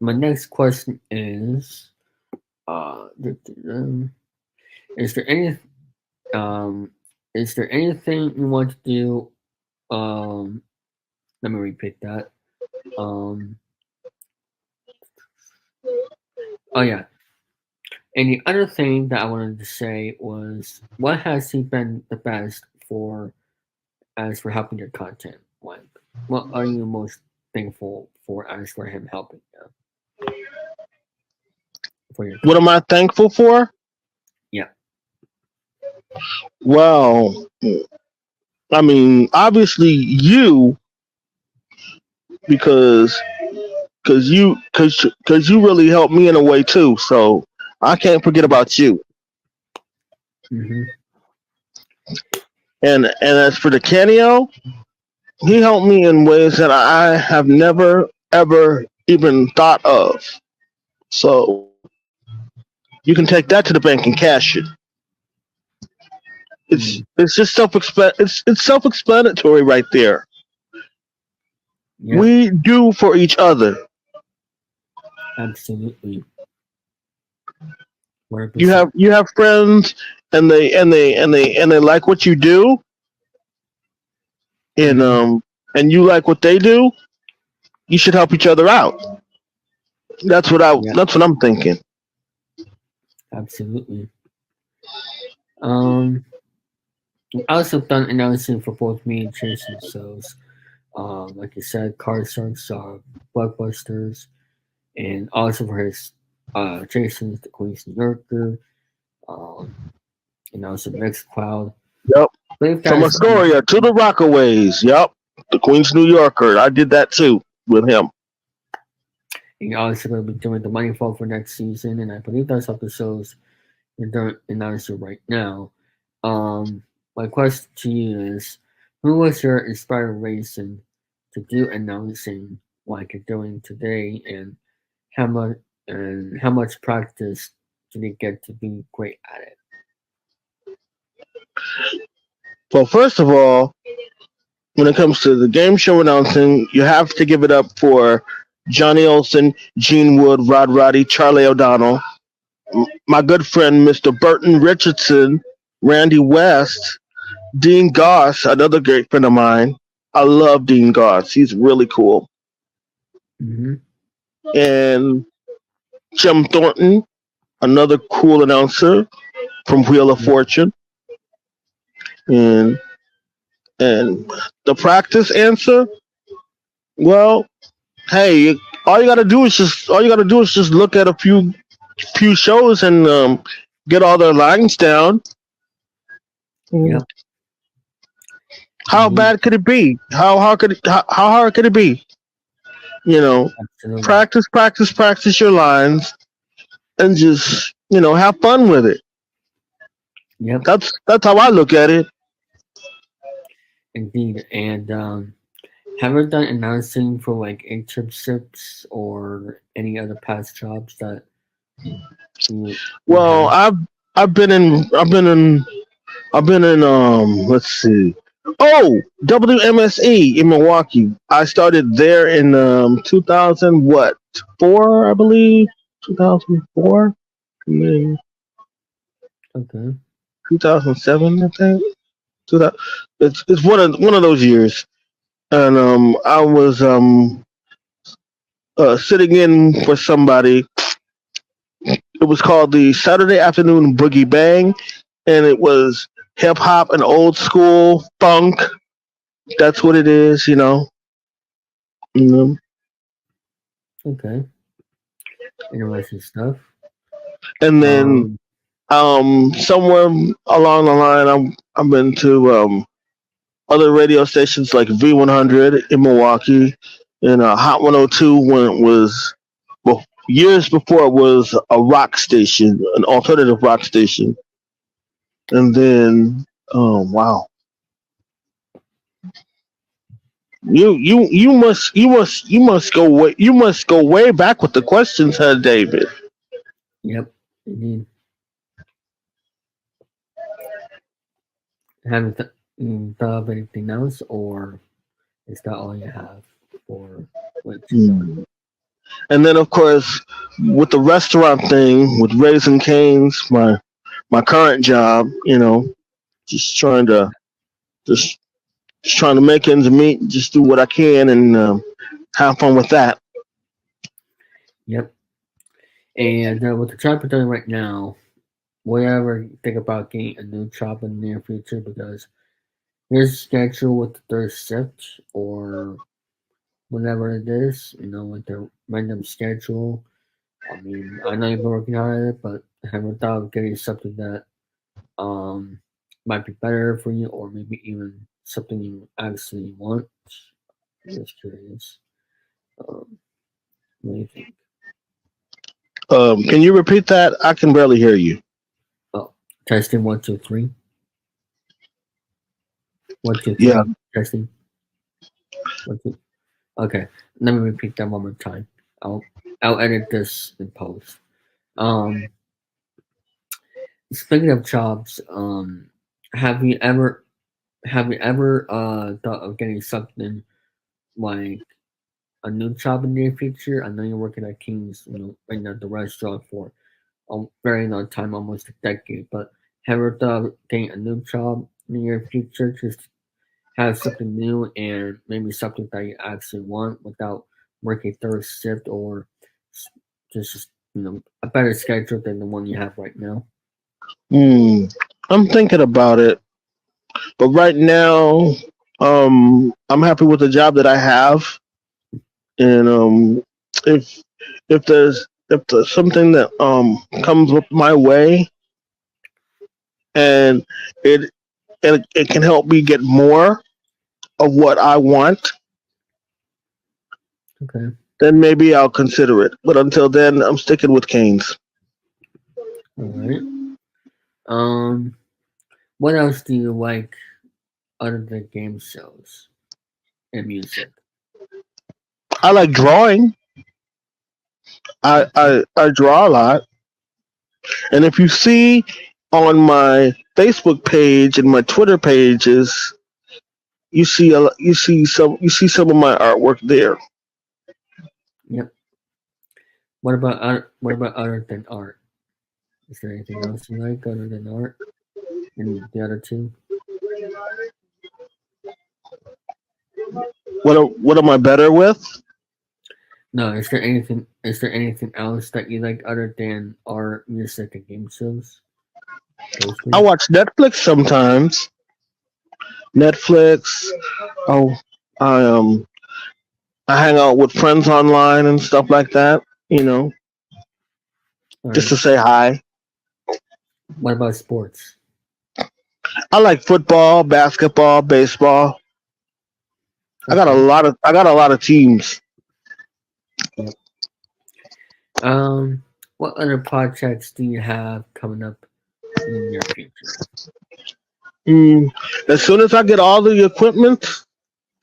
my next question is, uh, is there any um, is there anything you want to do? Um, let me repeat that. Um, oh yeah. And the other thing that I wanted to say was, what has he been the best for as for helping your content? Like, what are you most thankful for as for him helping you for your What am content? I thankful for? Yeah. Well, I mean, obviously you because because you really helped me in a way too. So I can't forget Yeah. about you. Mm-hmm. And as for the Canio, he helped me in ways that I have never ever even thought of. So you can take that to the bank and cash it. Mm, It's just it's self-explanatory right there. yeah. We do for each other. Absolutely. 100%. You have friends, and they like what you do, and Mm-hmm. and you like what they do. You should help each other out. Yeah. That's what I'm thinking. Absolutely. Um, I also done announcing for both me and Jason shows. Like you said, Card Sharks, Blockbusters, and also for his Jason's The Queen's New Yorker, um, and also Mixed Cloud. Yep. I believe From that's Astoria to the Rockaways. Yep. The Queen's New Yorker. I did that too with him. and also going to be doing the Money Fall for next season, and I believe that's up the shows you're doing announcing right now. My question to you is, who was your inspiration to do announcing like you're doing today, and how much how much practice did you get to be great at it? Well, first of all, when it comes to the game show announcing, you have to give it up for Johnny Olson, Gene Wood, Rod Roddy, Charlie O'Donnell, my good friend Mr. Burton Richardson, Randy West, Dean Goss, another great friend of mine. I love Dean Goss. He's really cool. Mm-hmm. And Jim Thornton, another cool announcer from Wheel of Yep. Fortune. And the practice answer, well, hey, all you gotta do is just look at a few shows and get all their lines down. Yep. How Mm-hmm. bad could it be? How hard could it be? You know, Absolutely. practice your lines, and just have fun with it. Yep. That's how I look at it. Indeed. And have you done announcing for like internships or any other past jobs that you Well, have? I've been in let's see. Oh, WMSE in Milwaukee. I started there in 2000 what? 4, I believe. 2004. And then Okay. 2007, I think. 2000, it's one of those years. And I was sitting in for somebody. It was called the Saturday Afternoon Boogie Bang, and it was hip hop and old school funk. That's what it is, you know. Mhm. Okay. Interesting stuff. And then Um, somewhere along the line, I've been to other radio stations like V100 in Milwaukee and Hot 102 when it was years before it was a rock station, an alternative rock station. And then, oh wow, you must go way back with the questions, huh, David? yep. Indeed. Haven't thought of anything else, or is that all you have for what you've done? Mm. And then, of course, with the restaurant thing, with Raising Cane's, my current job, just trying to just just trying to make ends meet, just do what I can and have fun with that. Yep. And with the job you're doing right now, will you ever think about getting a new job in the near future? Because your schedule with the third shift or whatever it is, with the random schedule. I mean, I know you've been working hard at it, but have you thought of getting something that um might be better for you, or maybe even something you actually want? I'm just curious. Um, what do you think? Can you repeat that? I can barely hear you. Oh, testing 1 2 3. 1 2 Yeah. 3. Testing 1 2. Okay, let me repeat that one more time. I'll edit this in post. Um, Speaking of jobs, have you ever thought of getting something like a new job in the near future? I know you're working at King's, right now at the restaurant for a very long time, almost a decade. But have you ever thought of getting a new job in the near future? Just have something new and maybe something that you actually want without working third shift or just a better schedule than the one you have right now. Hmm. I'm thinking about it, but right now, I'm happy with the job that I have, and if if there's something that comes up my way, and it it can help me get more of what I want, Okay. then maybe I'll consider it. But until then, I'm sticking with Canes. All right. What else do you like other than game shows and music? I like drawing. I draw a lot, and if you see on my Facebook page and my Twitter pages, you see some of my artwork there. Yep. What about other than art? Is there anything else you like other than art and the other two? What am I better with? No, is there anything? Is there anything else that you like other than art, music, and game shows? Those I three. watch Netflix sometimes. Netflix. Oh, I I hang out with friends online and stuff like that. All Just right. to say hi. What about sports? I like football, basketball, baseball. Okay. I got a lot of teams. Yep. What other projects do you have coming up in the near future? Mm, as soon as I get all the equipment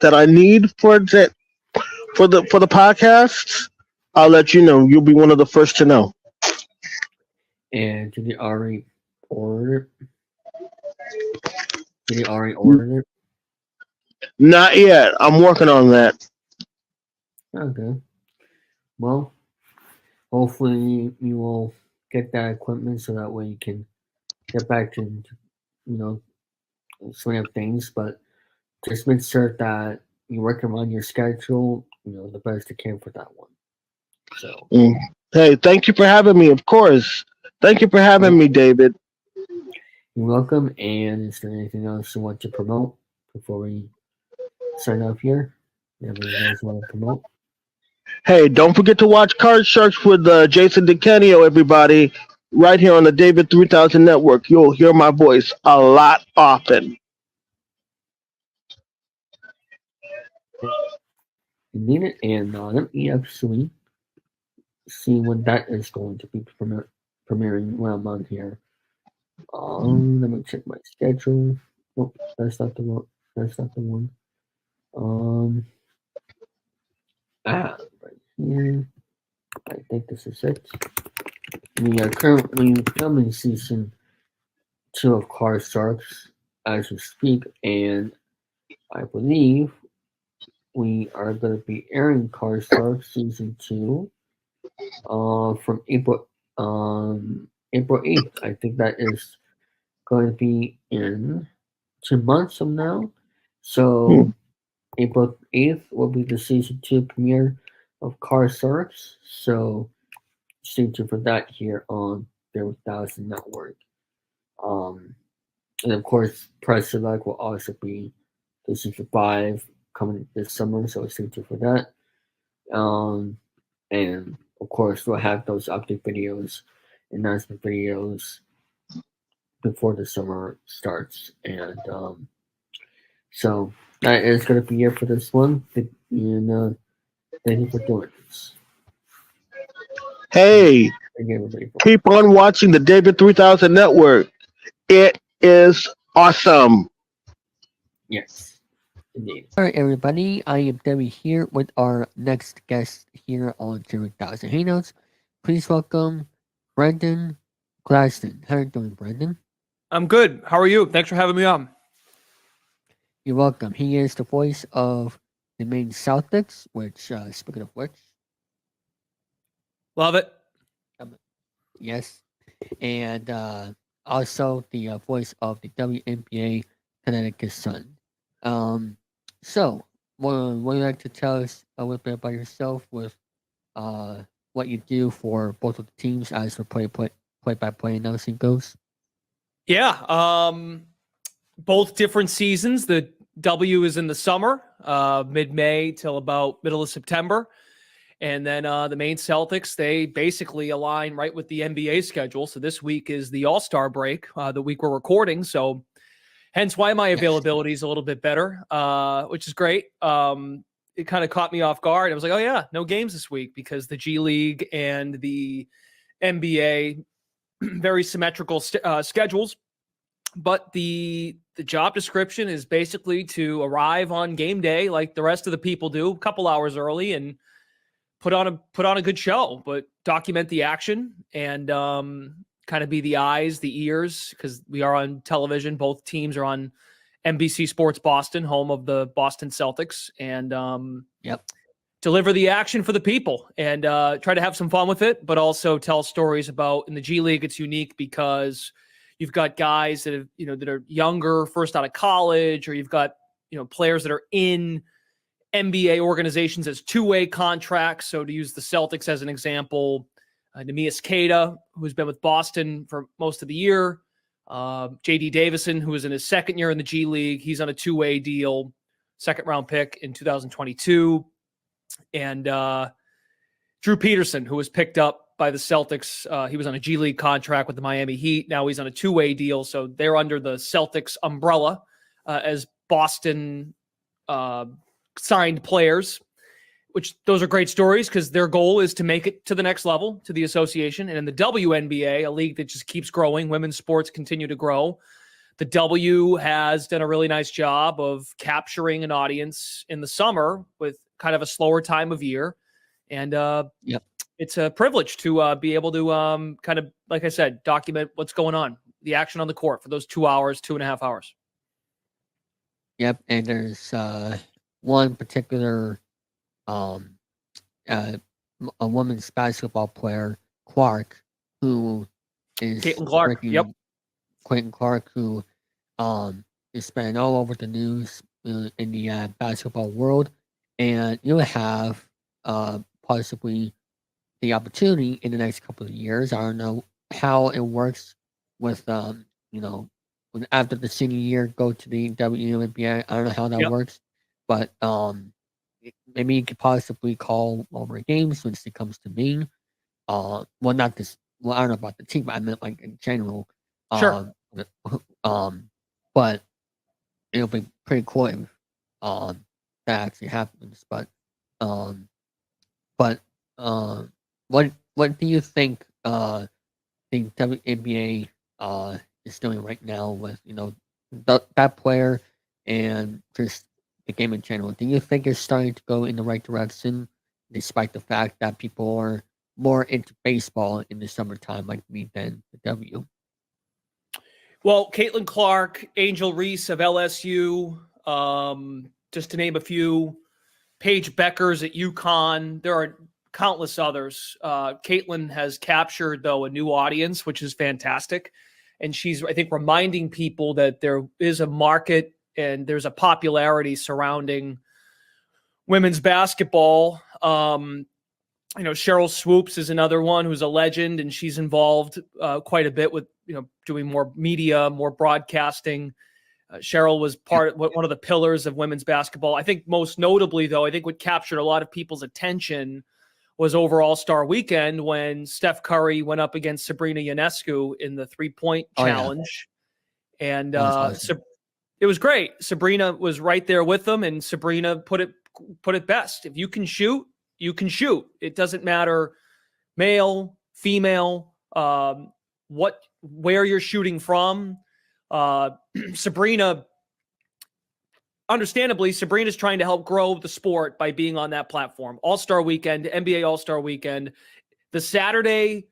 that I need for the podcast, I'll let you know. You'll be one of the first to know. And did you already order it? Did you already order it? Not yet. I'm working on that. Okay. Well, hopefully you will get that equipment so that way you can get back to know swing of things. But just make sure that you work around your schedule, the best you can for that one. So Mm. Hey, thank you for having me. Of course. Thank you for having me, David. you're welcome. And is there anything else you want to promote before we sign off here? Anything else you want to promote? Hey, don't forget to watch Card Sharks with Jason DeCanio, everybody. Right here on the David 3000 Network. You'll hear my voice a lot often. You need it, and let me actually see when that is going to be premiering when I'm on here. Let me check my schedule. Oh, that's not the one. That's not the one. Right here. I think this is it. We are currently filming season 2 of Car Sharks as we speak, and I believe we are going to be airing Car Sharks season 2 from April 8th. I think that is going to be in 2 months from now. So April 8th will be the season 2 premiere of Car Sharks. So stay tuned for that here on the 3000 Network. And of course, Press Select will also be the season 5 coming this summer. So stay tuned for that. And of course, we'll have those update videos, announcement videos before the summer starts. And so that is going to be it for this one. And thank you for doing this. Hey, Thank you, everybody. keep on watching the David 3000 Network. It is awesome. Yes, indeed. All right, everybody. I am Debbie here with our next guest here on 3000 Hangouts. Please welcome Brendan Glaston. How are you doing, Brendan? I'm good. How are you? Thanks for having me on. You're welcome. He is the voice of the Maine Celtics, which, speaking of which, Love it. yes, and also the voice of the WNBA Connecticut Sun. So, would you like to tell us a little bit about yourself with what you do for both of the teams as for play-by-play announcing goes? Yeah. Both different seasons. The W is in the summer, mid-May till about middle of September. And then the main Celtics, they basically align right with the NBA schedule. So this week is the All-Star break, the week we're recording. So hence why my availability is a little bit better, which is great. It kind of caught me off guard. I was like, oh, yeah, no games this week because the G League and the NBA, very symmetrical schedules. But the job description is basically to arrive on game day like the rest of the people do, a couple hours early, and put on a good show, but document the action and kind of be the eyes, the ears, because we are on television. Both teams are on NBC Sports Boston, home of the Boston Celtics, and deliver the action for the people and try to have some fun with it, but also tell stories about. In the G League, it's unique because you've got guys that have, that are younger, first out of college, or you've got, players that are in NBA organizations as two-way contracts. So to use the Celtics as an example, Neemias Queta, who's been with Boston for most of the year, J.D. Davison, who is in his second year in the G League, he's on a two-way deal, second-round pick in 2022. And Drew Peterson, who was picked up by the Celtics. He was on a G League contract with the Miami Heat. Now he's on a two-way deal. So they're under the Celtics umbrella as Boston signed players, which those are great stories because their goal is to make it to the next level, to the association. And in the WNBA, a league that just keeps growing, women's sports continue to grow. The W has done a really nice job of capturing an audience in the summer with kind of a slower time of year. And it's a privilege to be able to kind of, like I said, document what's going on, the action on the court for those 2 hours, 2.5 hours. Yep, and there's one particular a women's basketball player, Clark, who is Caitlin Clark. Caitlin Clark, who is been all over the news in the basketball world, and you'll have possibly the opportunity in the next couple of years. I don't know how it works with when after the senior year go to the WNBA. I don't know how that works, but maybe you could possibly call over a game since it comes to me. Not this. Well, I don't know about the team, but I meant like in general. Sure. But it'll be pretty cool if that actually happens. But what do you think the WNBA is doing right now with that player and just the game in general? Do you think it's starting to go in the right direction, despite the fact that people are more into baseball in the summertime like me than the W? Well, Caitlin Clark, Angel Reese of LSU, just to name a few, Paige Beckers at UConn. There are countless others. Caitlin has captured, though, a new audience, which is fantastic. And she's, I think, reminding people that there is a market and there's a popularity surrounding women's basketball. Cheryl Swoops is another one who's a legend, and she's involved quite a bit with, doing more media, more broadcasting. Cheryl was one of the pillars of women's basketball. I think most notably, though, I think what captured a lot of people's attention was over All-Star Weekend when Steph Curry went up against Sabrina Ionescu in the three-point challenge. Yeah. And awesome. It was great. Sabrina was right there with them, and Sabrina put it best. If you can shoot, you can shoot. It doesn't matter male, female, where you're shooting from. Sabrina's trying to help grow the sport by being on that platform. All-Star Weekend, NBA All-Star Weekend, the Saturday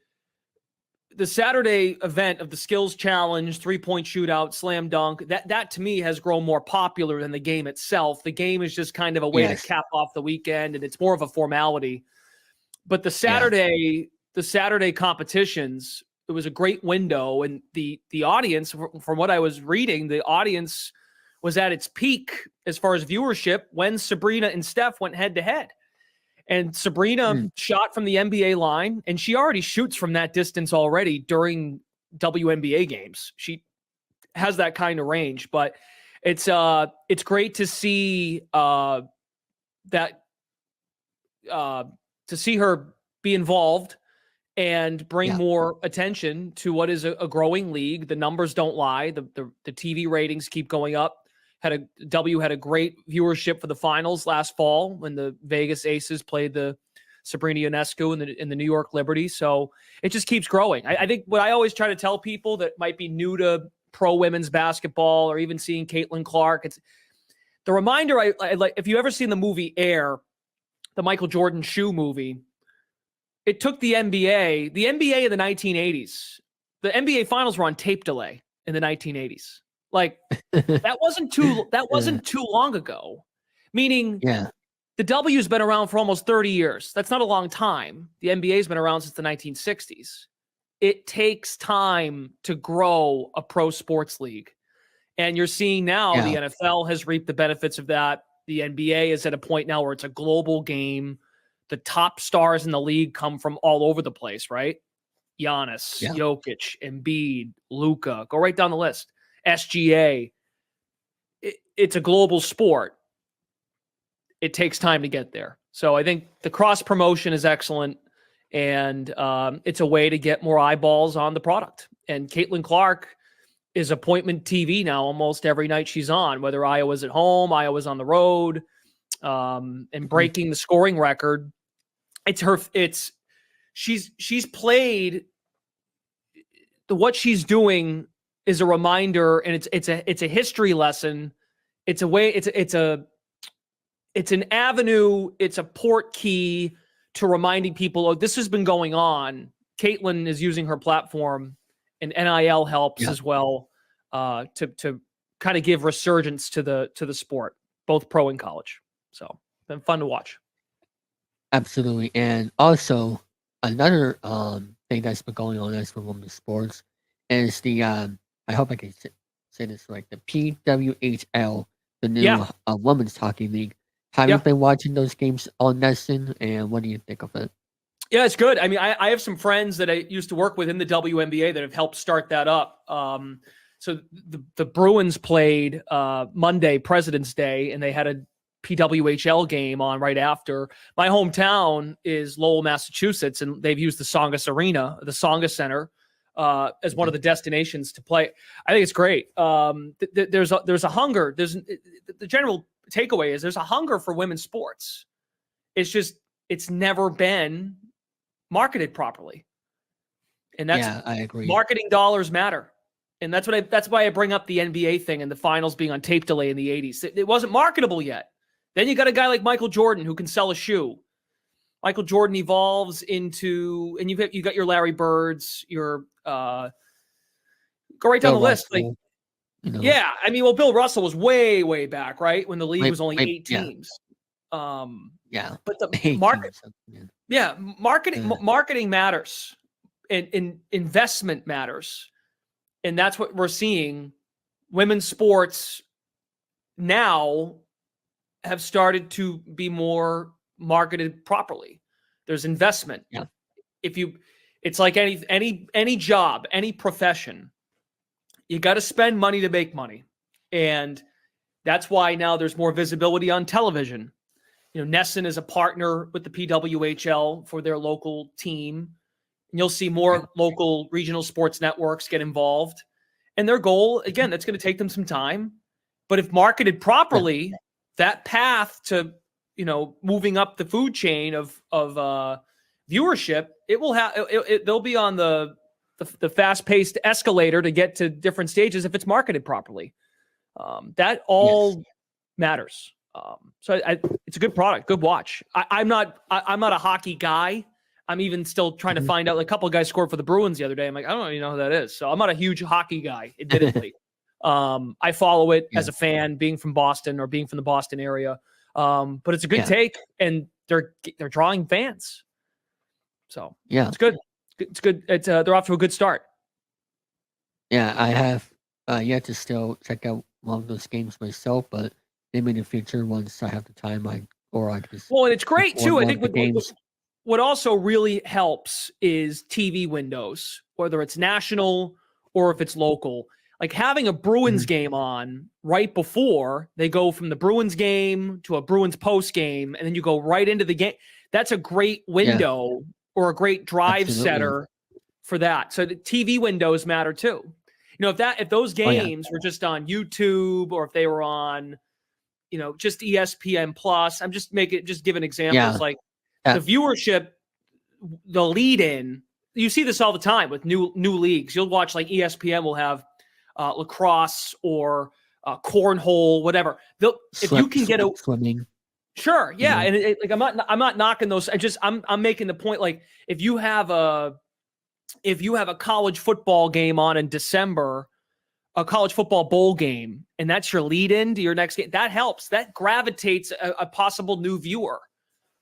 event of the skills challenge, 3-point shootout, slam dunk, that to me has grown more popular than the game itself. The game is just kind of a way to cap off the weekend, and it's more of a formality. But the Saturday competitions, it was a great window, and the audience, from what I was reading, the audience was at its peak as far as viewership when Sabrina and Steph went head to head. And Sabrina shot from the NBA line, and she already shoots from that distance already during WNBA games. She has that kind of range. But It's great to see that to see her be involved and bring more attention to what is a growing league. The numbers don't lie. The TV ratings keep going up. Had a great viewership for the finals last fall when the Vegas Aces played the Sabrina Ionescu in the New York Liberty. So it just keeps growing. I think what I always try to tell people that might be new to pro women's basketball or even seeing Caitlin Clark, it's the reminder. I like, if you ever seen the movie Air, the Michael Jordan shoe movie, it took the NBA in the 1980s. The NBA finals were on tape delay in the 1980s. Like that wasn't too long ago. Meaning, the W's been around for almost 30 years. That's not a long time. The NBA's been around since the 1960s. It takes time to grow a pro sports league. And you're seeing now the NFL has reaped the benefits of that. The NBA is at a point now where it's a global game. The top stars in the league come from all over the place, right? Giannis, Jokic, Embiid, Luka. Go right down the list. SGA. It's a global sport. It takes time to get there. So I think the cross promotion is excellent, and it's a way to get more eyeballs on the product. And Caitlin Clark is appointment TV now almost every night she's on, whether Iowa's at home, Iowa's on the road, and breaking the scoring record. She's played what she's doing is a reminder, and it's a history lesson. It's a way, it's an avenue, it's a port key to reminding people, oh, this has been going on. Caitlin is using her platform, and NIL helps as well to kind of give resurgence to the sport, both pro and college. So been fun to watch. Absolutely. And also another thing that's been going on as for women's sports is the I hope I can say this right, the PWHL, the new women's hockey league. Have you been watching those games on Nesson, and what do you think of it? Yeah, it's good. I mean, I have some friends that I used to work with in the WNBA that have helped start that up. So the Bruins played Monday, President's Day, and they had a PWHL game on right after. My hometown is Lowell, Massachusetts, and they've used the Songus Arena, the Songus Center, as one of the destinations to play. I think it's great. There's a hunger. The general takeaway is there's a hunger for women's sports. It's just it's never been marketed properly, and that's I agree. Marketing dollars matter, and that's why I bring up the NBA thing and the finals being on tape delay in the 80s. It wasn't marketable yet. Then you got a guy like Michael Jordan who can sell a shoe. Michael Jordan evolves into, and you got your Larry Birds, your go right down the list. Like, yeah, I mean, well, Bill Russell was way back, right, when the league was only 8 teams. But the marketing matters, and investment matters, and that's what we're seeing. Women's sports now have started to be more marketed properly. There's investment. Yeah. It's like any job, any profession, you got to spend money to make money. And that's why now there's more visibility on television. You know, Nesson is a partner with the PWHL for their local team. And you'll see more local regional sports networks get involved. And their goal, again, that's going to take them some time. But if marketed properly, that path to, moving up the food chain of viewership, it will have, they'll be on the fast-paced escalator to get to different stages if it's marketed properly. That all matters. So it's a good product, good watch. I'm not a hockey guy. I'm even still trying to find out. A couple of guys scored for the Bruins the other day. I'm like, I don't even know who that is. So I'm not a huge hockey guy, admittedly. I follow it as a fan, being from Boston or being from the Boston area. But it's a good take, and they're drawing fans. So it's good. It's good. They're off to a good start. Yeah, I have yet to still check out one of those games myself, but maybe in the future once I have the time, and it's great too. I think what also really helps is TV windows, whether it's national or if it's local. Like having a Bruins game on right before they go from the Bruins game to a Bruins post game, and then you go right into the game. That's a great window or a great drive setter for that. So the TV windows matter too. If those games were just on YouTube, or if they were on, just ESPN Plus, just giving examples like the viewership, the lead in, you see this all the time with new leagues. You'll watch like ESPN will have lacrosse or cornhole, whatever. If you can get swimming. Sure. Yeah. And I'm not knocking those. I'm making the point, like if you have a college football game on in December, a college football bowl game, and that's your lead in to your next game, that helps. That gravitates a possible new viewer.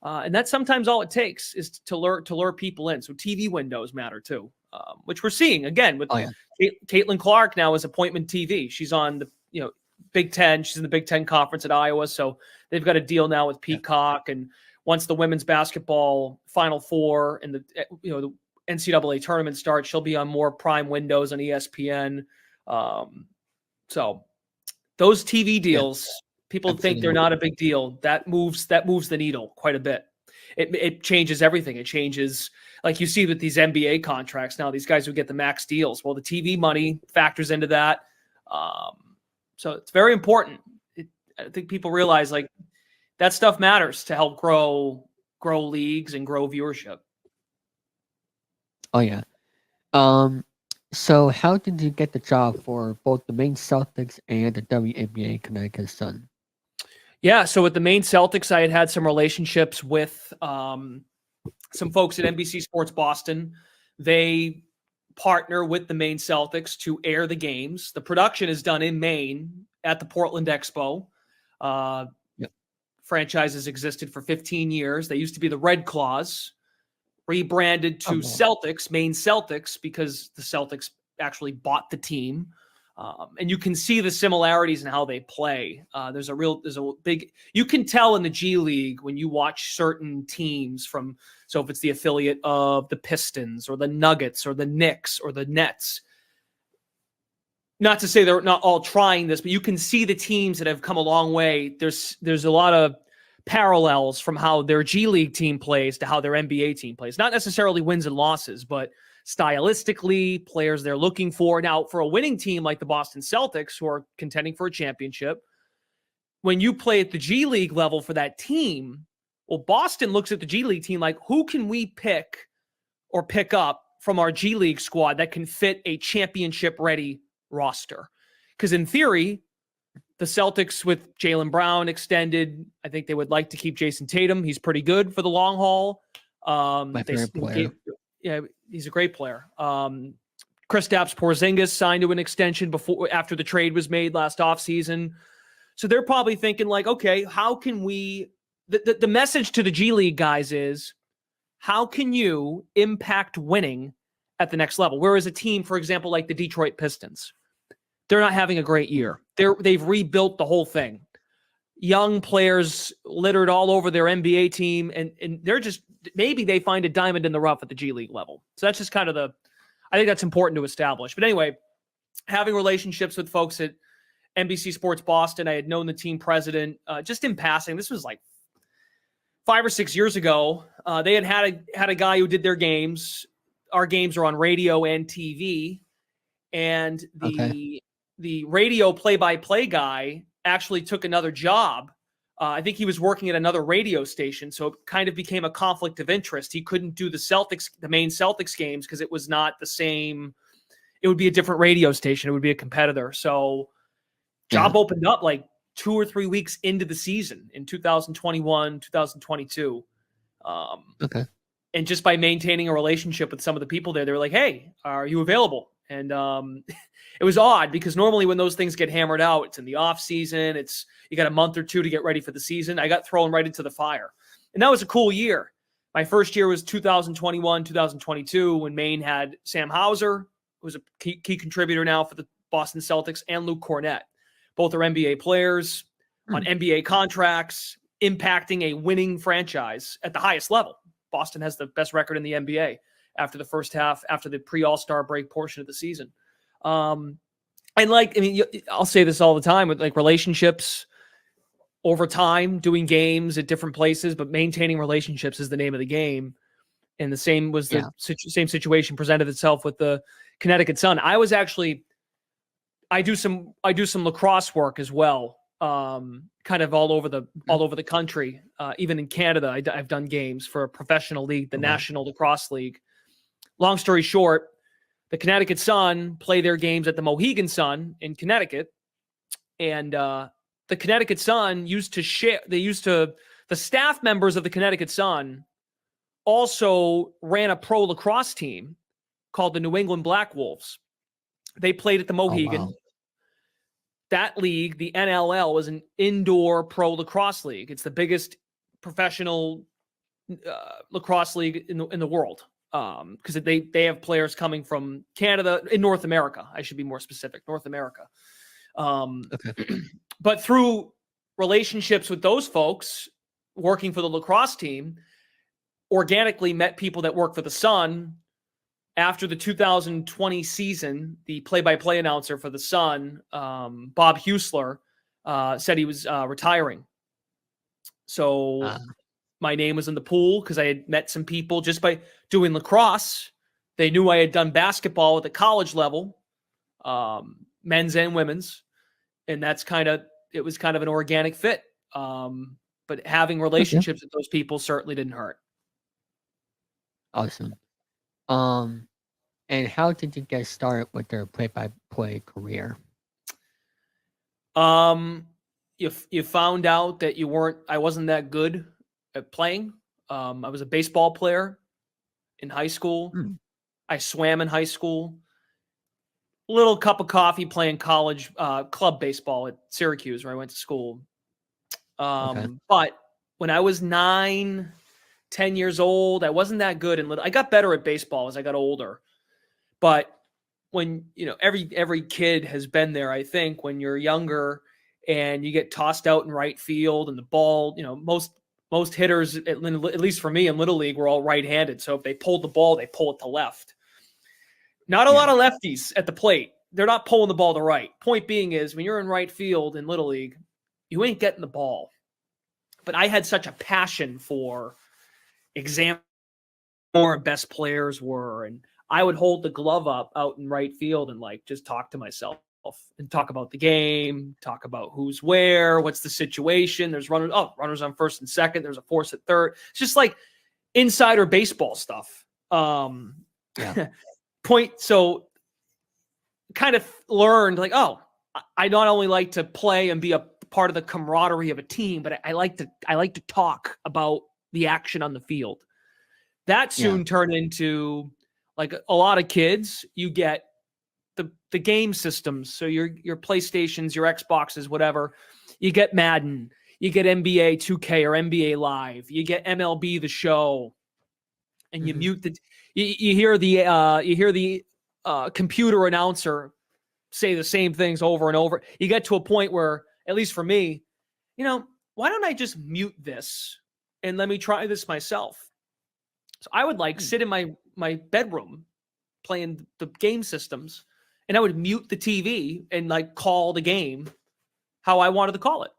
And that's sometimes all it takes is to lure people in. So TV windows matter too, which we're seeing again with Caitlin Clark now as appointment TV. She's on the Big Ten. She's in the Big Ten conference at Iowa. So they've got a deal now with Peacock. And once the women's basketball Final Four and the NCAA tournament starts, she'll be on more prime windows on ESPN. So those TV deals, people think they're not a big deal. That moves the needle quite a bit. It changes everything. It changes, like you see with these NBA contracts now, these guys who get the max deals. Well, the TV money factors into that. So it's very important. I think people realize like that stuff matters to help grow leagues and grow viewership. Oh yeah. So how did you get the job for both the Maine Celtics and the WNBA Connecticut Sun? Yeah, so with the Maine Celtics, I had some relationships with some folks at NBC Sports Boston. They partner with the Maine Celtics to air the games. The production is done in Maine at the Portland Expo. Franchise has existed for 15 years. They used to be the Red Claws, rebranded to Celtics, Maine Celtics, because the Celtics actually bought the team. And you can see the similarities in how they play. There's a big, you can tell in the G League when you watch certain teams so if it's the affiliate of the Pistons or the Nuggets or the Knicks or the Nets, not to say they're not all trying this, but you can see the teams that have come a long way. There's a lot of parallels from how their G League team plays to how their NBA team plays. Not necessarily wins and losses, but stylistically, players they're looking for. Now, for a winning team like the Boston Celtics, who are contending for a championship, when you play at the G League level for that team, well, Boston looks at the G League team like, who can we pick up from our G League squad that can fit a championship-ready roster? Because in theory, the Celtics with Jaylen Brown extended, I think they would like to keep Jason Tatum. He's pretty good for the long haul. My favorite player. Yeah, he's a great player. Kristaps Porzingis signed to an extension after the trade was made last offseason. So they're probably thinking like, okay, how can we the message to the G League guys is, how can you impact winning at the next level? Whereas a team, for example, like the Detroit Pistons, they're not having a great year. They've rebuilt the whole thing. Young players littered all over their NBA team, and they're just, maybe they find a diamond in the rough at the G League level. So that's just kind of I think that's important to establish. But anyway, having relationships with folks at NBC Sports Boston, I had known the team president just in passing. This was like 5 or 6 years ago. They had a guy who did their games. Our games are on radio and TV, and the radio play-by-play guy actually took another job. I think he was working at another radio station, so it kind of became a conflict of interest. He couldn't do the Maine Celtics games because it was not the same. It would be a different radio station. It would be a competitor. So job opened up like 2 or 3 weeks into the season in 2021, 2022. And just by maintaining a relationship with some of the people there, they were like, hey, are you available? And it was odd because normally when those things get hammered out, it's in the off season. You got a month or two to get ready for the season. I got thrown right into the fire. And that was a cool year. My first year was 2021, 2022, when Maine had Sam Hauser, who's a key contributor now for the Boston Celtics, and Luke Cornett. Both are NBA players on NBA contracts, impacting a winning franchise at the highest level. Boston has the best record in the NBA after the first half, after the pre-All-Star break portion of the season. And like, I mean, I'll say this all the time with like relationships over time, doing games at different places, but maintaining relationships is the name of the game. And the same was the same situation presented itself with the Connecticut Sun. I do some lacrosse work as well, kind of all over the country. Even in Canada, I've done games for a professional league, the National Lacrosse League. Long story short, the Connecticut Sun play their games at the Mohegan Sun in Connecticut, and the Connecticut Sun used to share. The staff members of the Connecticut Sun also ran a pro lacrosse team called the New England Black Wolves. They played at the Mohegan. wow. That league, the NLL, was an indoor pro lacrosse league. It's the biggest professional lacrosse league in the world, because they have players coming from Canada, in North America. I should be more specific, North America. Okay. But through relationships with those folks, working for the lacrosse team, organically met people that work for the Sun. After the 2020 season, the play-by-play announcer for the Sun, Bob Husler, said he was retiring. So my name was in the pool because I had met some people just by doing lacrosse. They knew I had done basketball at the college level, men's and women's. And it was kind of an organic fit. But having relationships with those people certainly didn't hurt. Awesome. And how did you get started with their play-by-play career? You found out that I wasn't that good at playing. I was a baseball player in high school. I swam in high school. Little cup of coffee playing college club baseball at Syracuse, where I went to school. But when I was 9, 10 years old, I wasn't that good. I got better at baseball as I got older. But when, every kid has been there, I think, when you're younger and you get tossed out in right field and the ball, most hitters, at least for me in Little League, were all right-handed. So if they pulled the ball, they pull it to left. Not a lot of lefties at the plate. They're not pulling the ball to right. Point being is, when you're in right field in Little League, you ain't getting the ball. But I had such a passion for examining who our best players were, and I would hold the glove up out in right field and just talk to myself and talk about the game, talk about who's where, what's the situation. There's runners on first and second. There's a force at third. It's just like insider baseball stuff. So kind of learned I not only like to play and be a part of the camaraderie of a team, but I like to talk about the action on the field. That soon turned into, like a lot of kids, you get the game systems. So your PlayStations, your Xboxes, whatever. You get Madden, you get NBA 2K or NBA Live, you get MLB The Show, and you mute you hear the computer announcer say the same things over and over. You get to a point where, at least for me, why don't I just mute this and let me try this myself? So I would sit in my bedroom playing the game systems, and I would mute the TV and call the game how I wanted to call it.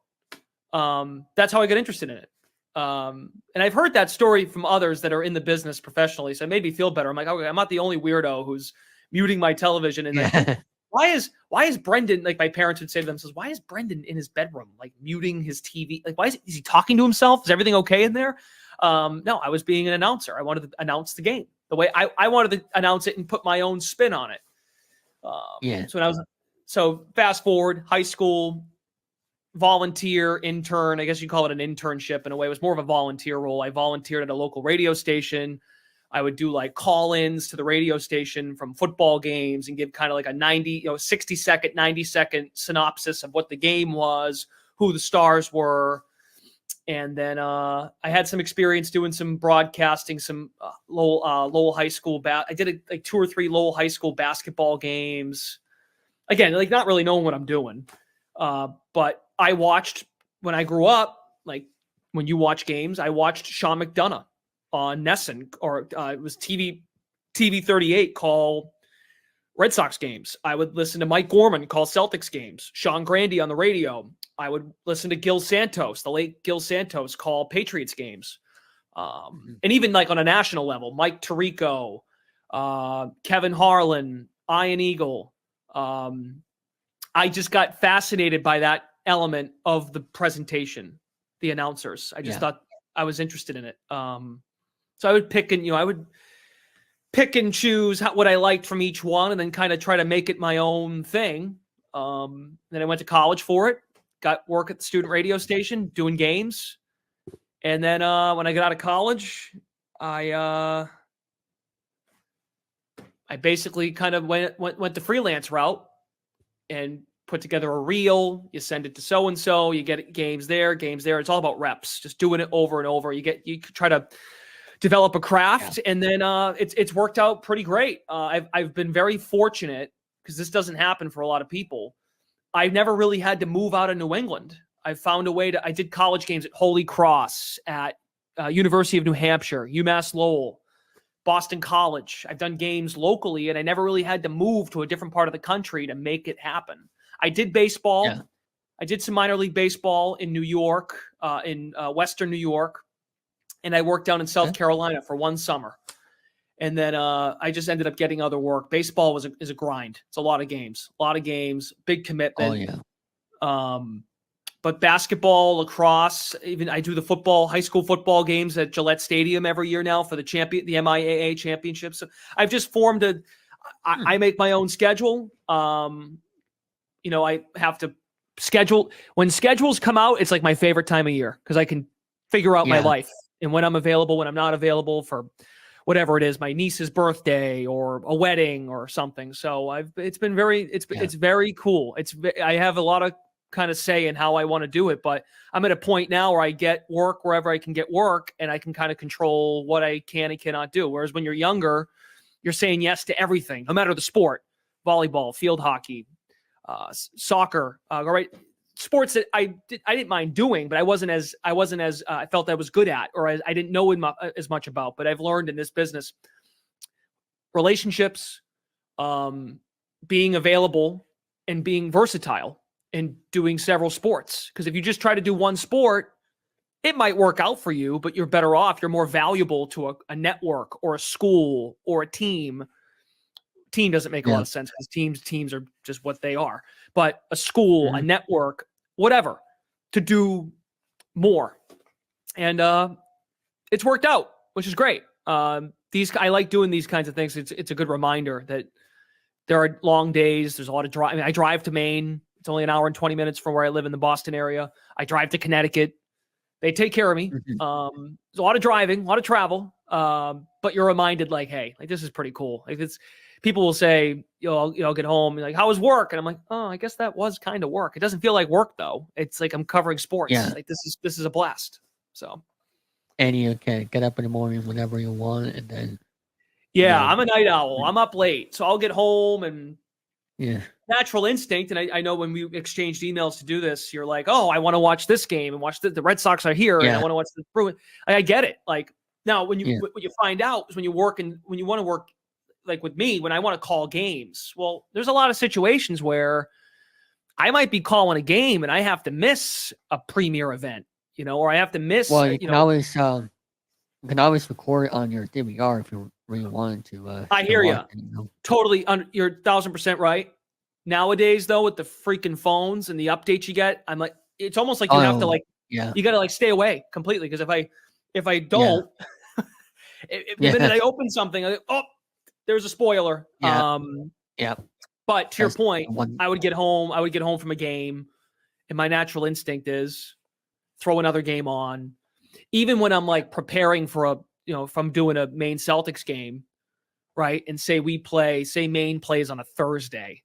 That's how I got interested in it. And I've heard that story from others that are in the business professionally, so it made me feel better. I'm like, okay, I'm not the only weirdo who's muting my television. And why is Brendan, my parents would say to themselves, why is Brendan in his bedroom, muting his TV? Why is he talking to himself? Is everything okay in there? No, I was being an announcer. I wanted to announce the game the way I wanted to announce it and put my own spin on it. So fast forward, high school, volunteer, intern, I guess you call it an internship in a way. It was more of a volunteer role. I volunteered at a local radio station. I would do call-ins to the radio station from football games and give kind of a 60-second, 90-second synopsis of what the game was, who the stars were. And then I had some experience doing some broadcasting, some Lowell High School. I did 2 or 3 Lowell High School basketball games. Again, not really knowing what I'm doing. But I watched, when I grew up, when you watch games, I watched Sean McDonough on Nesson, or it was TV 38 call Red Sox games. I would listen to Mike Gorman call Celtics games. Sean Grandy on the radio. I would listen to Gil Santos, the late Gil Santos, call Patriots games. And even like on a national level, Mike Tirico, Kevin Harlan, Ian Eagle. I just got fascinated by that element of the presentation, the announcers. I just thought I was interested in it. So I would pick and choose what I liked from each one, and then kind of try to make it my own thing. Then I went to college for it, got work at the student radio station doing games. And then when I got out of college, I basically kind of went the freelance route and put together a reel. You send it to so-and-so, you get games there. It's all about reps, just doing it over and over. You try to develop a craft, and then it's worked out pretty great. I've been very fortunate because this doesn't happen for a lot of people. I've never really had to move out of New England. I found a way I did college games at Holy Cross, at University of New Hampshire, UMass Lowell, Boston College. I've done games locally, and I never really had to move to a different part of the country to make it happen. I did baseball. Yeah. I did some minor league baseball in New York, in Western New York. And I worked down in South Carolina for one summer. And then I just ended up getting other work. Baseball is a grind. It's a lot of games, big commitment. Oh, yeah. But basketball, lacrosse, even I do the high school football games at Gillette Stadium every year now for the MIAA championship. So I've just formed I make my own schedule. I have to schedule. When schedules come out, it's like my favorite time of year because I can figure out my life and when I'm available, when I'm not available for whatever it is, my niece's birthday or a wedding or something. So it's very cool. I have a lot of kind of say in how I want to do it, but I'm at a point now where I get work wherever I can get work, and I can kind of control what I can and cannot do. Whereas when you're younger, you're saying yes to everything, no matter the sport: volleyball, field hockey, soccer, right? Sports that I didn't mind doing, but I wasn't as I felt I was good at, or I didn't know as much about. But I've learned in this business, relationships, being available, and being versatile, and doing several sports. Because if you just try to do one sport, it might work out for you, but you're better off. You're more valuable to a network or a school or a team. Team doesn't make a lot of sense because teams are just what they are. But a school, a network, whatever, to do more. And it's worked out, which is great. I like doing these kinds of things. It's a good reminder that there are long days. There's a lot of drive. I mean, I drive to Maine. It's only an hour and 20 minutes from where I live in the Boston area. I drive to Connecticut. They take care of me. There's a lot of driving, a lot of travel. But you're reminded, like, hey, like, this is pretty cool. Like, people will say, I'll get home and like, how was work? And I'm like, oh, I guess that was kind of work. It doesn't feel like work though. It's like I'm covering sports. Yeah. Like this is a blast. So. And you can get up in the morning whenever you want, and then. Yeah, I'm a night owl. I'm up late, so I'll get home and. Yeah. Natural instinct, and I know when we exchanged emails to do this, you're like, oh, I want to watch this game and watch the Red Sox are here, and I want to watch the Bruins. I get it. Like now, when you find out is when you want to work. Like with me, when I want to call games, well, there's a lot of situations where I might be calling a game and I have to miss a premier event, or I have to miss. Well, you can always record it on your DVR if you really wanted to. I hear you. Totally, you're 1,000% right. Nowadays, though, with the freaking phones and the updates you get, I'm like, it's almost like you have to you got to stay away completely because if I don't, the minute I open something, I go, there's a spoiler. Yeah. But to your point, I would get home from a game, and my natural instinct is throw another game on. Even when I'm like preparing for if I'm doing a Maine Celtics game, right? And say Maine plays on a Thursday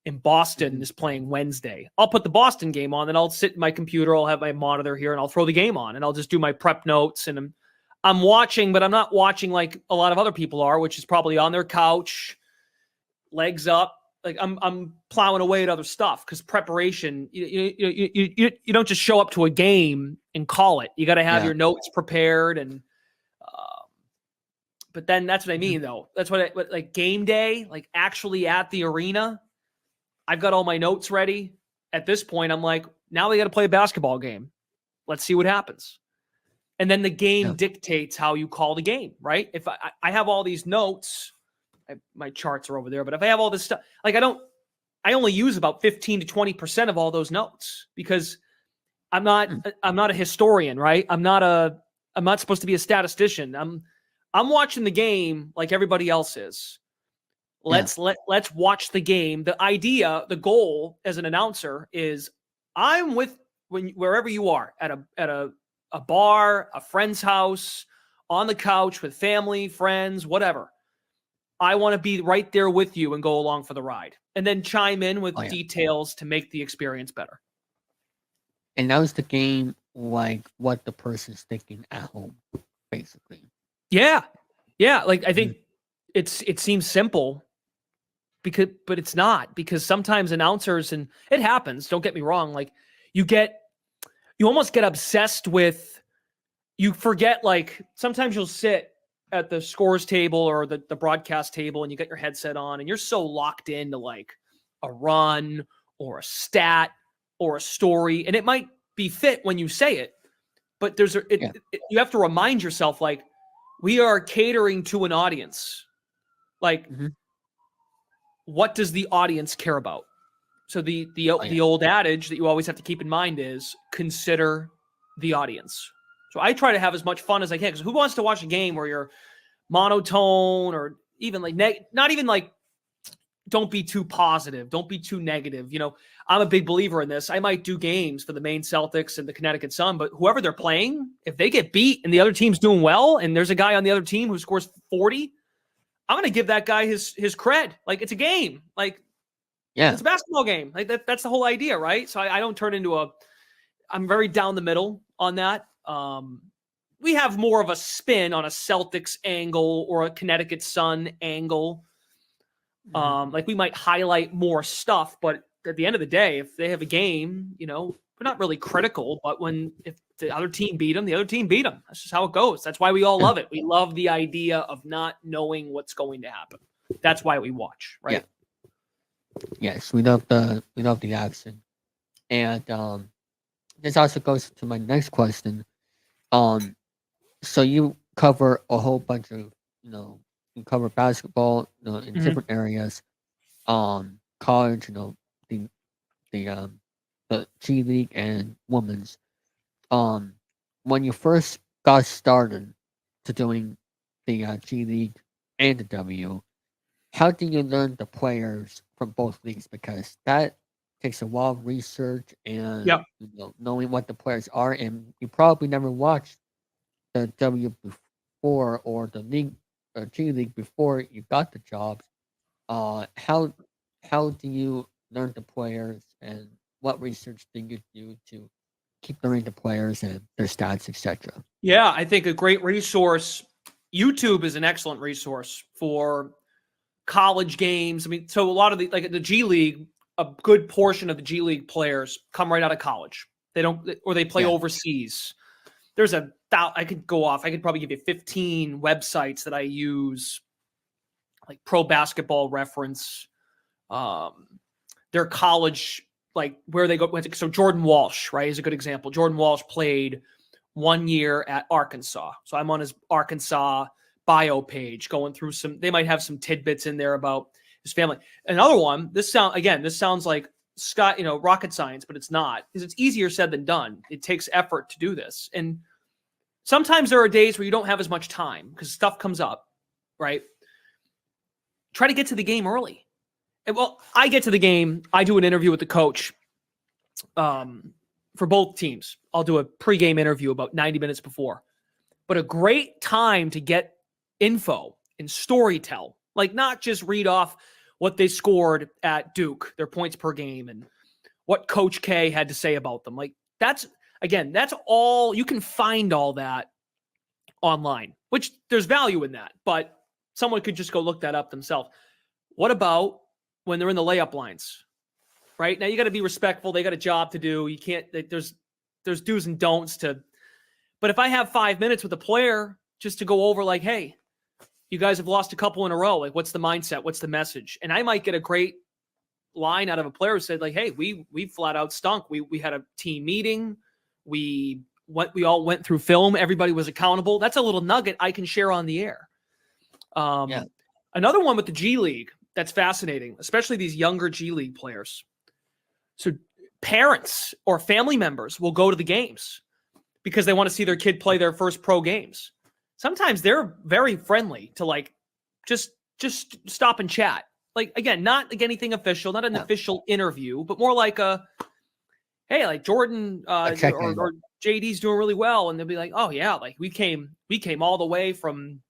and Boston is playing Wednesday. I'll put the Boston game on, and I'll sit in my computer, I'll have my monitor here, and I'll throw the game on, and I'll just do my prep notes, and I'm watching, but I'm not watching like a lot of other people are, which is probably on their couch, legs up. Like I'm plowing away at other stuff because preparation. You don't just show up to a game and call it. You got to have your notes prepared, and But then that's what I mean, though. That's what like game day, like actually at the arena. I've got all my notes ready. At this point, I'm like, now we got to play a basketball game. Let's see what happens. And then the game dictates how you call the game, right? If I have all these notes, my charts are over there, but if I have all this stuff, like I only use about 15 to 20% of all those notes because I'm not a historian, right? I'm not supposed to be a statistician. I'm watching the game like everybody else is. Let's watch the game. The idea, the goal as an announcer is I'm with wherever you are at a bar, a friend's house, on the couch with family, friends, whatever. I want to be right there with you and go along for the ride and then chime in with details to make the experience better. And that was the game, like what the person's thinking at home, basically. Yeah. Yeah. Like I think it seems simple but it's not, because sometimes announcers, and it happens, don't get me wrong. Like you almost get obsessed with, you forget, like sometimes you'll sit at the scores table or the broadcast table and you got your headset on and you're so locked into like a run or a stat or a story, and it might be fit when you say it, but you have to remind yourself, like, we are catering to an audience. Like, what does the audience care about? So the old adage that you always have to keep in mind is consider the audience. So I try to have as much fun as I can, because who wants to watch a game where you're monotone or even like not even like, don't be too positive, don't be too negative. You know, I'm a big believer in this. I might do games for the Maine Celtics and the Connecticut Sun, but whoever they're playing, if they get beat and the other team's doing well and there's a guy on the other team who scores 40, I'm going to give that guy his cred. Like, it's a game. Like, it's a basketball game. Like that's the whole idea, right? So I don't turn into I'm very down the middle on that. We have more of a spin on a Celtics angle or a Connecticut Sun angle. Like we might highlight more stuff, but at the end of the day, if they have a game, you know, we're not really critical, but if the other team beat them, the other team beat them. That's just how it goes. That's why we all love it. We love the idea of not knowing what's going to happen. That's why we watch, right? Yes, we love the action. And this also goes to my next question. So you cover a whole bunch of, you cover basketball, in different areas, college, the G League and women's. When you first got started to doing the G League and the W, how do you learn the players from both leagues? Because that takes a while of research and knowing what the players are, and you probably never watched the W before or the league or G League before you got the jobs. How do you learn the players, and what research do you do to keep learning the players and their stats, etc.? Yeah, I think a great resource. YouTube is an excellent resource for college games. I mean, so a lot of the G League, a good portion of the G League players come right out of college. They don't, or they play overseas. There's I could go off. I could probably give you 15 websites that I use, like Pro Basketball Reference, their college, like where they go. So Jordan Walsh, right, is a good example. Jordan Walsh played 1 year at Arkansas. So I'm on his Arkansas bio page going through they might have some tidbits in there about his family. Another one, this sounds like Scott, rocket science, but it's not, because it's easier said than done. It takes effort to do this. And sometimes there are days where you don't have as much time because stuff comes up, right? Try to get to the game early. And I get to the game. I do an interview with the coach for both teams. I'll do a pregame interview about 90 minutes before. But a great time to get info and storytell, like not just read off what they scored at Duke, their points per game, and what Coach K had to say about them. Like that's all, you can find all that online, which there's value in that, but someone could just go look that up themselves. What about when they're in the layup lines, right? Now you got to be respectful. They got a job to do. You can't, there's do's and don'ts but if I have 5 minutes with a player just to go over, like, hey, you guys have lost a couple in a row. Like, what's the mindset? What's the message? And I might get a great line out of a player who said, like, hey, we flat out stunk. We had a team meeting. We all went through film. Everybody was accountable. That's a little nugget I can share on the air. Another one with the G League that's fascinating, especially these younger G League players. So parents or family members will go to the games because they want to see their kid play their first pro games. Sometimes they're very friendly to like just stop and chat. Like, again, not like anything official, not an official interview, but more like a, hey, like Jordan or JD's doing really well. And they'll be like, oh yeah, like we came all the way from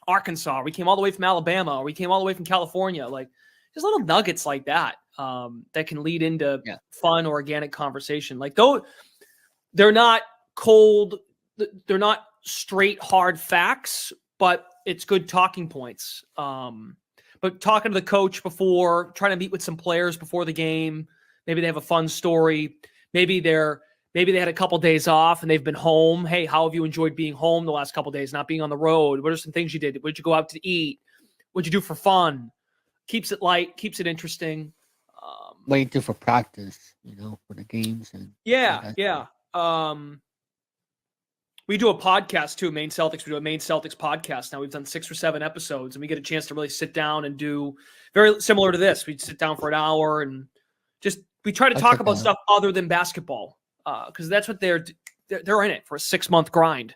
Arkansas. We came all the way from Alabama. Or we came all the way from California. Like just little nuggets like that that can lead into fun, organic conversation. Like though they're not cold, they're not straight hard facts, but it's good talking points. But talking to the coach before, trying to meet with some players before the game, maybe they have a fun story. Maybe they had a couple days off and they've been home. Hey, how have you enjoyed being home the last couple days, not being on the road? What are some things you did? What did you go out to eat? What'd you do for fun? Keeps it light, keeps it interesting. What do you do for practice, for the games? And we do a podcast too, Maine Celtics. We do a Maine Celtics podcast. Now we've done 6 or 7 episodes and we get a chance to really sit down and do very similar to this. We'd sit down for an hour and we try to talk about stuff other than basketball. Cause that's what they're in it for a 6-month grind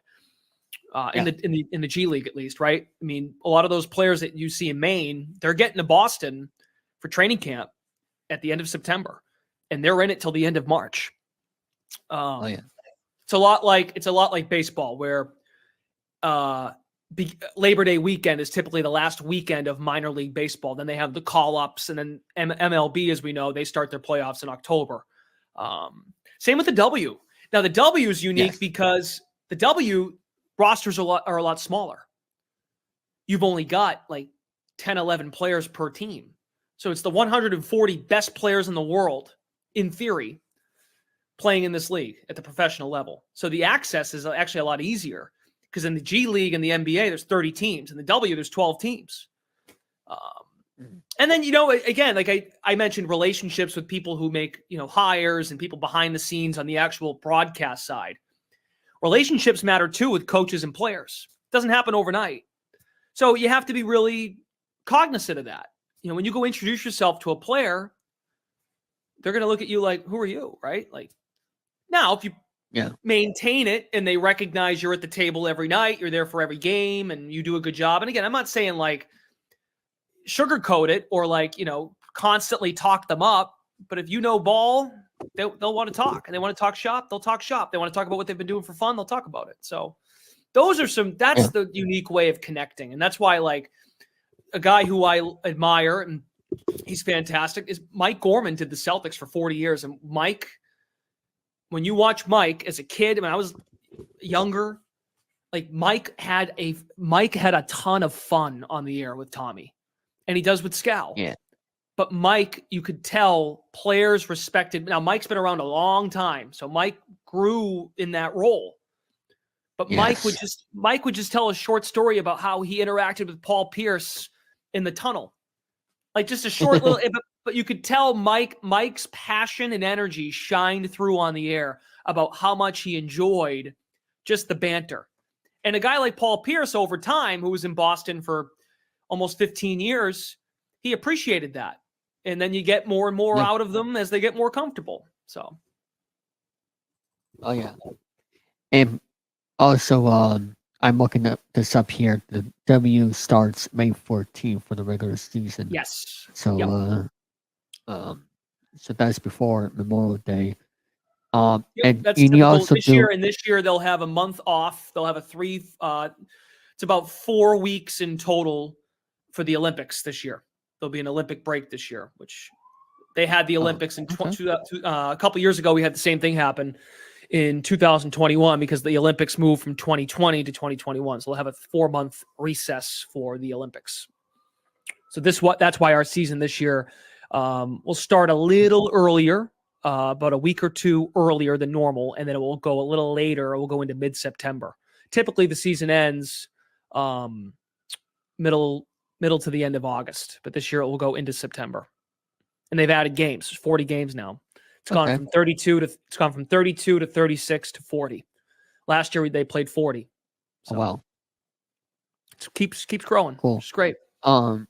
in the G League, at least. Right. I mean, a lot of those players that you see in Maine, they're getting to Boston for training camp at the end of September and they're in it till the end of March. It's a lot like baseball, where Labor Day weekend is typically the last weekend of minor league baseball. Then they have the call-ups, and then MLB, as we know, they start their playoffs in October. Same with the W. Now, the W is unique because the W rosters are a lot smaller. You've only got like 10, 11 players per team. So it's the 140 best players in the world, in theory, playing in this league at the professional level. So the access is actually a lot easier because in the G League and the NBA, there's 30 teams. In the W, there's 12 teams. And then, again, like I mentioned relationships with people who make, hires and people behind the scenes on the actual broadcast side. Relationships matter too with coaches and players. It doesn't happen overnight. So you have to be really cognizant of that. When you go introduce yourself to a player, they're going to look at you like, who are you? Right? Like, now, if you maintain it and they recognize you're at the table every night, you're there for every game, and you do a good job. And again, I'm not saying like sugarcoat it or like, constantly talk them up. But if you know ball, they'll want to talk. And they want to talk shop, they'll talk shop. They want to talk about what they've been doing for fun, they'll talk about it. So that's the unique way of connecting. And that's why like a guy who I admire, and he's fantastic, is Mike Gorman. Did the Celtics for 40 years. And Mike, when you watch Mike as a kid, when I was younger, like Mike had a ton of fun on the air with Tommy, and he does with Scal. Yeah. But Mike, you could tell players respected. Now Mike's been around a long time, so Mike grew in that role. But Mike would just tell a short story about how he interacted with Paul Pierce in the tunnel, like just a short little. But you could tell Mike's passion and energy shined through on the air about how much he enjoyed just the banter. And a guy like Paul Pierce over time, who was in Boston for almost 15 years, he appreciated that. And then you get more and more out of them as they get more comfortable. So. Oh, yeah. And also, I'm looking at this up here. The W starts May 14th for the regular season. Yes. So, so that's before Memorial Day. And that's you also this year. And this year they'll have a month off. They'll have it's about 4 weeks in total for the Olympics this year. There'll be an Olympic break this year, which they had the Olympics in a couple years ago. We had the same thing happen in 2021 because the Olympics moved from 2020 to 2021. So they'll have a 4-month recess for the Olympics. So that's why our season this year will start a little earlier, about a week or two earlier than normal, and then it will go a little later. It will go into mid-September. Typically, the season ends middle to the end of August, but this year it will go into September. And they've added games, 40 games now. It's gone from 32 to 36 to 40. Last year they played 40. So Oh, wow. it keeps growing. Cool. It's great. And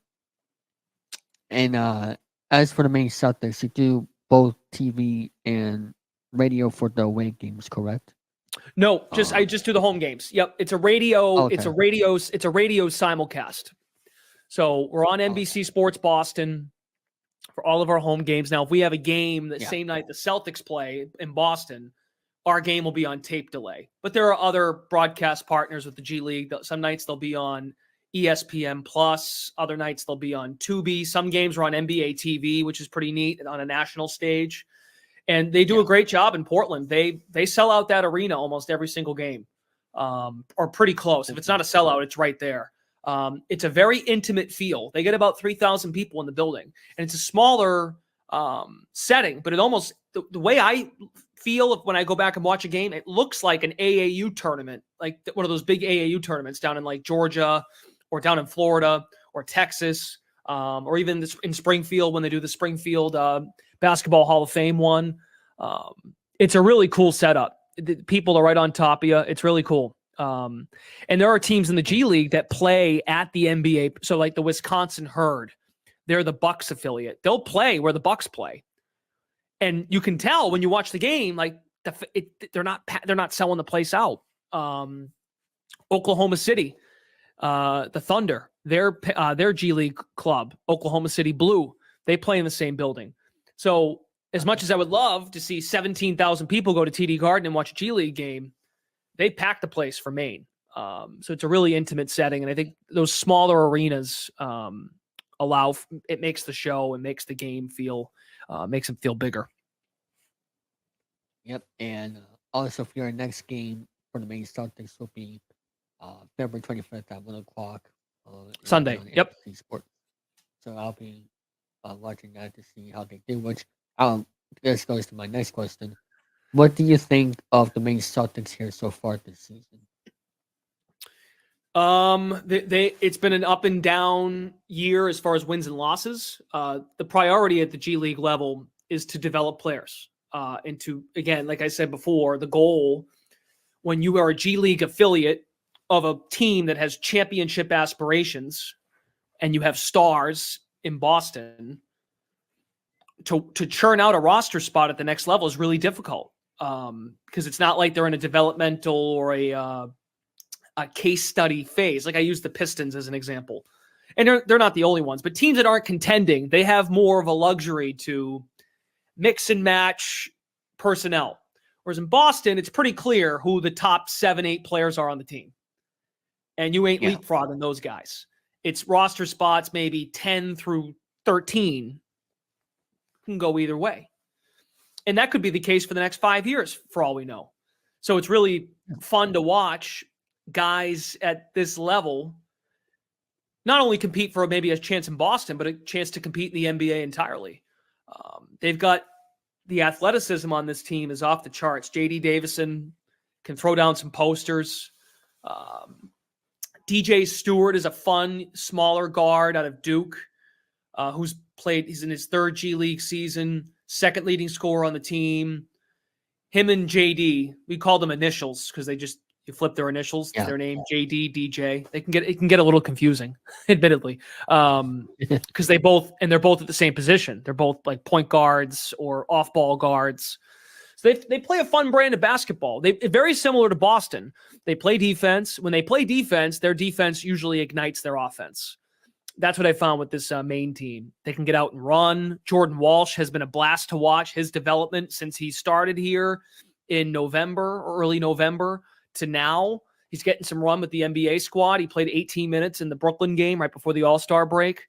as for the main Celtics, you do both TV and radio for the away games, correct? No, I just do the home games. Yep, it's a radio. Okay. It's a radio simulcast. So we're on NBC Sports Boston for all of our home games. Now, if we have a game that same night the Celtics play in Boston, our game will be on tape delay. But there are other broadcast partners with the G League. Some nights they'll be on ESPN Plus. Other nights they'll be on Tubi. Some games are on NBA TV, which is pretty neat, on a national stage. And they do a great job in Portland. They sell out that arena almost every single game, or pretty close. If it's not a sellout, it's right there. It's a very intimate feel. They get about 3,000 people in the building, and it's a smaller setting. But it almost the way I feel when I go back and watch a game, it looks like an AAU tournament, like one of those big AAU tournaments down in like Georgia, or down in Florida, or Texas, or even in Springfield when they do the Springfield Basketball Hall of Fame one. It's a really cool setup. The people are right on top of you. It's really cool. And there are teams in the G League that play at the NBA. So like the Wisconsin Herd, they're the Bucks affiliate. They'll play where the Bucks play. And you can tell when you watch the game, like they're not selling the place out. Oklahoma City, the Thunder, their G League club, Oklahoma City Blue, they play in the same building. So as much as I would love to see 17,000 people go to TD Garden and watch a G League game, they pack the place for Maine. So it's a really intimate setting. And I think those smaller arenas it makes the show and makes the game makes them feel bigger. Yep. And also for your next game for the main Celtics will be February 25th at 1 o'clock. Sunday. Yep. Sports. So I'll be watching that to see how they do, which this goes to my next question. What do you think of the main Celtics here so far this season? It's been an up and down year as far as wins and losses. The priority at the G League level is to develop players. And to, again, like I said before, the goal when you are a G League affiliate of a team that has championship aspirations and you have stars in Boston, to churn out a roster spot at the next level is really difficult. Because it's not like they're in a developmental or a case study phase. Like I use the Pistons as an example. And they're not the only ones, but teams that aren't contending, they have more of a luxury to mix and match personnel. Whereas in Boston, it's pretty clear who the top 7-8 players are on the team. And you ain't leapfrogging those guys. It's roster spots, maybe 10 through 13 can go either way. And that could be the case for the next 5 years, for all we know. So it's really fun to watch guys at this level not only compete for maybe a chance in Boston, but a chance to compete in the NBA entirely. They've got the athleticism on this team is off the charts. J.D. Davison can throw down some posters. DJ Stewart is a fun, smaller guard out of Duke he's in his third G League season, second leading scorer on the team. Him and JD, we call them initials because you flip their initials, their name, JD, DJ. It can get a little confusing, admittedly, because they're both at the same position. They're both like point guards or off-ball guards. So they play a fun brand of basketball. They're very similar to Boston. They play defense. When they play defense, their defense usually ignites their offense. That's what I found with this main team. They can get out and run. Jordan Walsh has been a blast to watch his development since he started here in November or early November to now. He's getting some run with the NBA squad. He played 18 minutes in the Brooklyn game right before the All-Star break.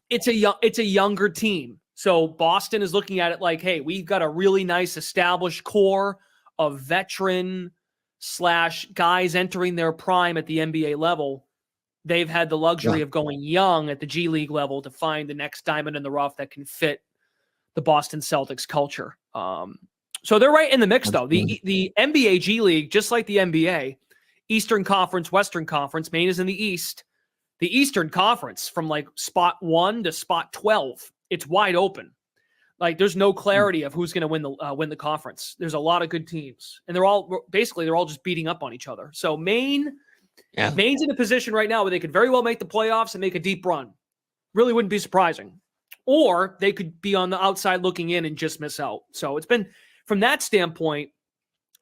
It's a younger team. So Boston is looking at it like, hey, we've got a really nice established core of veteran / guys entering their prime at the NBA level. They've had the luxury of going young at the G League level to find the next diamond in the rough that can fit the Boston Celtics culture. So they're right in the mix, though. The NBA G League, just like the NBA, Eastern Conference, Western Conference, Maine is in the East. The Eastern Conference, from like spot 1 to spot 12, it's wide open. Like there's no clarity of who's going to win the conference. There's a lot of good teams, and they're all just beating up on each other. So Maine's in a position right now where they could very well make the playoffs and make a deep run. Really wouldn't be surprising. Or they could be on the outside looking in and just miss out. So it's been, from that standpoint,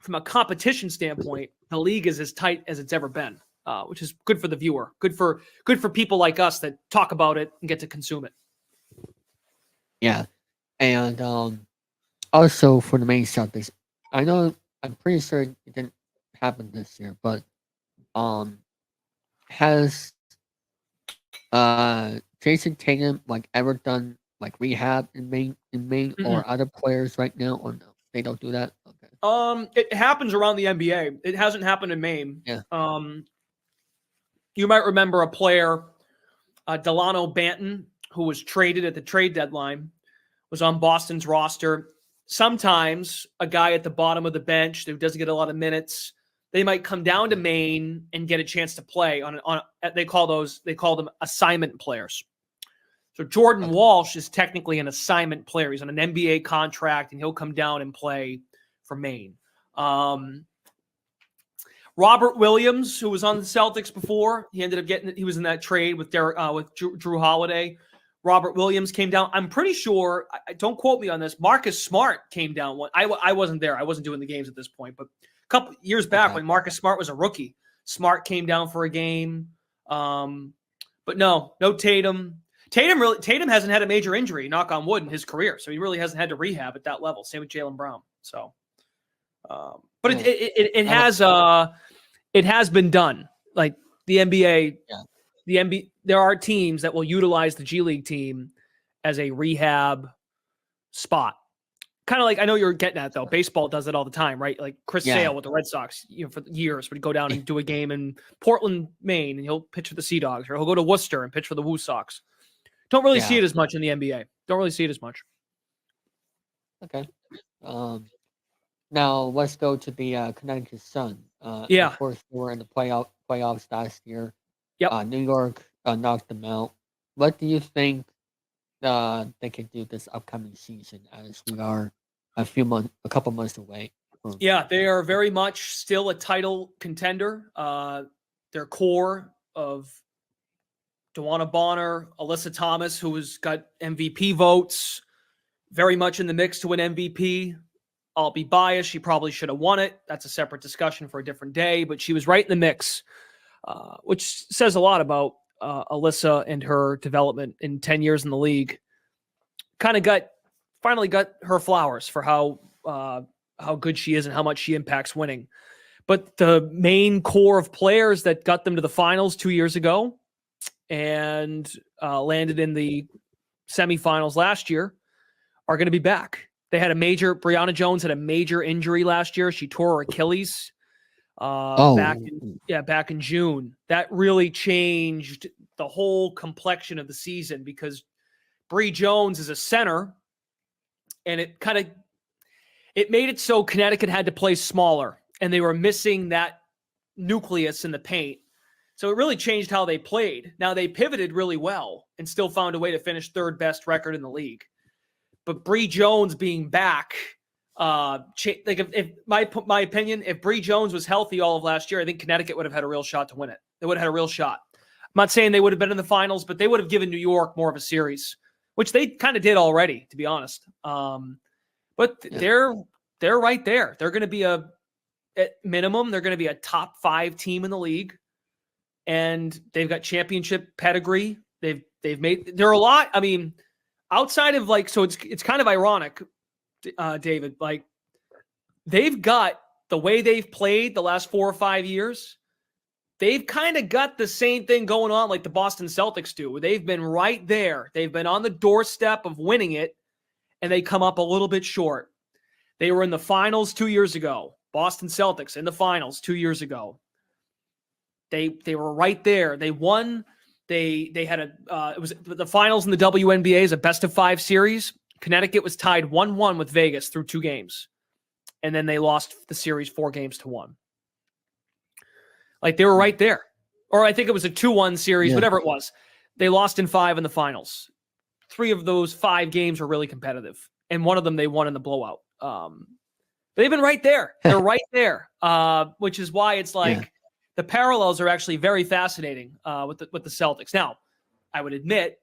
from a competition standpoint, the league is as tight as it's ever been, which is good for the viewer, good for people like us that talk about it and get to consume it. Yeah. And also for the Maine Celtics, I'm pretty sure it didn't happen this year, but has Jason Tatum ever done rehab in Maine or other players right now, or no? They don't do that? Okay. It happens around the NBA. It hasn't happened in Maine. Yeah. You might remember a player, Delano Banton, who was traded at the trade deadline, was on Boston's roster. Sometimes a guy at the bottom of the bench who doesn't get a lot of minutes, they might come down to Maine and get a chance to play they call them assignment players. So Jordan Walsh is technically an assignment player. He's on an NBA contract, and he'll come down and play for Maine. Robert Williams, who was on the Celtics before, he was in that trade with Drew Holiday. Robert Williams came down. I'm pretty sure, don't quote me on this, Marcus Smart came down. I wasn't there. I wasn't doing the games at this point, but a couple years back when Marcus Smart was a rookie, Smart came down for a game. But no Tatum. Tatum hasn't had a major injury, knock on wood, in his career, so he really hasn't had to rehab at that level. Same with Jaylen Brown. So, but it has been done. Like the NBA, the NBA. There are teams that will utilize the G League team as a rehab spot. Kind of like, I know you're getting at, though. Baseball does it all the time, right? Like Chris Sale with the Red Sox, for years, would go down and do a game in Portland, Maine, and he'll pitch for the Sea Dogs, or he'll go to Worcester and pitch for the Woo Sox. Don't really see it as much in the NBA. Don't really see it as much. Okay. Now let's go to the Connecticut Sun. Of course, they were in the playoffs last year. Yep. New York knocked them out. What do you think they can do this upcoming season, as we are a couple months away? Yeah, they are very much still a title contender. Their core of DeWanna Bonner, Alyssa Thomas, who has got MVP votes, very much in the mix to win MVP. I'll be biased. She probably should have won it. That's a separate discussion for a different day, but she was right in the mix, which says a lot about Alyssa and her development in 10 years in the league. Finally got her flowers for how good she is and how much she impacts winning. But the main core of players that got them to the finals 2 years ago and landed in the semifinals last year are going to be back. Brianna Jones had a major injury last year. She tore her Achilles back in June. That really changed the whole complexion of the season, because Bree Jones is a center, and it made it so Connecticut had to play smaller, and they were missing that nucleus in the paint. So it really changed how they played. Now they pivoted really well and still found a way to finish third best record in the league. But Bree Jones being back, if my opinion, if Bree Jones was healthy all of last year, I think Connecticut would have had a real shot to win it. They would have had a real shot. I'm not saying they would have been in the finals, but they would have given New York more of a series, which they kind of did already, to be honest. They're right there. They're going to be at minimum, they're going to be a top 5 team in the league, and they've got championship pedigree. There are a lot. I mean, outside of so it's kind of ironic, David, they've got the way they've played the last 4 or 5 years. They've kind of got the same thing going on like the Boston Celtics do. They've been right there. They've been on the doorstep of winning it, and they come up a little bit short. They were in the finals 2 years ago. Boston Celtics in the finals 2 years ago. They were right there. They won. They had it was the finals in the WNBA is a best of 5 series. Connecticut was tied 1-1 with Vegas through 2 games. And then they lost the series 4-1. They were right there. or I think it was a 2-1 series, Yeah. whatever it was. They lost in 5 in the finals. 3 of those 5 games were really competitive, and one of them they won in the blowout. They've been right there. They're right there, which is why it's like the parallels are actually very fascinating with the Celtics. Now, I would admit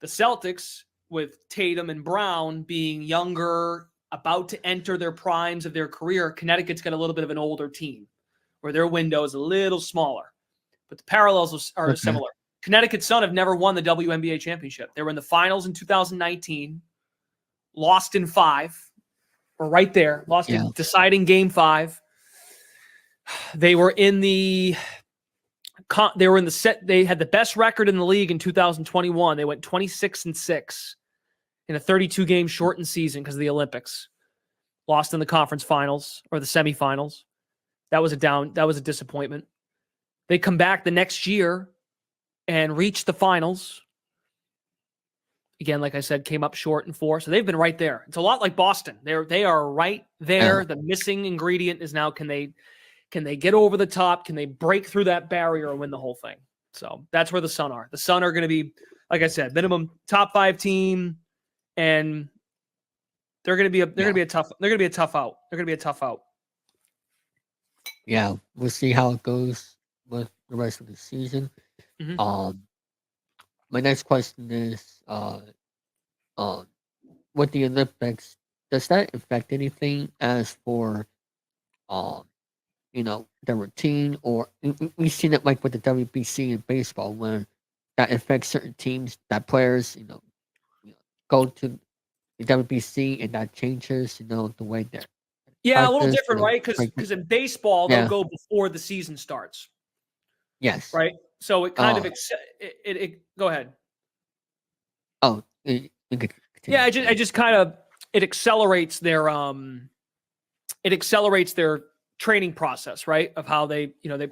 the Celtics with Tatum and Brown being younger, about to enter their primes of their career, Connecticut's got a little bit of an older team where their window is a little smaller, but the parallels are similar. Connecticut Sun have never won the WNBA championship. They were in the finals in 2019, lost in 5. We're right there, lost in deciding game 5. They were in the set. They had the best record in the league in 2021. They went 26-6 in a 32-game shortened season because of the Olympics. Lost in the conference finals or the semifinals. That was a disappointment. They come back the next year and reach the finals. Again, like I said, came up short in 4. So they've been right there. It's a lot like Boston. They are right there. Yeah. The missing ingredient is now can they get over the top? Can they break through that barrier and win the whole thing? So that's where the Sun are. The Sun are going to be, like I said, minimum top 5 team, and they're going to be a tough out. They're going to be a tough out. Yeah, we'll see how it goes with the rest of the season. Mhm. My next question is, with the Olympics, does that affect anything as for, the routine, or we've seen it like with the WBC in baseball, where that affects certain teams, that players, go to the WBC and that changes, the way they're Yeah, a little practice, different, right? Because in baseball they'll go before the season starts, yes. right? So it kind of go ahead. Oh, you could Yeah, continue. I just kind of it accelerates their training process, right? Of how they if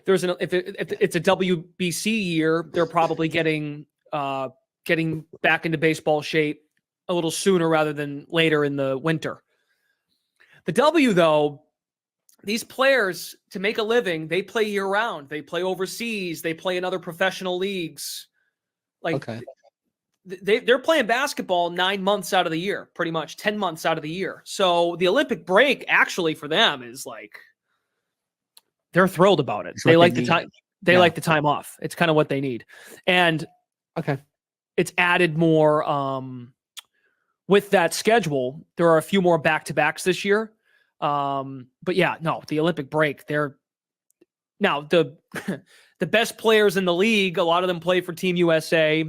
it's a WBC year, they're probably getting back into baseball shape a little sooner rather than later in the winter. The W, though, these players, to make a living, they play year round. They play overseas. They play in other professional leagues. Like they're playing basketball 9 months out of the year, pretty much 10 months out of the year. So the Olympic break actually for them is like they're thrilled about it. They like the time. They like the time off. It's kind of what they need, and it's added more. With that schedule, there are a few more back-to-backs this year. But yeah, no, the Olympic break, they're now the best players in the league. A lot of them play for Team USA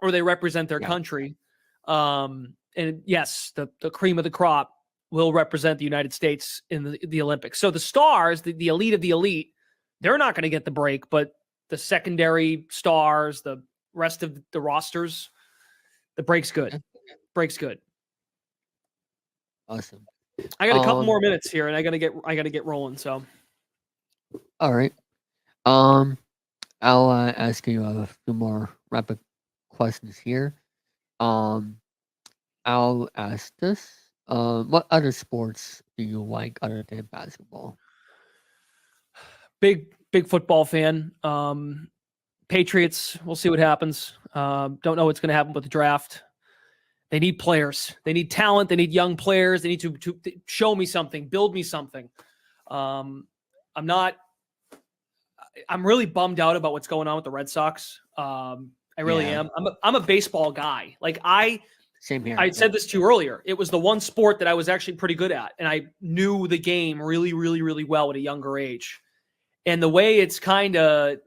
or they represent their country. And yes, the cream of the crop will represent the United States in the Olympics. So the stars, the elite of the elite, they're not going to get the break, but the secondary stars, the rest of the rosters, the break's good. Break's good. Awesome. I got a couple more minutes here, and I gotta get rolling. So, all right. I'll ask you a few more rapid questions here. I'll ask this. What other sports do you like other than basketball? Big football fan. Patriots. We'll see what happens. Don't know what's going to happen with the draft. They need players. They need talent. They need young players. They need to show me something, build me something. I'm really bummed out about what's going on with the Red Sox. I really am. I'm a baseball guy. Like Same here. I said this to you earlier. It was the one sport that I was actually pretty good at, and I knew the game really, really, really well at a younger age. And the way it's kind of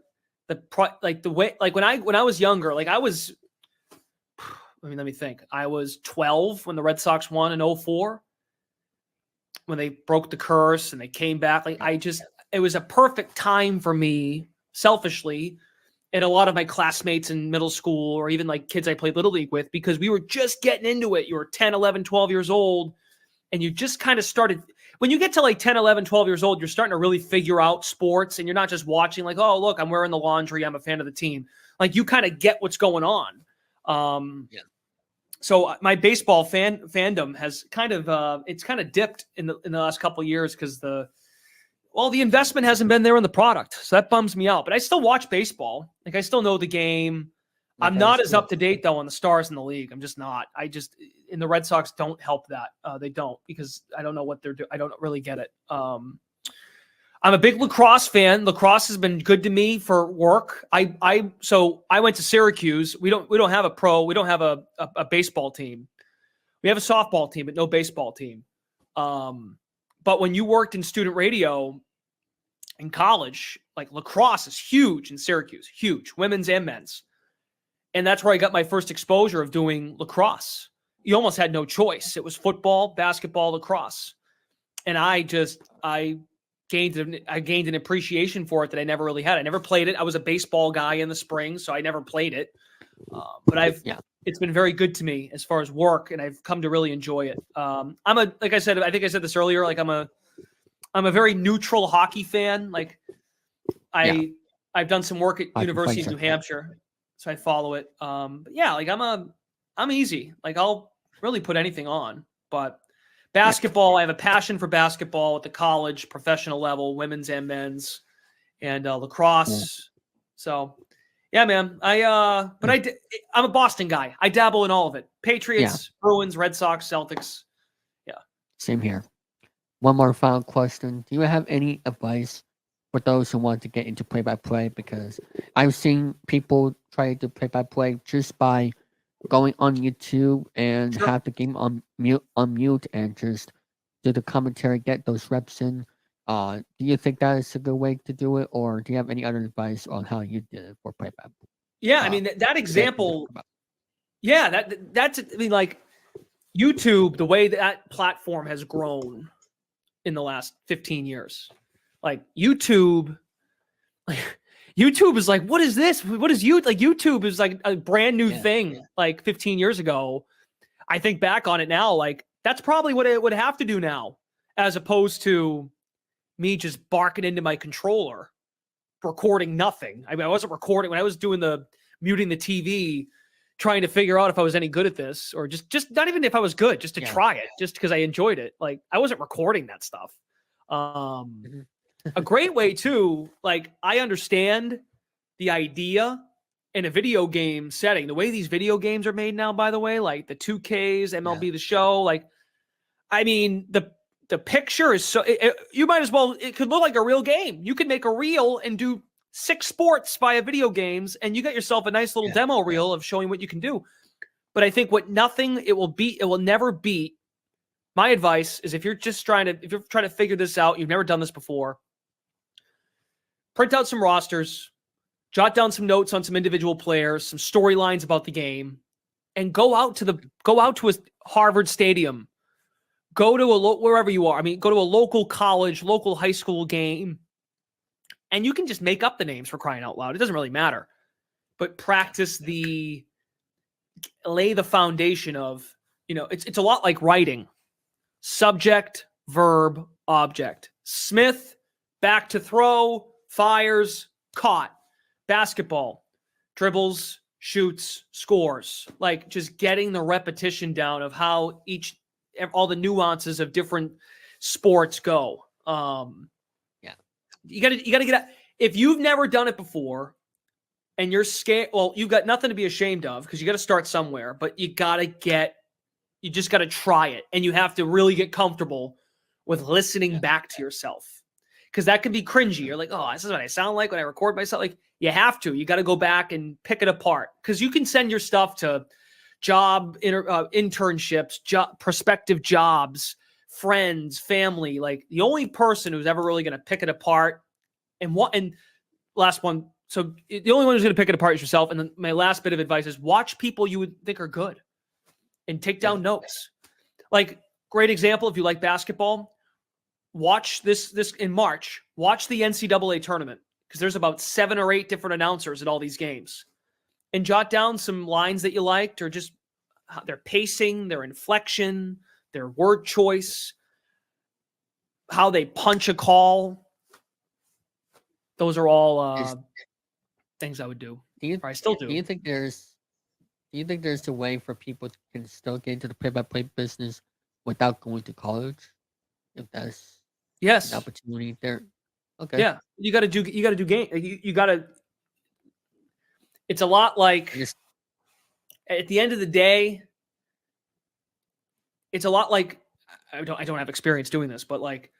when I was younger, like I was. Let me think. I was 12 when the Red Sox won in 2004, when they broke the curse and they came back. Like it was a perfect time for me, selfishly, and a lot of my classmates in middle school or even like kids I played Little League with, because we were just getting into it. You were 10, 11, 12 years old, and you just kind of started. When you get to like 10, 11, 12 years old, you're starting to really figure out sports, and you're not just watching like, oh, look, I'm wearing the laundry. I'm a fan of the team. Like you kind of get what's going on. So my baseball fandom has kind of it's kind of dipped in the last couple of years because the Well, the investment hasn't been there in the product, so that bums me out. But I still watch baseball. Like, I still know the game. Like I'm high not as school. up to date though on the stars in the league. I'm just not. And the Red Sox don't help that. They don't, because I don't know what they're doing. I don't really get it. I'm a big lacrosse fan. Lacrosse has been good to me for work. So I went to Syracuse. We don't have a pro. We don't have a baseball team. We have a softball team, but no baseball team. But when you worked in student radio in college, like, lacrosse is huge in Syracuse, huge, women's and men's. And that's where I got my first exposure of doing lacrosse. You almost had no choice. It was football, basketball, lacrosse. And I gained an appreciation for it that I never really had. I never played it. I was a baseball guy in the spring, so I never played it. But it's been very good to me as far as work, and I've come to really enjoy it. Like I said, I think I said this earlier, like, I'm a very neutral hockey fan. Like, I've done some work at University of New Hampshire, so I follow it. But yeah, like, I'm easy. Like, I'll really put anything on. But basketball, I have a passion for basketball at the college, professional level, women's and men's, and lacrosse. So yeah, man. I'm a Boston guy. I dabble in all of it. Patriots, Bruins, Red Sox, Celtics. Yeah. Same here. One more final question. Do you have any advice for those who want to get into play-by-play? Because I've seen people try to do play-by-play just by going on YouTube and have the game on mute and just do the commentary, get those reps in. Do you think that is a good way to do it, or do you have any other advice on how you did it for play-by-play? Yeah, I mean, that example. Yeah, that's. I mean, like, YouTube, the way that platform has grown in the last 15 years, like, YouTube is like, what is this? What is you like? YouTube is like a brand new thing. Like 15 years ago, I think back on it now, like, that's probably what it would have to do now, as opposed to me just barking into my controller, recording nothing. I mean, I wasn't recording when I was doing the muting the TV, trying to figure out if I was any good at this, or just not even if I was good, just to try it, just because I enjoyed it. Like, I wasn't recording that stuff. A great way too, like, I understand the idea in a video game setting, the way these video games are made now, by the way, like the 2Ks, MLB The Show, like, I mean, the picture is so, you might as well, it could look like a real game. You could make a reel and do 6 sports via video games, and you got yourself a nice little demo reel of showing what you can do. But I think it will never beat. My advice is, if you're trying to figure this out, you've never done this before, print out some rosters, jot down some notes on some individual players, some storylines about the game, and go out to a Harvard Stadium. Go to wherever you are. I mean, go to a local college, local high school game, and you can just make up the names, for crying out loud. It doesn't really matter. But practice lay the foundation of, it's a lot like writing. Subject, verb, object. Smith, back to throw, fires, caught. Basketball, dribbles, shoots, scores. Like, just getting the repetition down of how all the nuances of different sports go. You gotta get out. If you've never done it before and you're scared, well, you've got nothing to be ashamed of, because you got to start somewhere, but you just got to try it. And you have to really get comfortable with listening back to yourself, because that can be cringy. You're like, oh, this is what I sound like when I record myself. Like, you have to. You got to go back and pick it apart, because you can send your stuff to internships, prospective jobs, friends, family. Like, the only person who's ever really going to pick it apart, and last one. So the only one who's going to pick it apart is yourself. And then my last bit of advice is, watch people you would think are good and take down notes. Like, great example, if you like basketball, watch this in March. Watch the NCAA tournament, because there's about 7 or 8 different announcers at all these games, and jot down some lines that you liked, or just their pacing, their inflection, their word choice, how they punch a call. Those are all things I would do. Or I still do. Do you think there's a way for people to can still get into the play-by-play business without going to college? If that's Yes, an opportunity there. Okay. Yeah, you got to do game. You got to. It's a lot like Just at the end of the day, it's a lot like I don't have experience doing this, but like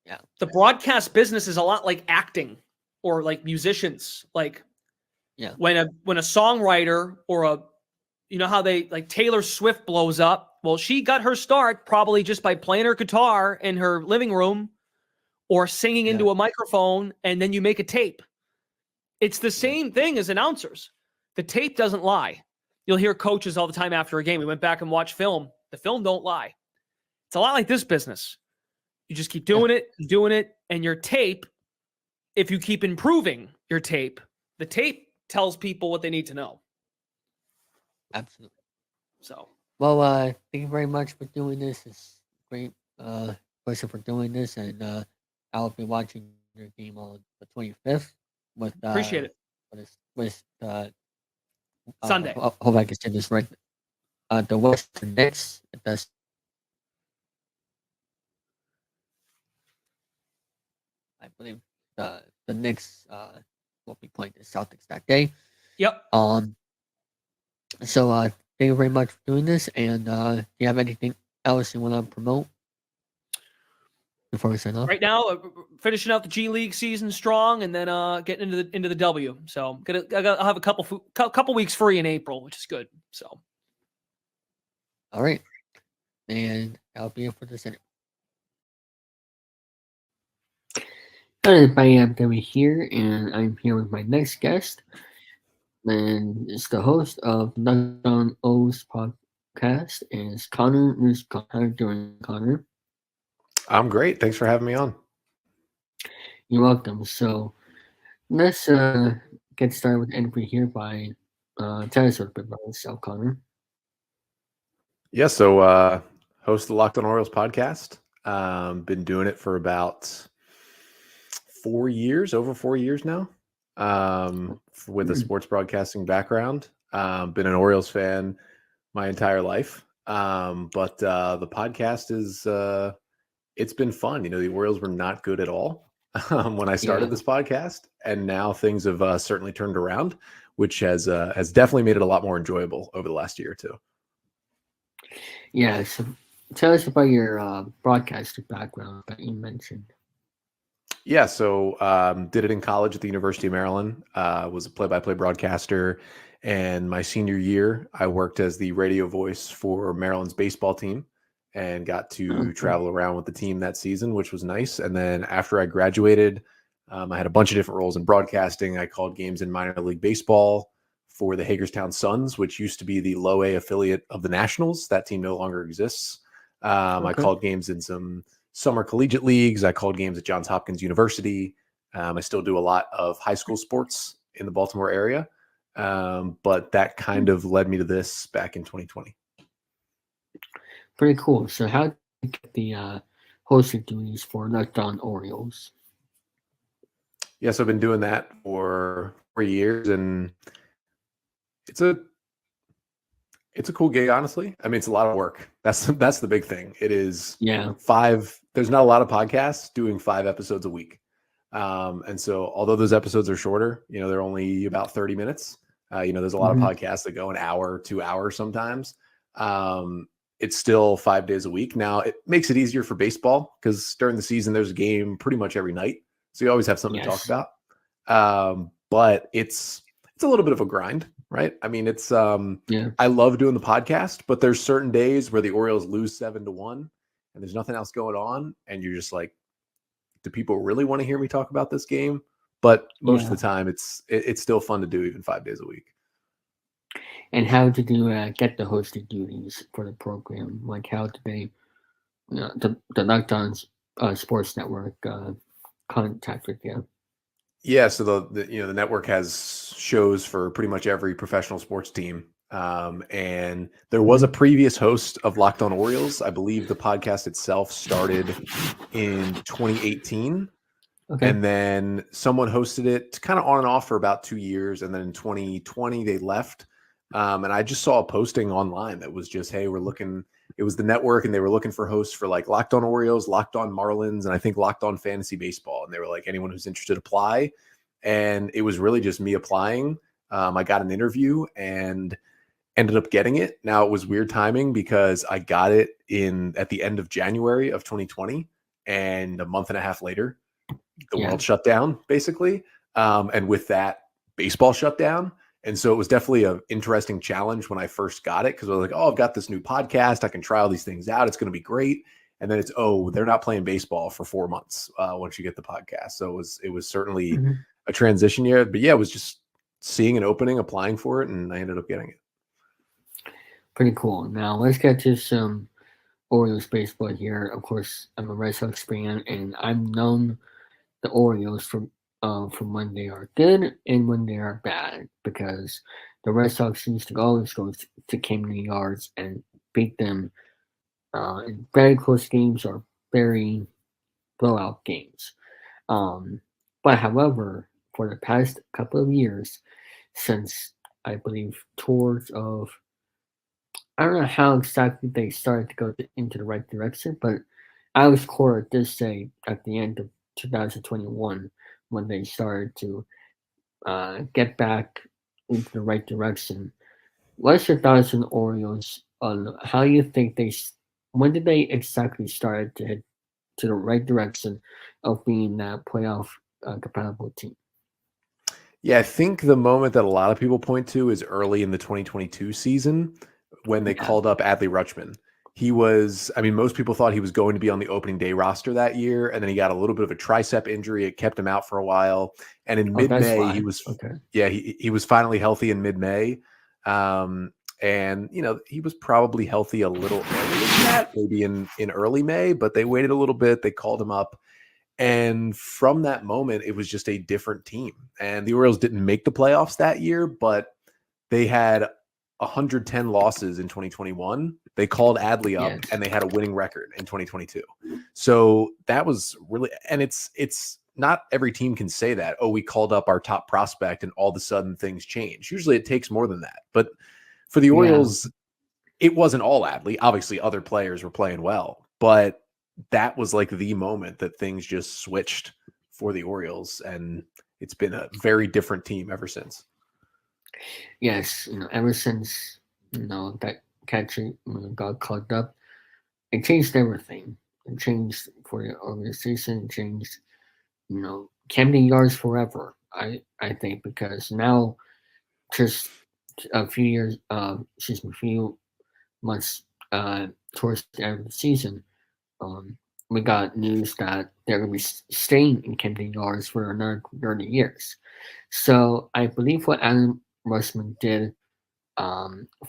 yeah. the broadcast business is a lot like acting or like musicians. Like Yeah. when a songwriter or a how they like Taylor Swift blows up. Well, she got her start probably just by playing her guitar in her living room or singing into a microphone, and then you make a tape. It's the same thing as announcers. The tape doesn't lie. You'll hear coaches all the time after a game. We went back and watched film. The film don't lie. It's a lot like this business. You just keep doing it, and your tape, if you keep improving your tape, the tape tells people what they need to know. Absolutely. So, well, thank you very much for doing this. It's great pleasure for doing this, and I'll be watching your game on the 25th with appreciate it. With Sunday. Hope I can say this right. The Western Knicks. That's I believe the Knicks will be playing the Celtics that day. Yep. So thank you very much for doing this. And do you have anything else you want to promote before we sign off? Right now, finishing out the G League season strong, and then getting into the W. So I'll have a couple weeks free in April, which is good. So. All right, and that'll be it for this interview. Hello, everybody. I'm Debbie here, and I'm here with my next guest. And it's the host of Knocked On O's podcast, and it's Connor. How are you doing, Connor? I'm great. Thanks for having me on. You're welcome. So let's get started with the interview here by tell us a bit about yourself, Connor. Yeah, so host the Locked On Orioles podcast. Been doing it for about 4 years, over 4 years now, with a sports broadcasting background. Been an Orioles fan my entire life. But the podcast is, it's been fun. The Orioles were not good at all when I started this podcast, and now things have certainly turned around, which has definitely made it a lot more enjoyable over the last year or two. Yeah, so tell us about your broadcaster background that you mentioned. Yeah, so did it in college at the University of Maryland. Was a play-by-play broadcaster, and my senior year, I worked as the radio voice for Maryland's baseball team, and got to travel around with the team that season, which was nice. And then after I graduated, I had a bunch of different roles in broadcasting. I called games in minor league baseball for the Hagerstown Suns, which used to be the low A affiliate of the Nationals. That team no longer exists. I called games in some summer collegiate leagues. I called games at Johns Hopkins University. I still do a lot of high school sports in the Baltimore area. But that kind of led me to this back in 2020. Pretty cool. So how did you get the hosting duties for Knocked On Orioles? Yes, I've been doing that for 4 years, and it's a cool gig, honestly. I mean, it's a lot of work. That's the big thing. It is there's not a lot of podcasts doing 5 episodes a week. And so although those episodes are shorter, they're only about 30 minutes. There's a lot of podcasts that go an hour, 2 hours sometimes. It's still 5 days a week. Now it makes it easier for baseball because during the season, there's a game pretty much every night. So you always have something to talk about. But it's a little bit of a grind, right? I mean, it's I love doing the podcast, but there's certain days where the Orioles lose 7-1 and there's nothing else going on. And you're just like, do people really want to hear me talk about this game? But most of the time it's still fun to do even 5 days a week. And how did you get the hosting duties for the program? Like how did they, the Knocked On Sports Network contacted you? Yeah, so the network has shows for pretty much every professional sports team. And there was a previous host of Locked On Orioles. I believe the podcast itself started in 2018. Okay. And then someone hosted it kind of on and off for about 2 years. And then in 2020, they left. And I just saw a posting online that was just, hey, we're looking it was the network, and they were looking for hosts for like Locked On Orioles, Locked On Marlins, and I think Locked On Fantasy Baseball. And they were like, anyone who's interested, apply. And it was really just me applying. I got an interview and ended up getting it. Now, it was weird timing because I got it at the end of January of 2020, and a month and a half later, the world shut down, basically. And with that, baseball shut down. And so it was definitely an interesting challenge when I first got it, because I was like, oh, I've got this new podcast. I can try all these things out. It's going to be great. And then it's, oh, they're not playing baseball for 4 months once you get the podcast. So it was certainly a transition year. But yeah, it was just seeing an opening, applying for it, and I ended up getting it. Pretty cool. Now let's get to some Orioles baseball here. Of course, I'm a Red Sox fan, and I've known the Orioles from when they are good and when they are bad, because the Red Sox used to always go to Camden Yards and beat them in very close games or very blowout games. But however, for the past couple of years, since I believe towards of, I don't know how exactly they started to go into the right direction, but Alex Cora did say at the end of 2021, when they started to get back into the right direction. What's your thoughts on the Orioles on how you think when did they exactly start to head to the right direction of being that playoff compatible team? Yeah, I think the moment that a lot of people point to is early in the 2022 season when they called up Adley Rutschman. He was, I mean, most people thought he was going to be on the opening day roster that year, and then he got a little bit of a tricep injury. It kept him out for a while. And in mid-May, he was, he was finally healthy in mid-May. And, you know, he was probably healthy a little earlier than that, maybe in early May, but they waited a little bit. They called him up. And from that moment, it was just a different team. And the Orioles didn't make the playoffs that year, but they had 110 losses in 2021. They called Adley up and they had a winning record in 2022. So that was really, and it's not every team can say that, oh, we called up our top prospect and all of a sudden things change. Usually it takes more than that. But for the Orioles, it wasn't all Adley. Obviously other players were playing well, but that was like the moment that things just switched for the Orioles, and it's been a very different team ever since. Yes, ever since that catcher got caught up, it changed everything. It changed for the organization. It changed, Camden Yards forever. I think, because now, just a few months towards the end of the season, we got news that they're going to be staying in Camden Yards for another 30 years. So I believe what Adam Rushman did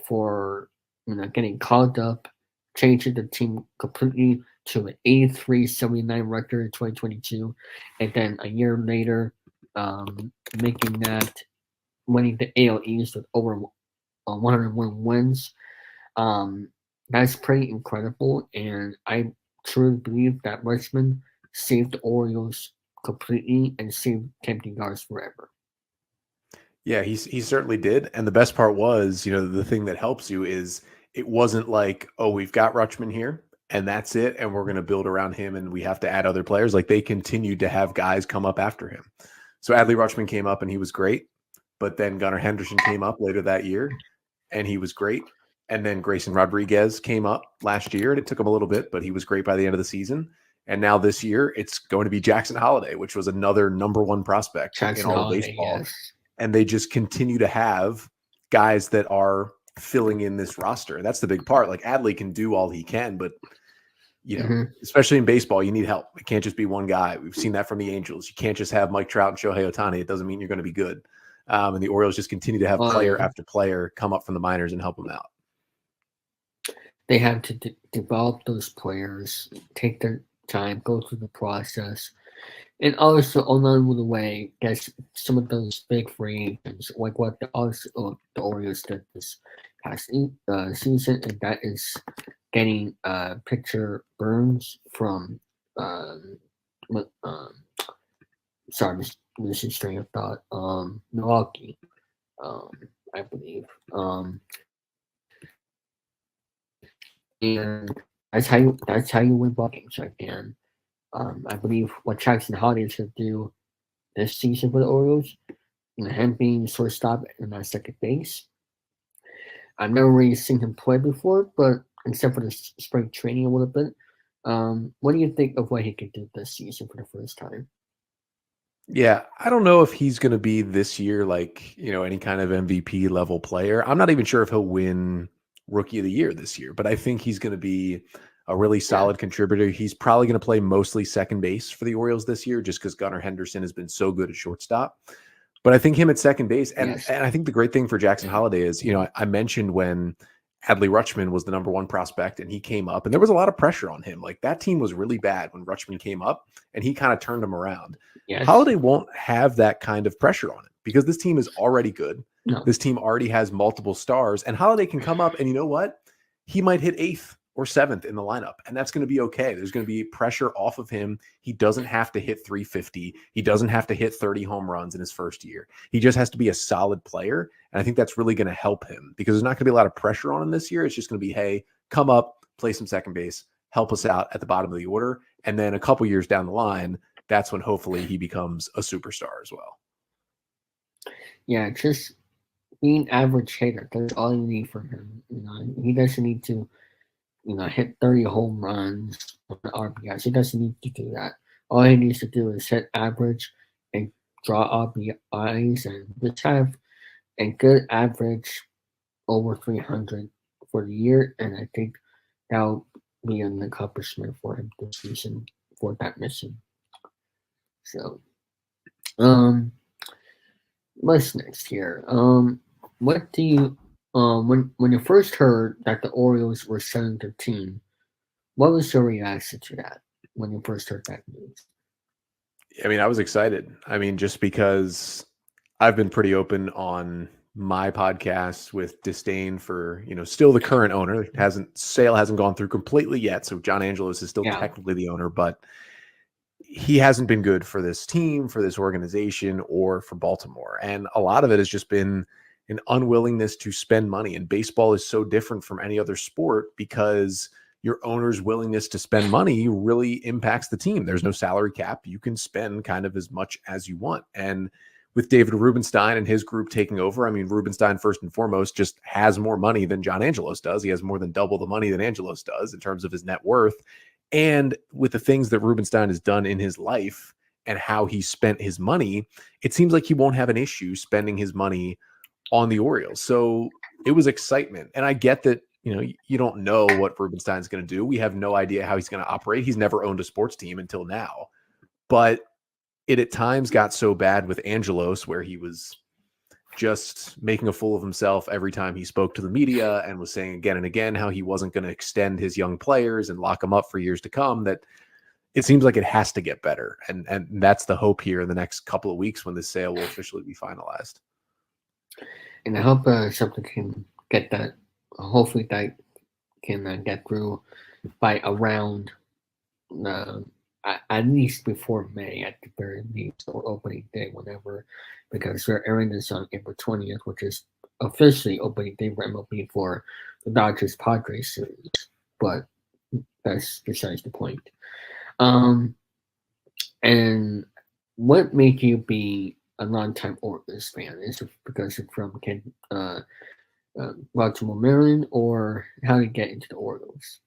for getting called up, changing the team completely to an 83-79 record in 2022, and then a year later, winning the AL East with over 101 wins. That's pretty incredible, and I truly believe that Rushman saved the Orioles completely and saved Camden Yards forever. Yeah, he certainly did. And the best part was, the thing that helps you is it wasn't like, oh, we've got Rutschman here and that's it, and we're going to build around him and we have to add other players. Like, they continued to have guys come up after him. So Adley Rutschman came up and he was great. But then Gunnar Henderson came up later that year and he was great. And then Grayson Rodriguez came up last year, and it took him a little bit, but he was great by the end of the season. And now this year, it's going to be Jackson Holliday, which was another #1 prospect in all of baseball. Yes. And they just continue to have guys that are filling in this roster. And that's the big part. Like, Adley can do all he can, but, especially in baseball, you need help. It can't just be one guy. We've seen that from the Angels. You can't just have Mike Trout and Shohei Ohtani. It doesn't mean you're going to be good. And the Orioles just continue to have player after player come up from the minors and help them out. They have to develop those players, take their time, go through the process, and also along the way, get some of those big free agents, like what the Orioles did this past season, and that is getting Pitcher Burns from sorry, this is strain of thought. Milwaukee, I believe. and that's how you win ball games right there. And, I believe what Jackson Holiday is going to do this season for the Orioles, him being shortstop and second base. I've never really seen him play before, but except for the spring training a little bit. What do you think of what he could do this season for the first time? Yeah, I don't know if he's going to be this year like, any kind of MVP level player. I'm not even sure if he'll win Rookie of the Year this year, but I think he's going to be a really solid contributor. He's probably going to play mostly second base for the Orioles this year just because Gunnar Henderson has been so good at shortstop. But I think him at second base, and I think the great thing for Jackson Holiday is, I mentioned when Adley Rutschman was the number one prospect and he came up, and there was a lot of pressure on him. Like that team was really bad when Rutschman came up, and he kind of turned them around. Yes. Holiday won't have that kind of pressure on it because this team is already good. No. This team already has multiple stars, and Holiday can come up, and you know what? He might hit 8th or 7th in the lineup, and that's going to be okay. There's going to be pressure off of him. He doesn't have to hit 350. He doesn't have to hit 30 home runs in his first year. He just has to be a solid player, and I think that's really going to help him because there's not going to be a lot of pressure on him this year. It's just going to be, hey, come up, play some second base, help us out at the bottom of the order, and then a couple years down the line, that's when hopefully he becomes a superstar as well. Yeah, just being average hitter. That's all you need from him. He doesn't need to hit 30 home runs on the RBIs. He doesn't need to do that. All he needs to do is hit average and draw RBIs and just have a good average over 300 for the year. And I think that'll be an accomplishment for him this season for that mission. So, what's next here? What do you when you first heard that the Orioles were selling their team, what was your reaction to that when you first heard that news? I mean, I was excited. I mean, just because I've been pretty open on my podcast with disdain for, still the current owner. Sale hasn't gone through completely yet. So John Angelos is still technically the owner, but he hasn't been good for this team, for this organization, or for Baltimore. And a lot of it has just been an unwillingness to spend money. And baseball is so different from any other sport because your owner's willingness to spend money really impacts the team. There's no salary cap. You can spend kind of as much as you want. And with David Rubenstein and his group taking over, I mean, Rubenstein, first and foremost, just has more money than John Angelos does. He has more than double the money than Angelos does in terms of his net worth. And with the things that Rubenstein has done in his life and how he spent his money, it seems like he won't have an issue spending his money on the Orioles. So it was excitement. And I get that, you don't know what Rubenstein's going to do. We have no idea how he's going to operate. He's never owned a sports team until now. But it at times got so bad with Angelos where he was just making a fool of himself every time he spoke to the media and was saying again and again how he wasn't going to extend his young players and lock them up for years to come, that it seems like it has to get better. And that's the hope here in the next couple of weeks when the sale will officially be finalized. And I hope something can get that. Hopefully that can get through by around at least before May at the very least, or opening day, whenever, because they're airing this on April 20th, which is officially opening day for MLB for the Dodgers Padres series. But that's besides the point. And what made you be a long-time Orioles fan? Is it because you're from Baltimore, Maryland, or how did you get into the Orioles?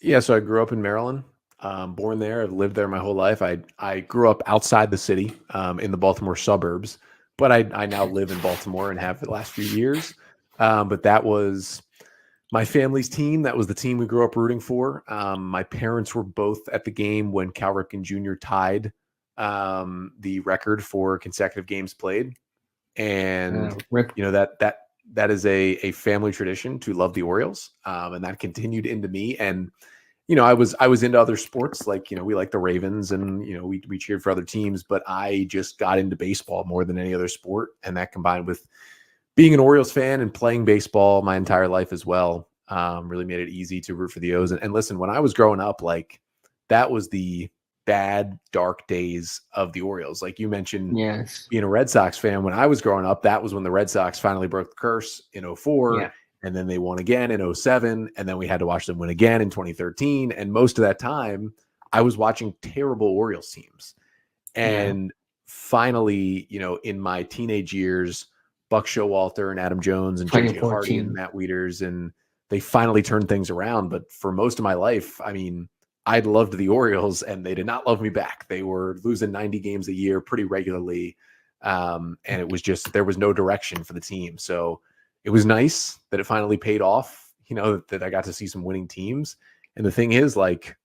Yeah, so I grew up in Maryland. Born there. I've lived there my whole life. I grew up outside the city in the Baltimore suburbs, but I now live in Baltimore and have for the last few years. But that was my family's team. That was the team we grew up rooting for. My parents were both at the game when Cal Ripken Jr. tied the record for consecutive games played. And that is a family tradition to love the Orioles. And that continued into me. And I was into other sports, like, we like the Ravens and, we cheered for other teams, but I just got into baseball more than any other sport. And that combined with being an Orioles fan and playing baseball my entire life as well, really made it easy to root for the O's. And listen, when I was growing up, like that was the bad, dark days of the Orioles. Like you mentioned, yes, being a Red Sox fan, when I was growing up, that was when the Red Sox finally broke the curse in 2004. Yeah. and then they won again in 07, and then we had to watch them win again in 2013. And most of that time, I was watching terrible Orioles teams. And finally, in my teenage years, Buck Showalter and Adam Jones and JJ Hardy and 2014. Matt Wieters, and they finally turned things around. But for most of my life, I mean, I'd loved the Orioles, and they did not love me back. They were losing 90 games a year pretty regularly. And it was just, there was no direction for the team. So it was nice that it finally paid off, that I got to see some winning teams. And the thing is, like,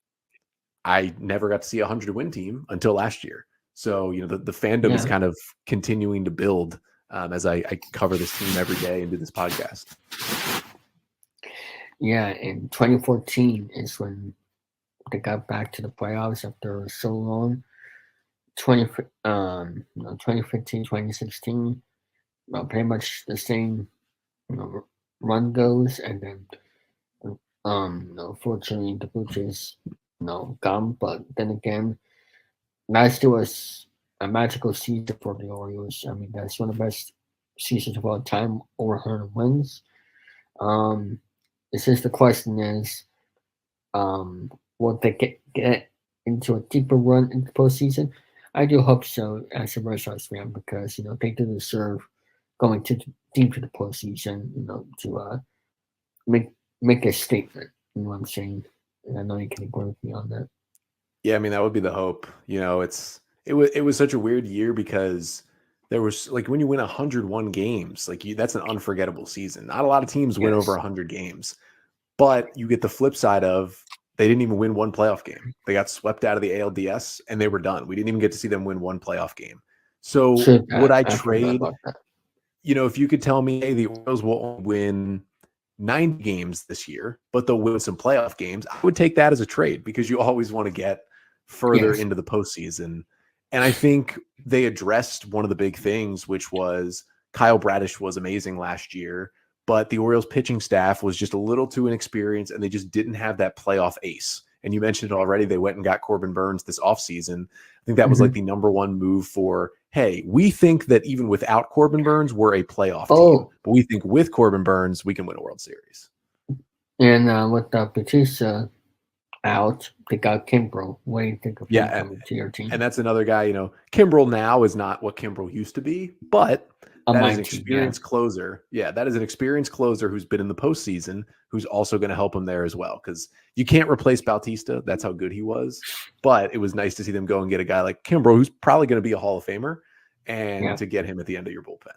I never got to see a 100-win team until last year. So, the fandom is kind of continuing to build as I cover this team every day and do this podcast. Yeah, in 2014 is when they got back to the playoffs after so long. 2015, 2016, pretty much the same, run goes, and then, fortunately the Blue Jays, gone. But then again, last year was a magical season for the Orioles. I mean, that's one of the best seasons of all time, over 100 wins. It's just the question is, will they get into a deeper run in the postseason? I do hope so as a Red Sox fan, because they do deserve going deep to the postseason. To make a statement. You know what I'm saying? And I know you can agree with me on that. Yeah, I mean, that would be the hope. It was such a weird year because there was, like, when you win 101 games, like, that's an unforgettable season. Not a lot of teams win over 100 games, but you get the flip side of, they didn't even win one playoff game. They got swept out of the ALDS and they were done. We didn't even get to see them win one playoff game. So would I trade, if you could tell me, hey, the Orioles will win 90 games this year, but they'll win some playoff games, I would take that as a trade, because you always want to get further into the postseason. And I think they addressed one of the big things, which was Kyle Bradish was amazing last year, but the Orioles pitching staff was just a little too inexperienced, and they just didn't have that playoff ace. And you mentioned it already, they went and got Corbin Burns this offseason. I think that was like the number one move for, hey, we think that even without Corbin Burns, we're a playoff team. But we think with Corbin Burns, we can win a World Series. And with Batista out, they got Kimbrel. What do you think of him coming to your team? And that's another guy, Kimbrel now is not what Kimbrel used to be, but that is an experienced closer. Yeah, that is an experienced closer who's been in the postseason, who's also going to help him there as well. Because you can't replace Bautista. That's how good he was. But it was nice to see them go and get a guy like Kimbrel, who's probably going to be a Hall of Famer, and to get him at the end of your bullpen.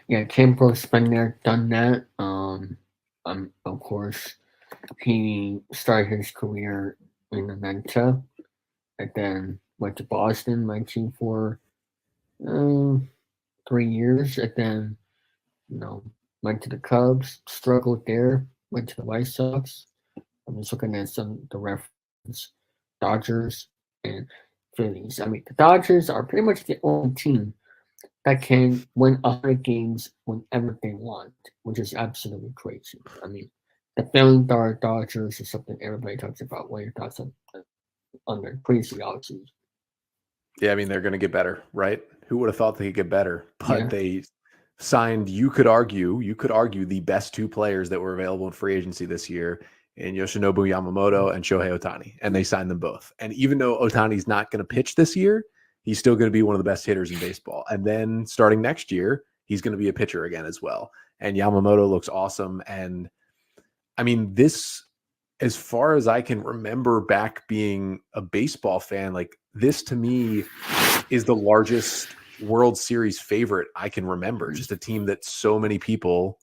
Yeah, Kimbrel's been there, done that. Of course, he started his career in Atlanta, and then went to Boston, my team, for 3 years, and then went to the Cubs, struggled there, went to the White Sox. I'm just looking at the reference, Dodgers and Phillies. I mean, the Dodgers are pretty much the only team that can win 100 games whenever they want, which is absolutely crazy. I mean, the $1 billion Dodgers is something everybody talks about. What are your thoughts on their crazy offseason? Yeah, I mean, they're going to get better, right? Who would have thought they could get better? But they signed, you could argue the best two players that were available in free agency this year, in Yoshinobu Yamamoto and Shohei Ohtani, and they signed them both. And even though Ohtani's not going to pitch this year, he's still going to be one of the best hitters in baseball. And then starting next year, he's going to be a pitcher again as well. And Yamamoto looks awesome. And I mean, this, as far as I can remember back being a baseball fan, like, this to me is the largest World Series favorite I can remember. Just a team that so many people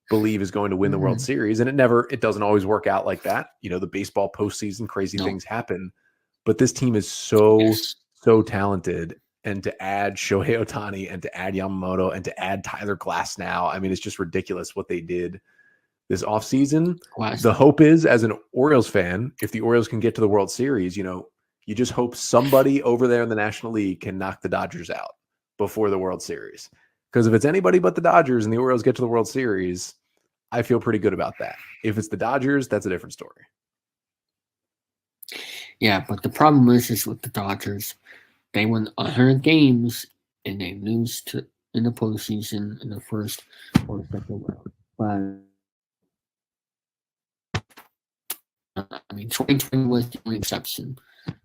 believe is going to win the World Series. And it doesn't always work out like that. The baseball postseason, crazy things happen. But this team is so talented. And to add Shohei Ohtani and to add Yamamoto and to add Tyler Glasnow, I mean, it's just ridiculous what they did this offseason. The hope is, as an Orioles fan, if the Orioles can get to the World Series, you just hope somebody over there in the National League can knock the Dodgers out before the World Series. Because if it's anybody but the Dodgers and the Orioles get to the World Series, I feel pretty good about that. If it's the Dodgers, that's a different story. Yeah, but the problem is with the Dodgers, they win 100 games and they lose in the postseason in the first or second round. But I mean, 2020 was the only exception.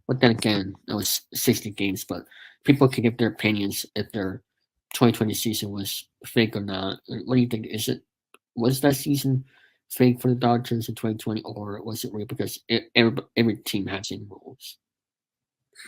But then again, it was 60 games. But people can give their opinions if their 2020 season was fake or not. What do you think? Was that season fake for the Dodgers in 2020, or was it real? Because every team has same rules.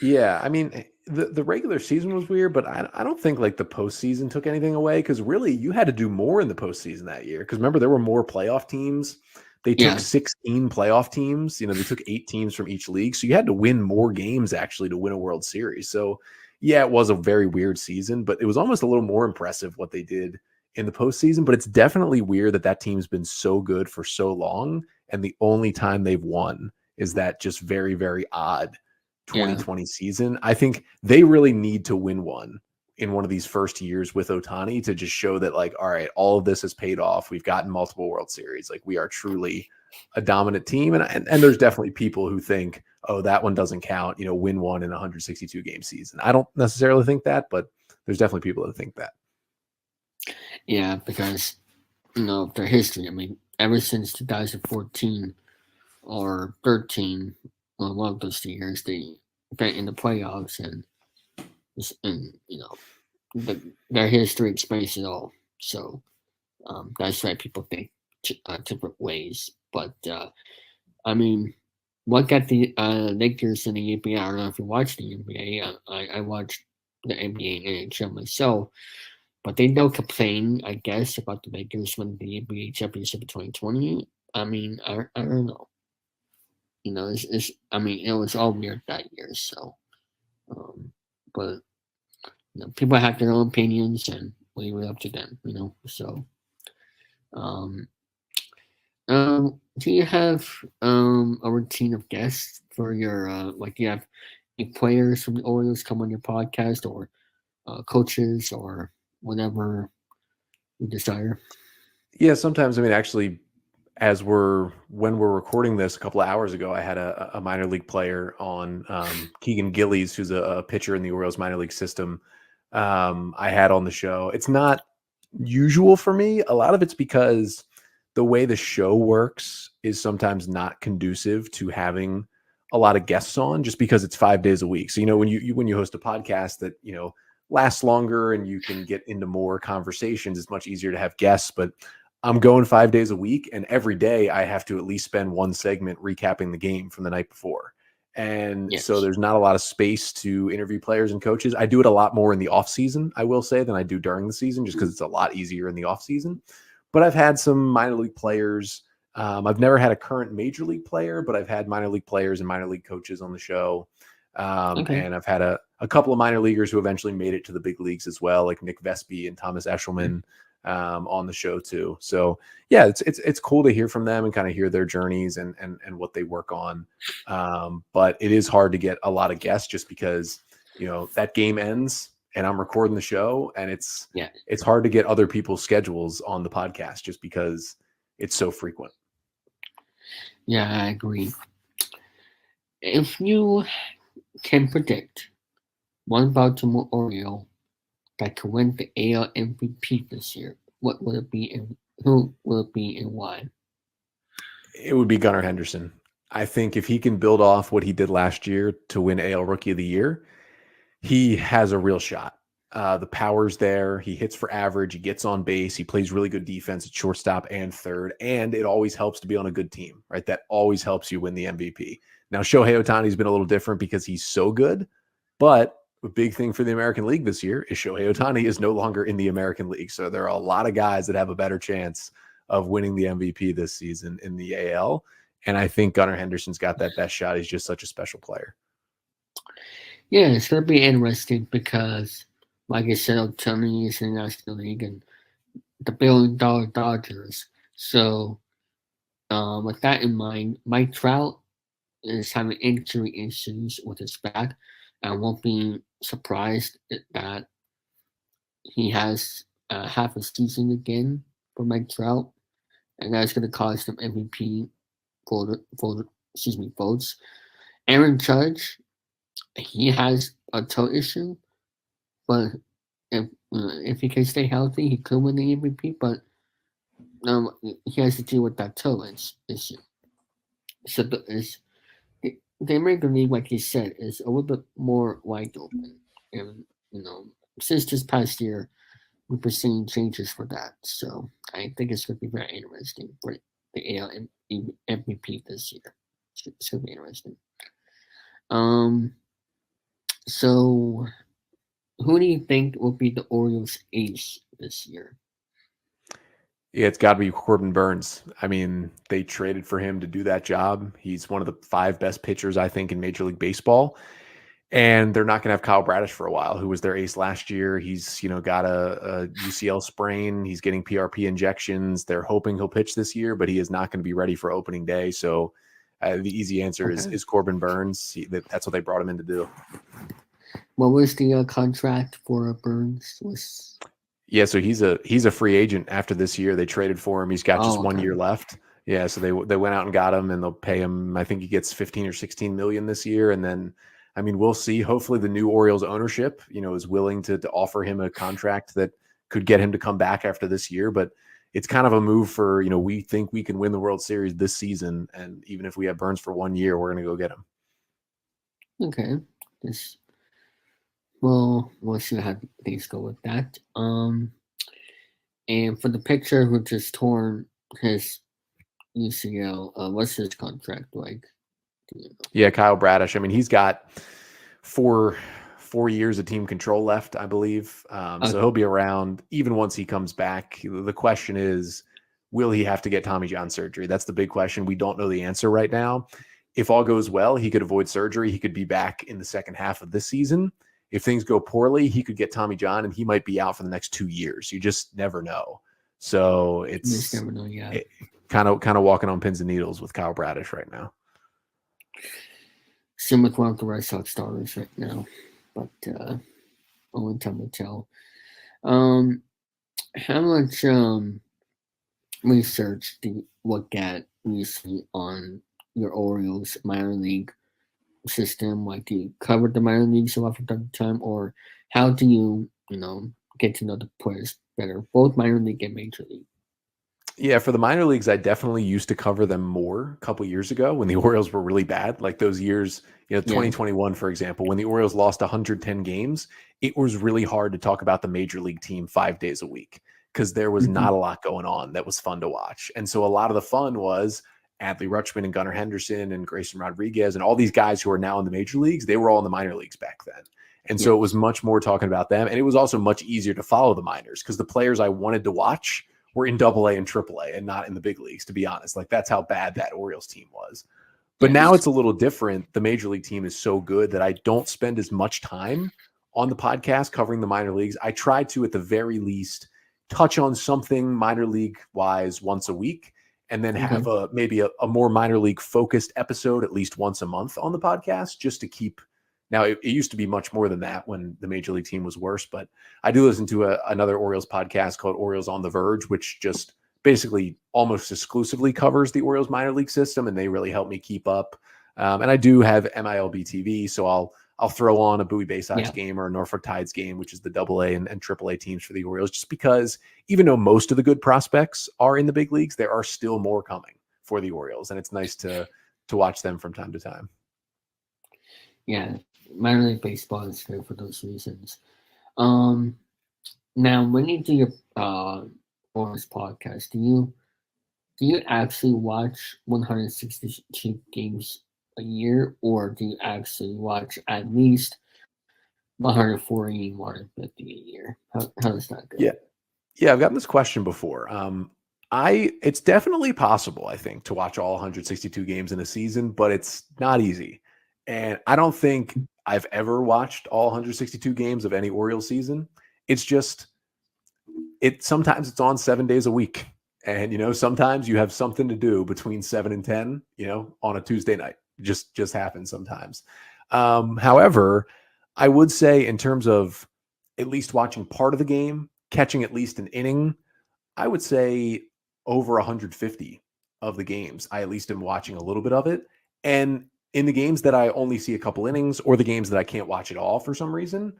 Yeah, I mean, the regular season was weird, but I don't think like the postseason took anything away because really you had to do more in the postseason that year. Because remember, there were more playoff teams. They took Yeah. 16 playoff teams. They took 8 teams from each league, so you had to win more games actually to win a World Series. So yeah, it was a very weird season, but it was almost a little more impressive what they did in the postseason. But it's definitely weird that that team's been so good for so long, and the only time they've won is that just very, very odd 2020 season. I think they really need to win one in one of these first years with Ohtani to just show that, like, all right, all of this has paid off. We've gotten multiple World Series. Like, we are truly a dominant team. And there's definitely people who think, oh, that one doesn't count, win one in a 162 game season. I don't necessarily think that, but there's definitely people that think that. Yeah, because, their history. I mean, ever since 2014 or 13, well, one of those 2 years, they been in the playoffs, and their history explains it all. So that's why people think different ways. But I mean, what got the Lakers in the NBA? I don't know if you watched the NBA. I watched the NBA and NHL myself, but they don't complain, I guess, about the Lakers winning the NBA championship in 2020. I mean, I don't know. I mean, it was all weird that year. So, but people have their own opinions, and leave it up to them. So, do you have a routine of guests for your like you have any players from the Orioles come on your podcast, or coaches, or whatever you desire? Yeah, sometimes. I mean, actually, when we're recording this a couple of hours ago, I had a minor league player on, Keegan Gillies, who's a pitcher in the Orioles minor league system. I had on the show. It's not usual for me. A lot of it's because the way the show works is sometimes not conducive to having a lot of guests on, just because it's 5 days a week. So, when you host a podcast that, lasts longer and you can get into more conversations, it's much easier to have guests. But I'm going 5 days a week, and every day I have to at least spend one segment recapping the game from the night before. And so there's not a lot of space to interview players and coaches. I do it a lot more in the off season, I will say, than I do during the season, just because it's a lot easier in the off season. But I've had some minor league players. I've never had a current major league player, but I've had minor league players and minor league coaches on the show. And I've had a couple of minor leaguers who eventually made it to the big leagues as well, like Nick Vespi and Thomas Eshelman. On the show too. So yeah, it's cool to hear from them and kind of hear their journeys and what they work on. But it is hard to get a lot of guests just because, that game ends and I'm recording the show, and it's hard to get other people's schedules on the podcast just because it's so frequent. Yeah, I agree. If you can predict one Baltimore Oriole that could win the AL MVP this year, what will it be, and who will it be, and why? It would be Gunnar Henderson. I think if he can build off what he did last year to win AL Rookie of the Year, he has a real shot. The power's there. He hits for average. He gets on base. He plays really good defense at shortstop and third. And it always helps to be on a good team, right? That always helps you win the MVP. Now, Shohei Ohtani's been a little different because he's so good, but a big thing for the American League this year is Shohei Ohtani is no longer in the American League. So there are a lot of guys that have a better chance of winning the MVP this season in the AL. And I think Gunnar Henderson's got that best shot. He's just such a special player. Yeah, it's going to be interesting because, like I said, Ohtani is in the National League and the $1 billion Dodgers. So with that in mind, Mike Trout is having injury issues with his back. I won't be surprised that he has half a season again for Mike Trout, and that's going to cause some MVP votes. Aaron Judge, he has a toe issue, but if he can stay healthy, he could win the MVP. But he has to deal with that toe issue. So the American League, like you said, is a little bit more wide open, and since this past year, we've been seeing changes for that. So I think it's going to be very interesting for the AL MVP this year. It's going to be interesting. So who do you think will be the Orioles' ace this year? Yeah, it's got to be Corbin Burns. I mean, they traded for him to do that job. He's one of the 5 best pitchers, I think, in Major League Baseball. And they're not going to have Kyle Bradish for a while, who was their ace last year. He's, got a UCL sprain. He's getting PRP injections. They're hoping he'll pitch this year, but he is not going to be ready for opening day. So the easy answer is Corbin Burns. That's what they brought him in to do. What was the contract for Burns? Yeah, so he's a free agent after this year. They traded for him. He's got just 1 year left. Yeah, so they went out and got him, and they'll pay him. I think he gets 15 or 16 million this year, and then, I mean, we'll see. Hopefully, the new Orioles ownership, is willing to offer him a contract that could get him to come back after this year. But it's kind of a move for, we think we can win the World Series this season, and even if we have Burns for 1 year, we're going to go get him. Okay. Well, we'll see how things go with that. And for the pitcher who just torn his UCL, what's his contract like? Yeah, Kyle Bradish. I mean, he's got 4 years of team control left, I believe. So he'll be around even once he comes back. The question is, will he have to get Tommy John surgery? That's the big question. We don't know the answer right now. If all goes well, he could avoid surgery. He could be back in the second half of this season. If things go poorly, he could get Tommy John, and he might be out for the next 2 years. You just never know. So it's kind of walking on pins and needles with Kyle Bradish right now. Same with one of the Red Sox starters right now, but only time will tell. How much research do you look at recently on your Orioles minor league system? Like, do you cover the minor leagues a lot from time to time, or how do you get to know the players better, both minor league and major league? Yeah, for the minor leagues, I definitely used to cover them more a couple years ago when the Orioles were really bad. Like those years, 2021, for example, when the Orioles lost 110 games, it was really hard to talk about the major league team 5 days a week because there was not a lot going on that was fun to watch. And so a lot of the fun was Adley Rutschman and Gunnar Henderson and Grayson Rodriguez and all these guys who are now in the major leagues. They were all in the minor leagues back then. And so it was much more talking about them. And it was also much easier to follow the minors because the players I wanted to watch were in AA and AAA and not in the big leagues, to be honest. Like, that's how bad that Orioles team was. But now it's a little different. The major league team is so good that I don't spend as much time on the podcast covering the minor leagues. I try to, at the very least, touch on something minor league wise once a week, and then have maybe a more minor league focused episode at least once a month on the podcast, just to keep. Now, it used to be much more than that when the major league team was worse, but I do listen to another Orioles podcast called Orioles on the Verge, which just basically almost exclusively covers the Orioles minor league system, and they really help me keep up. And I do have MILB TV, so I'll throw on a Bowie Bay Sox game or a Norfolk Tides game, which is the AA and AAA teams for the Orioles, just because even though most of the good prospects are in the big leagues, there are still more coming for the Orioles, and it's nice to watch them from time to time. Yeah, minor league baseball is good for those reasons. Now, when you do your Orioles podcast, do you actually watch 162 games a year, or do you actually watch at least 140, 150 a year? How does that go? Yeah, I've gotten this question before. It's definitely possible, I think, to watch all 162 games in a season, but it's not easy. And I don't think I've ever watched all 162 games of any Orioles season. It's just, sometimes it's on 7 days a week. And, sometimes you have something to do between 7 and 10, on a Tuesday night. Just happens sometimes. However, I would say in terms of at least watching part of the game, catching at least an inning, I would say over 150 of the games, I at least am watching a little bit of it. And in the games that I only see a couple innings, or the games that I can't watch at all for some reason,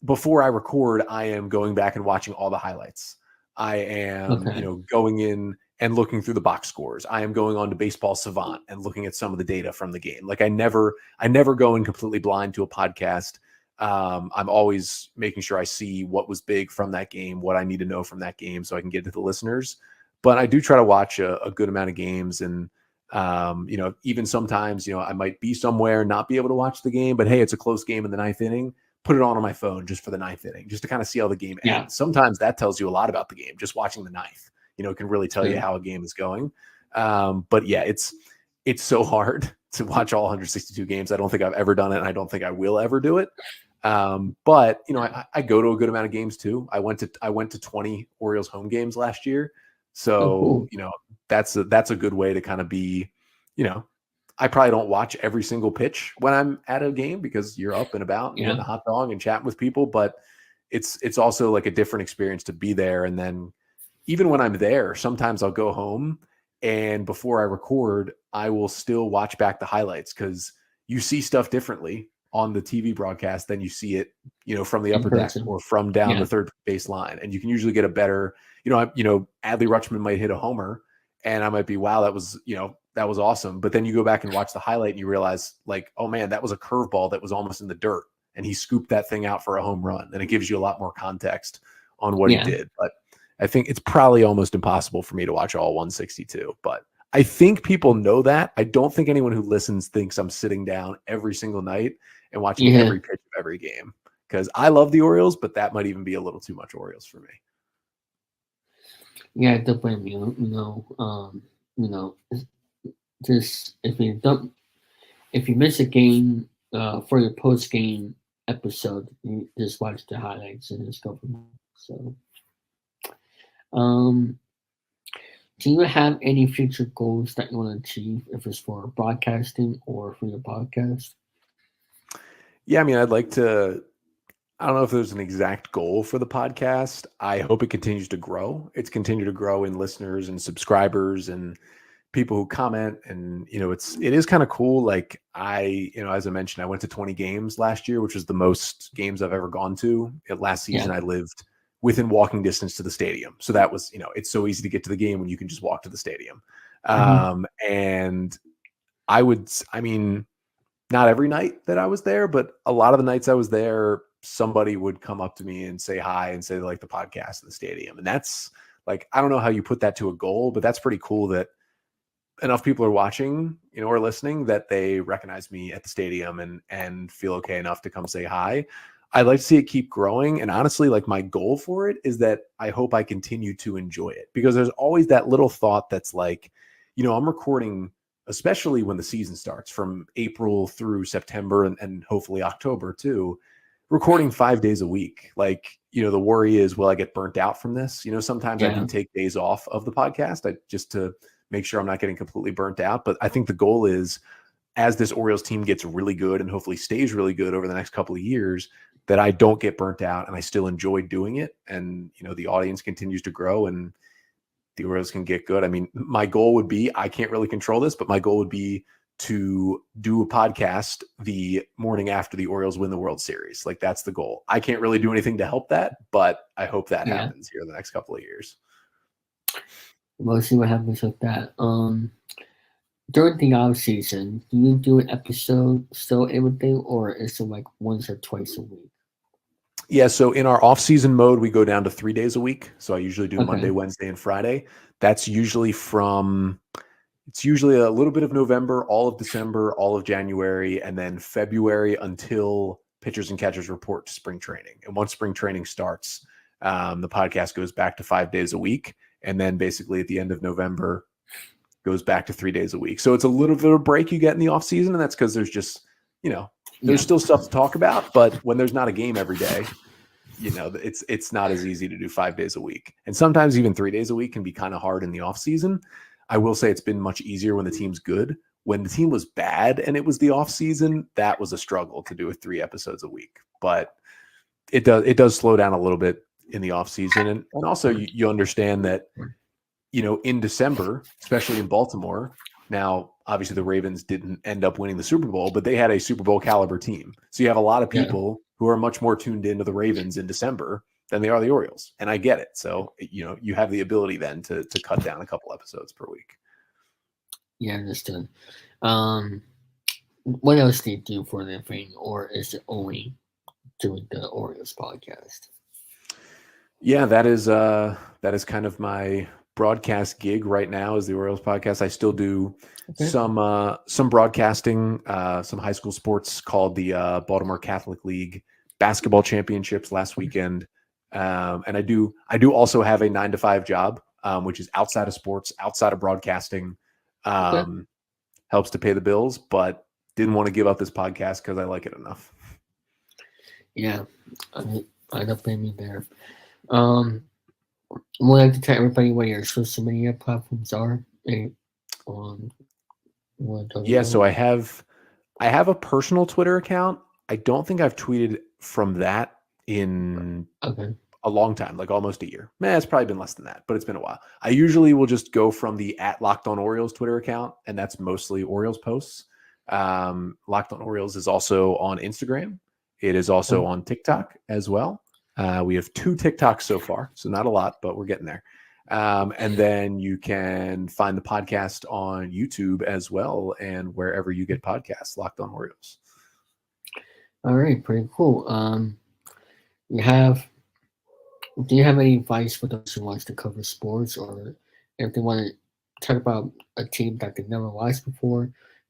before I record, I am going back and watching all the highlights I am, Okay. going in and looking through the box scores. I am going on to Baseball Savant and looking at some of the data from the game. Like I never go in completely blind to a podcast. I'm always making sure I see what was big from that game, what I need to know from that game so I can get to the listeners. But I do try to watch a good amount of games. And, even sometimes, I might be somewhere, not be able to watch the game, but hey, it's a close game in the ninth inning. Put it on my phone just for the ninth inning, just to kind of see how the game Yeah. ends. Sometimes that tells you a lot about the game. Just watching the ninth, can really tell you Sure. how a game is going. But yeah, it's so hard to watch all 162 games. I don't think I've ever done it, and I don't think I will ever do it. But I go to a good amount of games too. I went to 20 Orioles home games last year, so cool. that's a good way to kind of be, I probably don't watch every single pitch when I'm at a game because you're up and about and Yeah. getting a hot dog and chatting with people, but it's also like a different experience to be there. And then even when I'm there, sometimes I'll go home and before I record, I will still watch back the highlights because you see stuff differently on the TV broadcast than you see it, from the In upper deck person. or from down Yeah. the third base line. And you can usually get a better, Adley Rutschman might hit a homer and I might be, wow, that was awesome. But then you go back and watch the highlight and you realize like, oh man, that was a curveball that was almost in the dirt and he scooped that thing out for a home run. And it gives you a lot more context on what he Yeah. did. But I think it's probably almost impossible for me to watch all 162, but I think people know that. I don't think anyone who listens thinks I'm sitting down every single night and watching Yeah. every pitch of every game because I love the Orioles, but that might even be a little too much Orioles for me. Yeah, definitely. Just if you miss a game for your post game episode, you just watch the highlights and just go from there. So, do you have any future goals that you want to achieve, if it's for broadcasting or for your podcast? Yeah, I mean, I'd like to. I don't know if there's an exact goal for the podcast. I hope it continues to grow. It's continued to grow in listeners and subscribers and people who comment. And, it is kind of cool. Like as I mentioned, I went to 20 games last year, which was the most games I've ever gone to. Last season, Yeah. I lived within walking distance to the stadium. So that was, it's so easy to get to the game when you can just walk to the stadium. And I mean, not every night that I was there, but a lot of the nights I was there, somebody would come up to me and say hi and say they like the podcast in the stadium. And that's like, I don't know how you put that to a goal, but that's pretty cool that enough people are watching, or listening that they recognize me at the stadium and feel okay enough to come say hi. I'd like to see it keep growing. And honestly, like my goal for it is that I hope I continue to enjoy it because there's always that little thought that's like, I'm recording, especially when the season starts from April through September and hopefully October too, recording 5 days a week. Like, the worry is, will I get burnt out from this? Sometimes I Yeah. do take days off of the podcast just to make sure I'm not getting completely burnt out. But I think the goal is as this Orioles team gets really good and hopefully stays really good over the next couple of years, that I don't get burnt out and I still enjoy doing it. And, the audience continues to grow and the Orioles can get good. I mean, my goal would be, I can't really control this, but my goal would be to do a podcast the morning after the Orioles win the World Series. Like that's the goal. I can't really do anything to help that, but I hope that Yeah. happens here in the next couple of years. We'll see what happens with that. During the off season, do you do an episode still everything, or is it like once or twice a week? Yeah, so in our off-season mode, we go down to 3 days a week. So I usually do Okay. Monday, Wednesday, and Friday. That's usually it's usually a little bit of November, all of December, all of January, and then February until pitchers and catchers report to spring training. And once spring training starts, the podcast goes back to 5 days a week. And then basically at the end of November, goes back to 3 days a week. So it's a little bit of a break you get in the off-season, and that's because there's just, there's still stuff to talk about, but when there's not a game every day, it's not as easy to do 5 days a week. And sometimes even 3 days a week can be kind of hard in the off season. I will say it's been much easier when the team's good. When the team was bad and it was the off season, that was a struggle to do with 3 episodes a week. But it does slow down a little bit in the off season. And also you understand that, in December, especially in Baltimore, now obviously the Ravens didn't end up winning the Super Bowl, but they had a Super Bowl caliber team. So you have a lot of people who are much more tuned into the Ravens in December than they are the Orioles. And I get it. So, you have the ability then to cut down a couple episodes per week. Yeah, understood. What else do you do for a living, or is it only doing the Orioles podcast? Yeah, that is kind of my broadcast gig right now is the Orioles podcast. I still do some broadcasting, some high school sports called the Baltimore Catholic League basketball championships last weekend. And I do also have a 9-to-5 job, which is outside of sports, outside of broadcasting, helps to pay the bills, but didn't want to give up this podcast because I like it enough. Yeah, I don't blame you there. Would like to tell everybody what your social media platforms are. Yeah, so I have a personal Twitter account. I don't think I've tweeted from that in a long time, like almost a year. It's probably been less than that, but it's been a while. I usually will just go from the @LockedOnOrioles Twitter account, and that's mostly Orioles posts. Locked On Orioles is also on Instagram. It is also on TikTok as well. We have 2 TikToks so far, so not a lot, but we're getting there. And then you can find the podcast on YouTube as well, and wherever you get podcasts, Locked On Orioles. All right, pretty cool. Do you have any advice for those who wants to cover sports, or if they want to talk about a team that they've never watched before?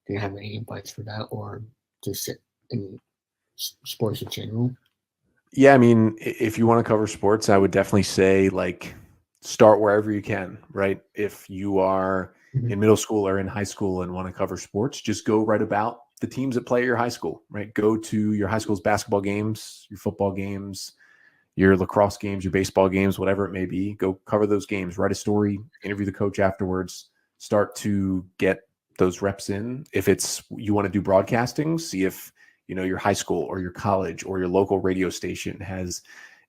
Do you have any advice for that, or just in sports in general? Yeah, I mean, if you want to cover sports, I would definitely say start wherever you can, right? If you are in middle school or in high school and want to cover sports, just go write about the teams that play at your high school, right? Go to your high school's basketball games, your football games, your lacrosse games, your baseball games, whatever it may be. Go cover those games, write a story, interview the coach afterwards, start to get those reps in. If it's you want to do broadcasting, see if your high school or your college or your local radio station has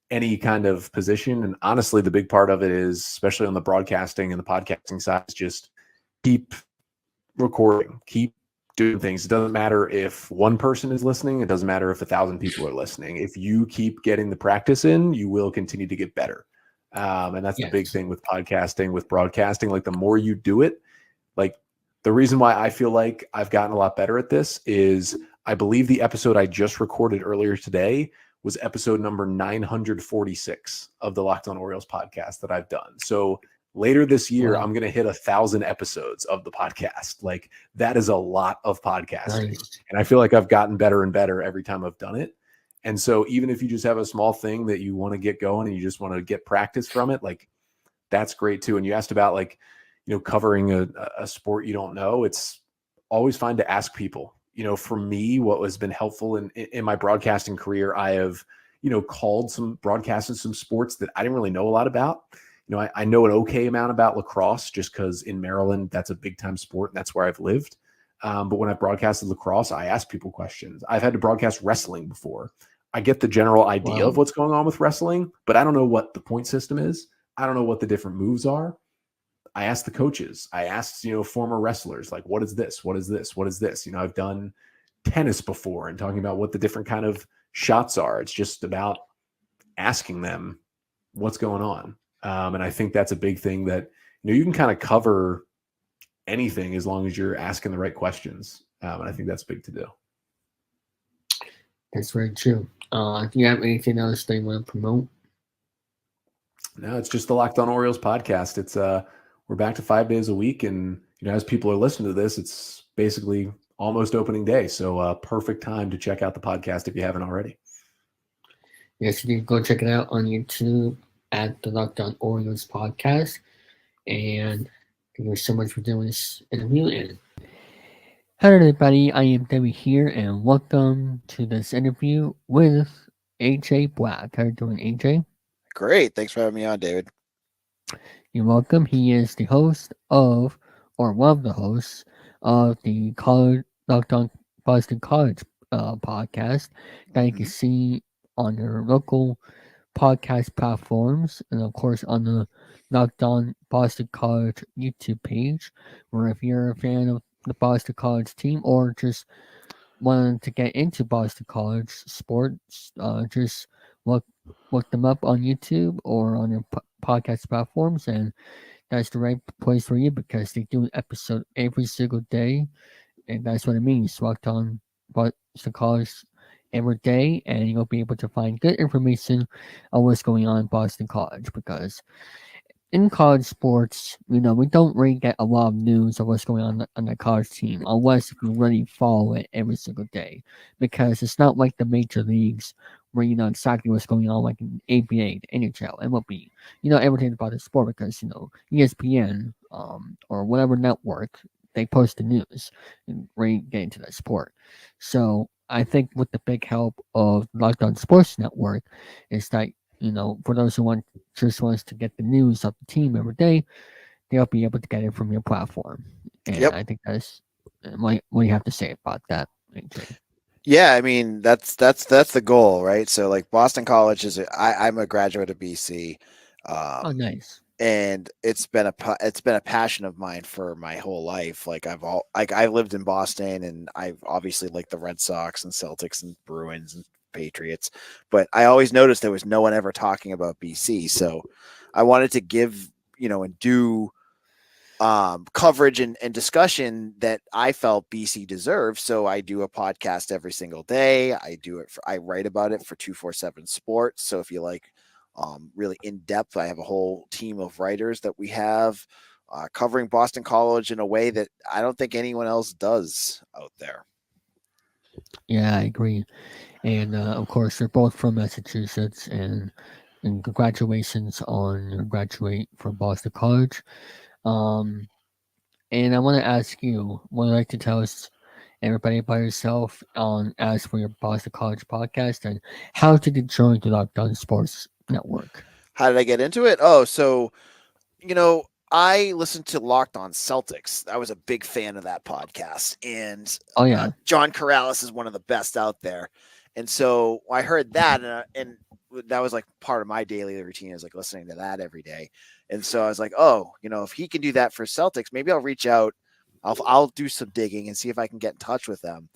any kind of position. And honestly, the big part of it is, especially on the broadcasting and the podcasting side, is just keep recording, keep doing things. It doesn't matter if one person is listening. It doesn't matter if 1,000 people are listening. If you keep getting the practice in, you will continue to get better. And that's the big thing with podcasting, with broadcasting. Like the more you do it, like the reason why I feel like I've gotten a lot better at this is I believe the episode I just recorded earlier today was episode number 946 of the Locked On Orioles podcast that I've done. So later this year, I'm going to hit 1,000 episodes of the podcast. Like that is a lot of podcasting. Nice. And I feel like I've gotten better and better every time I've done it. And so even if you just have a small thing that you want to get going and you just want to get practice from it, like that's great too. And you asked about covering a sport you don't know. It's always fine to ask people. For me, what has been helpful in my broadcasting career, I have, broadcasted some sports that I didn't really know a lot about. I know an okay amount about lacrosse just because in Maryland, that's a big time sport and that's where I've lived. But when I broadcasted lacrosse, I asked people questions. I've had to broadcast wrestling before. I get the general idea of what's going on with wrestling, but I don't know what the point system is. I don't know what the different moves are. I asked the coaches. I asked, former wrestlers, like, what is this? What is this? What is this? I've done tennis before and talking about what the different kind of shots are. It's just about asking them what's going on. And I think that's a big thing that, you can kind of cover anything as long as you're asking the right questions. And I think that's big to do. That's very true. Do you have anything else that you want to promote? No, it's just the Locked On Orioles podcast. It's we're back to 5 days a week, and as people are listening to this, it's basically almost opening day. So perfect time to check out the podcast if you haven't already. Yes, you can go check it out on YouTube at the Locked On Orioles podcast. And thank you so much for doing this interview. And hello, everybody. I am Debbie here, and welcome to this interview with AJ Black. How are you doing, AJ? Great. Thanks for having me on, David. You're welcome. He is the host of, or one of the hosts of the College Locked On Boston College podcast that you can see on your local podcast platforms, and of course on the Locked On Boston College YouTube page, where if you're a fan of the Boston College team or just wanting to get into Boston College sports, just look them up on YouTube or on your podcast platforms, and that's the right place for you because they do an episode every single day, and that's what it means. Locked on Boston College every day, and you'll be able to find good information on what's going on in Boston College because in college sports, we don't really get a lot of news of what's going on the college team unless if you really follow it every single day. Because it's not like the major leagues where you know exactly what's going on, like in ABA, the NHL, MLB. You know everything about the sport because ESPN or whatever network they post the news and really get into that sport. So I think with the big help of Locked On Sports Network, is that for those who just wants to get the news of the team every day, they'll be able to get it from your platform. And Yep. I think that's what do you have to say about that, AJ? Yeah, I mean that's the goal, right? So like Boston College I'm a graduate of BC, Oh, nice. and it's been a passion of mine for my whole life. Like I lived in Boston, and I've obviously liked the Red Sox and Celtics and Bruins and Patriots, but I always noticed there was no one ever talking about BC. So I wanted to give and do coverage and discussion that I felt BC deserved. So I do a podcast every single day. I write about it for 247 Sports. So if you like really in depth, I have a whole team of writers that we have covering Boston College in a way that I don't think anyone else does out there. Yeah, I agree. And of course, they're both from Massachusetts, and congratulations on your graduate from Boston College. Um, and I want to ask you, would you like to tell us everybody about yourself on as for your Boston College podcast and how did you join the Locked On Sports Network? How did I get into it? Oh, so I listened to Locked On Celtics. I was a big fan of that podcast, and Oh yeah, John Corrales is one of the best out there. And so I heard that, and that was like part of my daily routine, is like listening to that every day. And so I was like, oh, if he can do that for Celtics, maybe I'll reach out. I'll do some digging and see if I can get in touch with them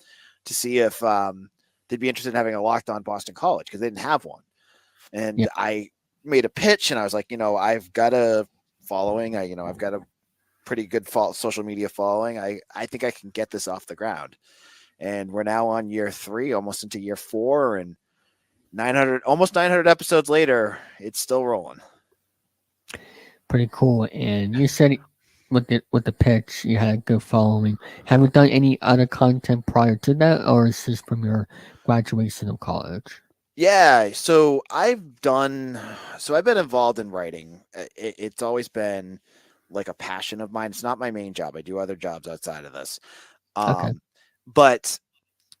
to see if they'd be interested in having a Locked On Boston College, because they didn't have one. And yeah, I made a pitch, and I was like, I've got a following. I've got a pretty good social media following. I think I can get this off the ground. And we're now on year 3, almost into year 4, and almost 900 episodes later, it's still rolling. pretty cool. And you said with the pitch, you had a good following. Have you done any other content prior to that, or is this from your graduation of college? Yeah, so I've been involved in writing. It's always been like a passion of mine. It's not my main job. I do other jobs outside of this. Okay. But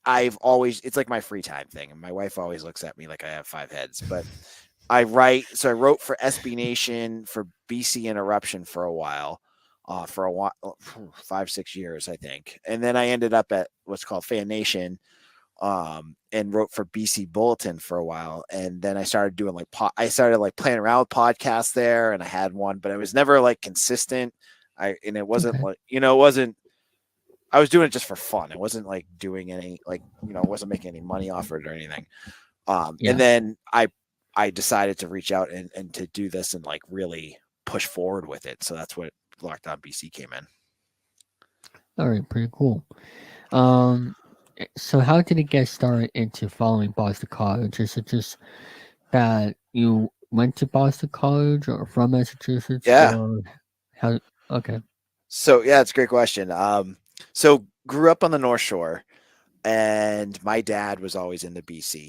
it's like my free time thing. And my wife always looks at me like I have 5 heads, but I wrote for SB Nation, for BC Interruption for a while, 5-6 years, I think. And then I ended up at what's called Fan Nation, and wrote for BC Bulletin for a while. And then I started doing I started playing around with podcasts there, and I had one, but it was never like consistent. It wasn't Okay. it wasn't, I was doing it just for fun. It wasn't like doing any, I wasn't making any money off it or anything. Yeah. And then I decided to reach out and to do this and like really push forward with it. So that's what Locked On BC came in. All right. Pretty cool. Um. So how did it get started into following Boston College? Is it just that you went to Boston College or from Massachusetts, Yeah. or how? Okay. So yeah, it's a great question. So grew up on the North Shore, and my dad was always into BC.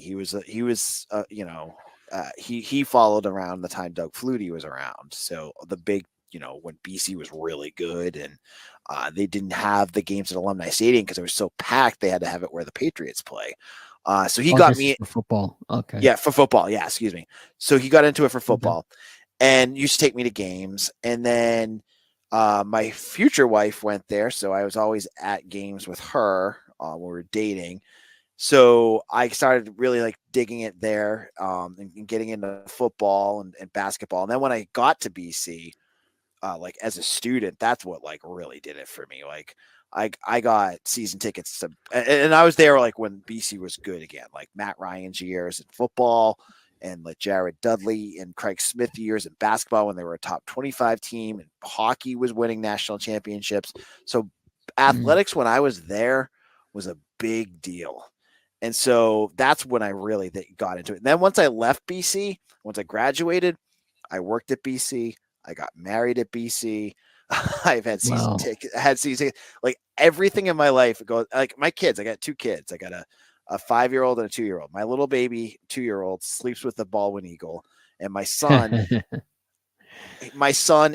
He followed around the time Doug Flutie was around. So the big, when BC was really good, and they didn't have the games at Alumni Stadium because it was so packed. They had to have it where the Patriots play. So he got This me. is for football. Okay. Yeah, for football. Yeah, excuse me. So he got into it for Okay. football, and used to take me to games. And then my future wife went there, so I was always at games with her when we were dating. So I started really like digging it there, and getting into football and basketball. And then when I got to BC, like as a student, that's what like really did it for me. Like I got season tickets to, and I was there like when BC was good again, like Matt Ryan's years in football. and like Jared Dudley and Craig Smith years in basketball when they were a top 25 team, and hockey was winning national championships. So athletics when I was there was a big deal. And so that's when I really got into it. And then once I left BC, once I graduated, I worked at BC. I got married at BC. I've had season Wow. tickets, like everything in my life goes like my kids. I got 2 kids. I got a 5-year-old and a 2-year-old. My little baby 2-year-old sleeps with the Baldwin Eagle, and my son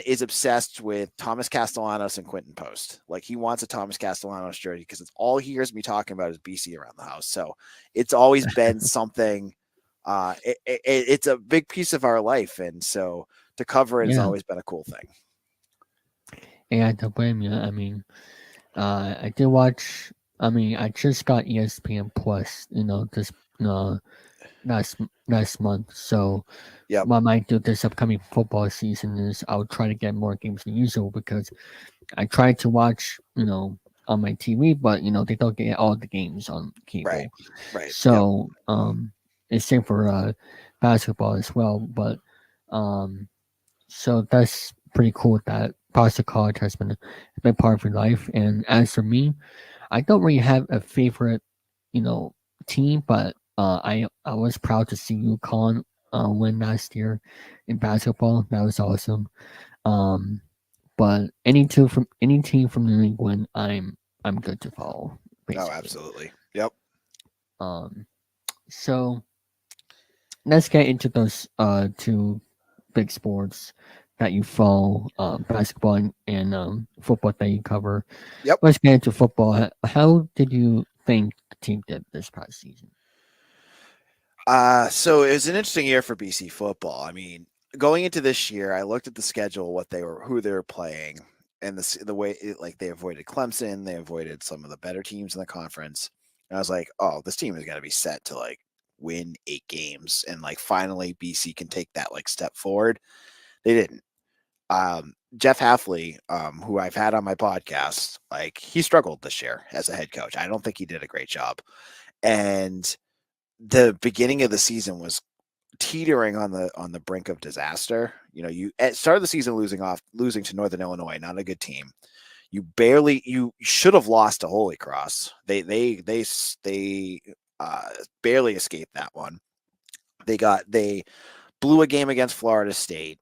is obsessed with Thomas Castellanos and Quentin Post. Like he wants a Thomas Castellanos jersey because it's all he hears me talking about is BC around the house. So it's always been something. It's a big piece of our life, and so to cover it has always been a cool thing. Yeah, I don't blame you. I mean, I did watch. I mean, I just got ESPN Plus. This last month. So Yep. what I might do this upcoming football season is I'll try to get more games than usual because I try to watch, on my TV, but they don't get all the games on cable. Right. So it's same for basketball as well. But so that's pretty cool that Boston College has been a big part of your life. And as for me, I don't really have a favorite, team, but I was proud to see UConn win last year in basketball. That was awesome. But any team from New England, I'm good to follow. Basically. Oh, absolutely. Yep. So let's get into those 2 big sports that you follow, basketball and football that you cover. Yep. Let's get into football. How did you think the team did this past season? So it was an interesting year for BC football. I mean, going into this year, I looked at the schedule, who they were playing, and the way they avoided Clemson, they avoided some of the better teams in the conference. And I was like, oh, this team is going to be set to like win 8 games, and like finally BC can take that like step forward. They didn't. Jeff Halfley, who I've had on my podcast, like he struggled this year as a head coach. I don't think he did a great job, and the beginning of the season was teetering on the brink of disaster. You at start of the season losing to Northern Illinois, not a good team. You should have lost to Holy Cross. They barely escaped that one. They blew a game against Florida State.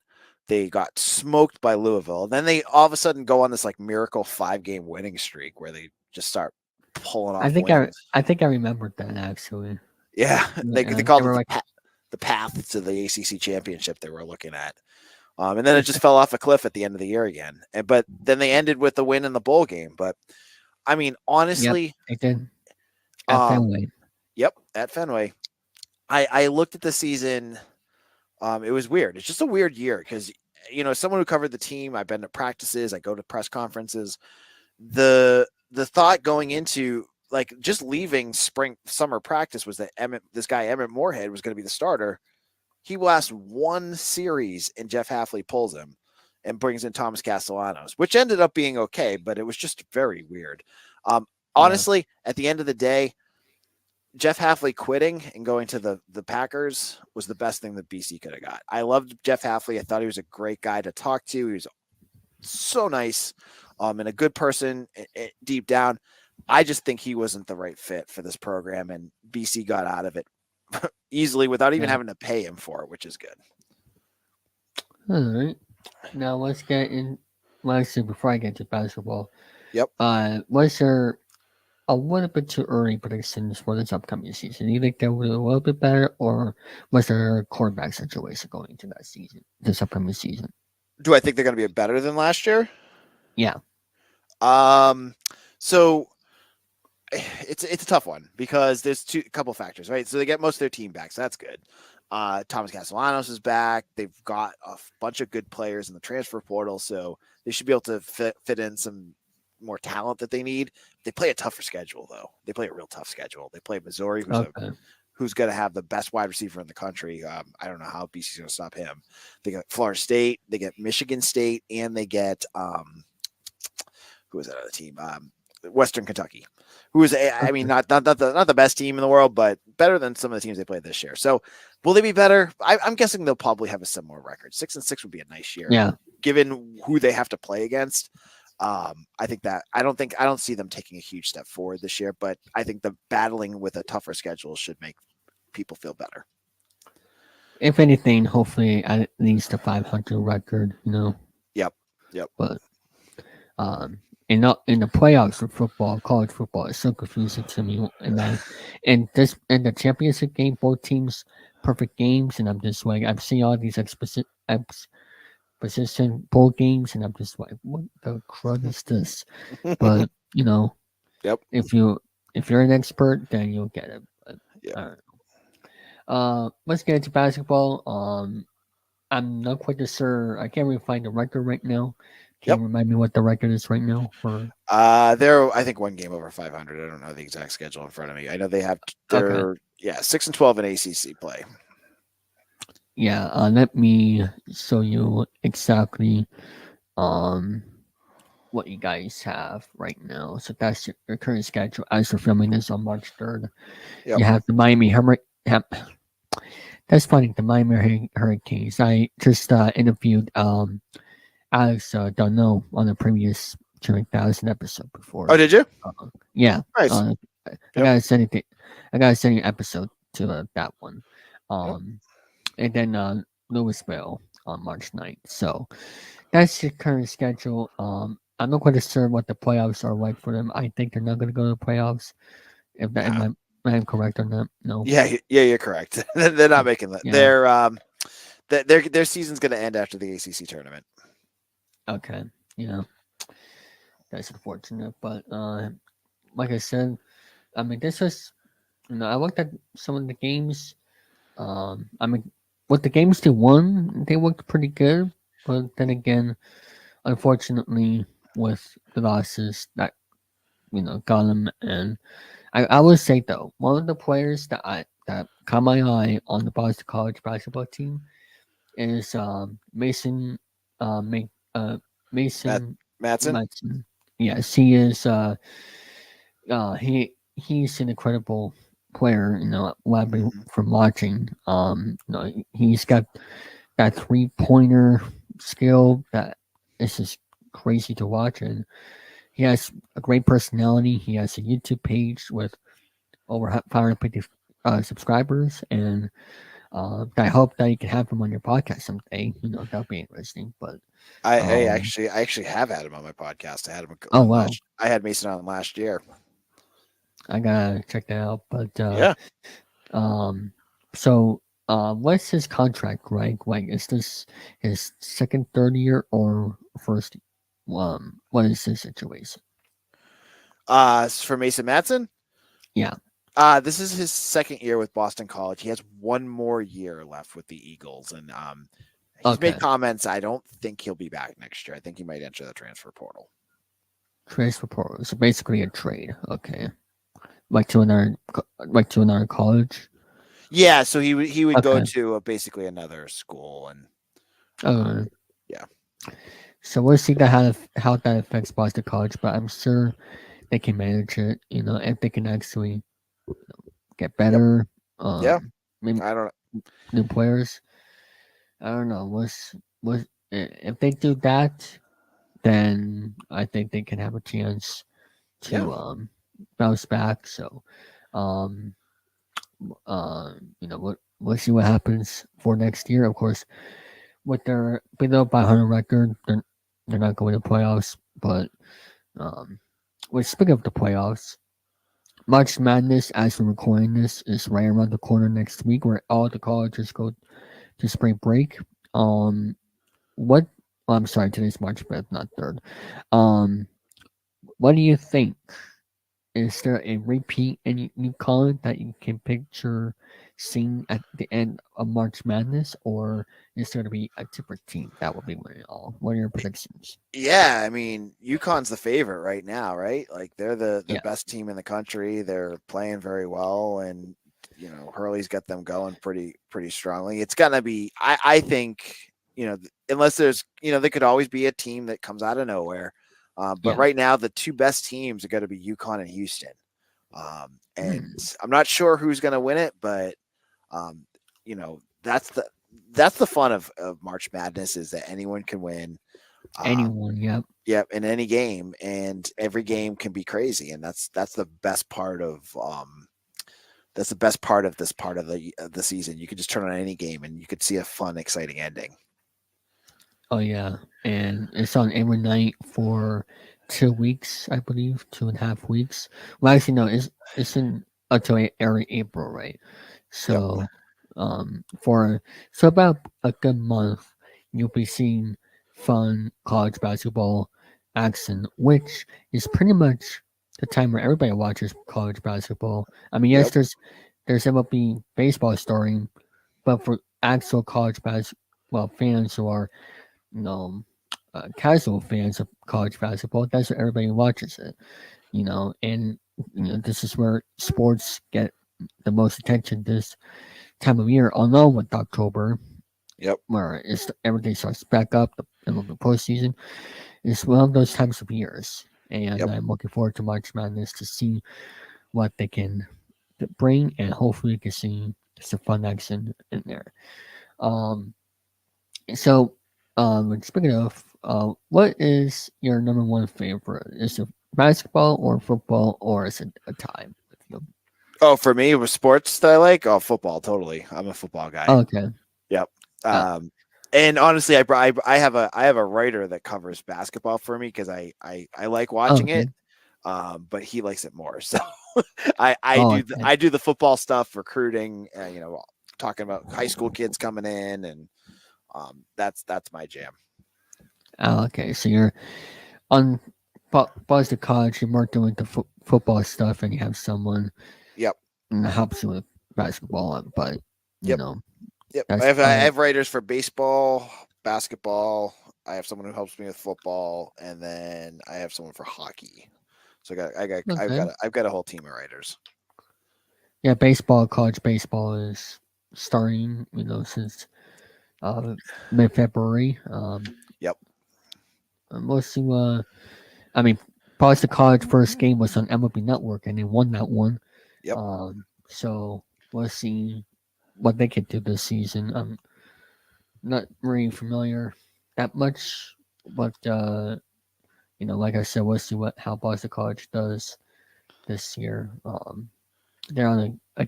They got smoked by Louisville. Then they all of a sudden go on this like miracle 5-game winning streak where they just start pulling off wins. I think I remembered that actually. Yeah, they called it the path to the ACC championship they were looking at. And then it just fell off a cliff at the end of the year again. But then they ended with the win in the bowl game. But I mean, honestly, they did at Fenway. Yep, at Fenway. I looked at the season. It was weird. It's just a weird year because, someone who covered the team, I've been to practices, I go to press conferences. The thought going into like just leaving summer practice was that this guy, Emmett Moorhead, was going to be the starter. He lasts 1 series and Jeff Halfley pulls him and brings in Thomas Castellanos, which ended up being okay, but it was just very weird. Honestly, at the end of the day, Jeff Halfley quitting and going to the Packers was the best thing that BC could have got. I loved Jeff Halfley. I thought he was a great guy to talk to. He was so nice and a good person deep down. I just think he wasn't the right fit for this program, and BC got out of it easily without even having to pay him for it, which is good. All right. Now let's get in. Actually, before I get to basketball, Yep. Was there a little bit too early predictions for this upcoming season? Do you think they were a little bit better, or was there a quarterback situation going into that season, this upcoming season? Do I think they're going to be better than last year? Yeah. So it's a tough one because there's a couple factors, right? So they get most of their team back, so that's good. Thomas Castellanos is back. They've got a bunch of good players in the transfer portal, so they should be able to fit in some more talent that they need. They play a tougher schedule, though. They play a real tough schedule. They play Missouri, who's going to have the best wide receiver in the country. I don't know how BC's going to stop him. They got Florida State, they get Michigan State, and they get who was that other team? Western Kentucky, who is I mean not the best team in the world, but better than some of the teams they played this year. So will they be better? I'm guessing they'll probably have a similar record. 6-6 would be a nice year, Yeah. given who they have to play against. I don't see them taking a huge step forward this year, but I think the battling with a tougher schedule should make people feel better. If anything, hopefully at least a 500 record, you know. Yep. But in the playoffs for football, college football, it's so confusing to me. And in the championship game, both teams perfect games, and I'm just like, I've seen all these exposition bowl games, and I'm just like, what the crud is this? But you know, Yep. if you're an expert, then you'll get it. But, Yep. I don't know. Let's get into basketball. I'm not quite sure. I can't really find the record right now. Can you remind me what the record is right now for? They're I think one game over 500. I don't know the exact schedule in front of me. I know they have 6-12 in ACC play. Yeah, let me show you exactly what you guys have right now. So that's your current schedule as we're filming this on March 3rd. Yep. You have the Miami That's funny, the Miami Hurricanes. I just interviewed Alex Darno on the previous CHILLING3000 episode before. Oh, did you? Yeah. Nice. I gotta send it. I gotta send you an episode to that one. And then Louisville on March 9th. So that's your current schedule. I'm not quite sure what the playoffs are like for them. I think they're not going to go to the playoffs. If that am I correct on that? No. Yeah, you're correct. They're not making that. Yeah. Their season's going to end after the ACC tournament. Okay. Yeah. That's unfortunate, but like I said, I mean, this was, I looked at some of the games. I mean, with the games they won, they looked pretty good. But then again, unfortunately, with the losses that got them, and I would say though, one of the players that caught my eye on the Boston College basketball team is Mason Mason Matson. Yes, he is. He's an incredible player. What I've been from watching. He's got that 3-pointer skill that is just crazy to watch, and he has a great personality. He has a YouTube page with over 550 subscribers, and I hope that you can have him on your podcast someday. That'll be interesting. But I actually have had him on my podcast. I had him. Oh wow! I had Mason on last year. I gotta check that out. But yeah. So what's his contract, Greg? Like, is this his second, third year, or first? What is his situation? For Mason Matson? Yeah. This is his second year with Boston College. He has one more year left with the Eagles, and he's made comments. I don't think he'll be back next year. I think he might enter the transfer portal. Transfer portal. So basically a trade. Okay. Like to another college. Yeah. So he would go to basically another school, and yeah. So we'll see how that affects Boston College, but I'm sure they can manage it. If they can actually get better. Maybe I don't know. New players. I don't know. What if they do that? Then I think they can have a chance to bounce back. So, we'll see what happens for next year. Of course, with their below 500 record, they're not going to playoffs. But speaking of the playoffs, March Madness, as we're recording this, is right around the corner next week, where all the colleges go to spring break. I'm sorry, today's March 5th, not 3rd. What do you think? Is there a repeat in UConn that you can picture seeing at the end of March Madness, or is there to be a different team that will be winning it all? What are your predictions? Yeah, I mean, UConn's the favorite right now, right? Like, they're the best team in the country. They're playing very well, and Hurley's got them going pretty strongly. It's gonna be, I think, unless there's, there could always be a team that comes out of nowhere. But Yeah. right now, the two best teams are going to be UConn and Houston. And Hmm. I'm not sure who's going to win it, but that's the fun of March Madness, is that anyone can win. Anyone, yep. Yep, in any game, and every game can be crazy, and that's the best part of this part of the season. You can just turn on any game, and you could see a fun, exciting ending. Oh yeah, and it's on every night for 2 weeks, I believe, 2.5 weeks. Well, actually, no, it's in until early April, right? So, so about a good month, you'll be seeing fun college basketball action, which is pretty much the time where everybody watches college basketball. I mean, yes, Yep. there's MLB baseball starting, but for actual college basketball fans who are you know, casual fans of college basketball, that's where everybody watches it, and this is where sports get the most attention this time of year. Although with October, Yep. where everything starts back up, the postseason, it's one of those times of years, and Yep. I'm looking forward to March Madness to see what they can bring, and hopefully, we can see some fun action in there. Um, So, speaking of, what is your number one favorite? Is it basketball or football, or is it a tie with you? Oh, for me, with sports that I like, football. Totally, I'm a football guy. Okay. Yep. Uh, And honestly, I have a writer that covers basketball for me because I like watching okay. it. But he likes it more. So I Oh, do okay. I do the football stuff, recruiting, talking about high school kids coming in, and that's my jam. Okay. So you're on Buzz the college. You're more doing the football stuff, and you have someone Yep. that helps you with basketball. But you Yep. know, Yep. I that's have writers for baseball, basketball. I have someone who helps me with football, and then I have someone for hockey. So okay. I've got a whole team of writers. Yeah, baseball, college baseball is starting. Since mid-February. Yep. We'll see. I mean, Boston College first game was on MLB Network, and they won that one. Yep. So we'll see what they can do this season. I'm not really familiar that much, but like I said, we'll see how Boston College does this year. They're on a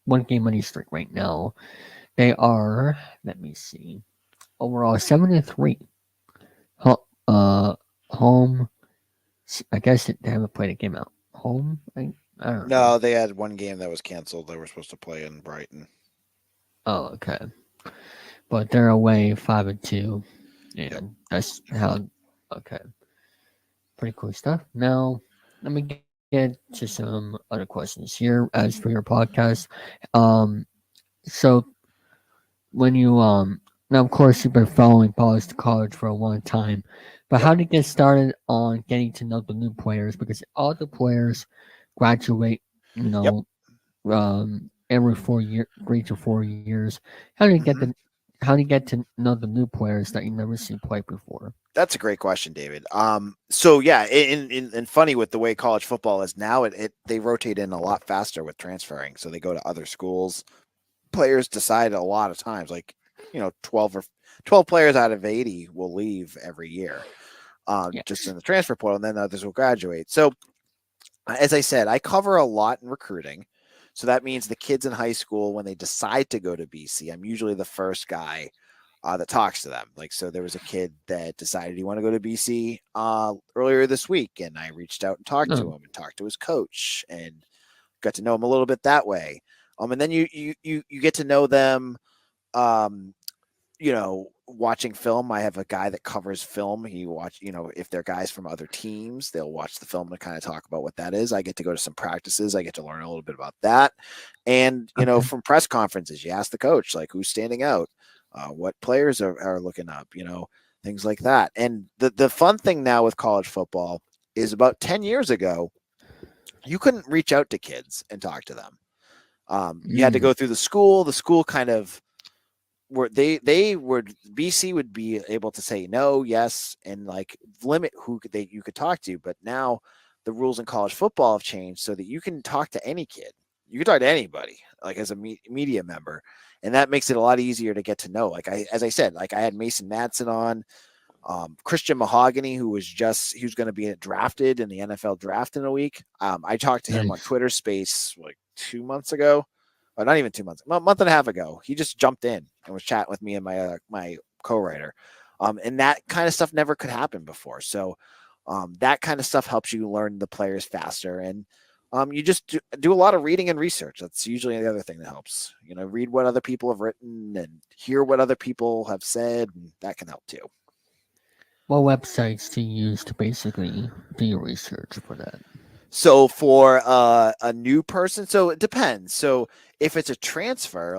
one game winning streak right now. They are. Let me see. Overall, 7-3. Home. I guess they haven't played a game out home. I don't know. No, they had one game that was canceled. They were supposed to play in Brighton. Oh, okay. But they're away 5-2, and that's how. Okay, pretty cool stuff. Now, let me get to some other questions here. As for your podcast, so when you now of course you've been following Boston College for a long time, but how did you get started on getting to know the new players? Because all the players graduate, Yep. Every 4 year, 3 to 4 years. How do you get the how do you get to know the new players that you never seen play before? That's a great question, David. So yeah, in funny with the way college football is now, they rotate in a lot faster with transferring. So they go to other schools. Players decide a lot of times, like 12 players out of 80 will leave every year, just in the transfer portal, and then others will graduate. So as I said, I cover a lot in recruiting. So that means the kids in high school, when they decide to go to BC, I'm usually the first guy that talks to them. Like, so there was a kid that decided he wanted to go to BC earlier this week, and I reached out and talked to him and talked to his coach and got to know him a little bit that way. And then you get to know them, watching film. I have a guy that covers film. He if they're guys from other teams, they'll watch the film and kind of talk about what that is. I get to go to some practices. I get to learn a little bit about that. And, from press conferences, you ask the coach, like, who's standing out, what players are looking up, things like that. And the fun thing now with college football is about 10 years ago, you couldn't reach out to kids and talk to them. You had to go through the school. The school kind of they would BC would be able to say no, yes, and like limit who you could talk to. But now the rules in college football have changed so that you can talk to any kid. You can talk to anybody, like as a media member, and that makes it a lot easier to get to know. Like as I said, like I had Mason Madsen on, Christian Mahogany, who's going to be drafted in the NFL draft in a week. I talked to him on Nice. Twitter Space like 2 months ago, or not even 2 months, a month and a half ago. He just jumped in and was chatting with me and my co-writer, and that kind of stuff never could happen before. So that kind of stuff helps you learn the players faster, and you just do a lot of reading and research. That's usually the other thing that helps. Read what other people have written and hear what other people have said, and that can help too. What websites do you use to basically do your research for that? So for a new person, so it depends. So if it's a transfer,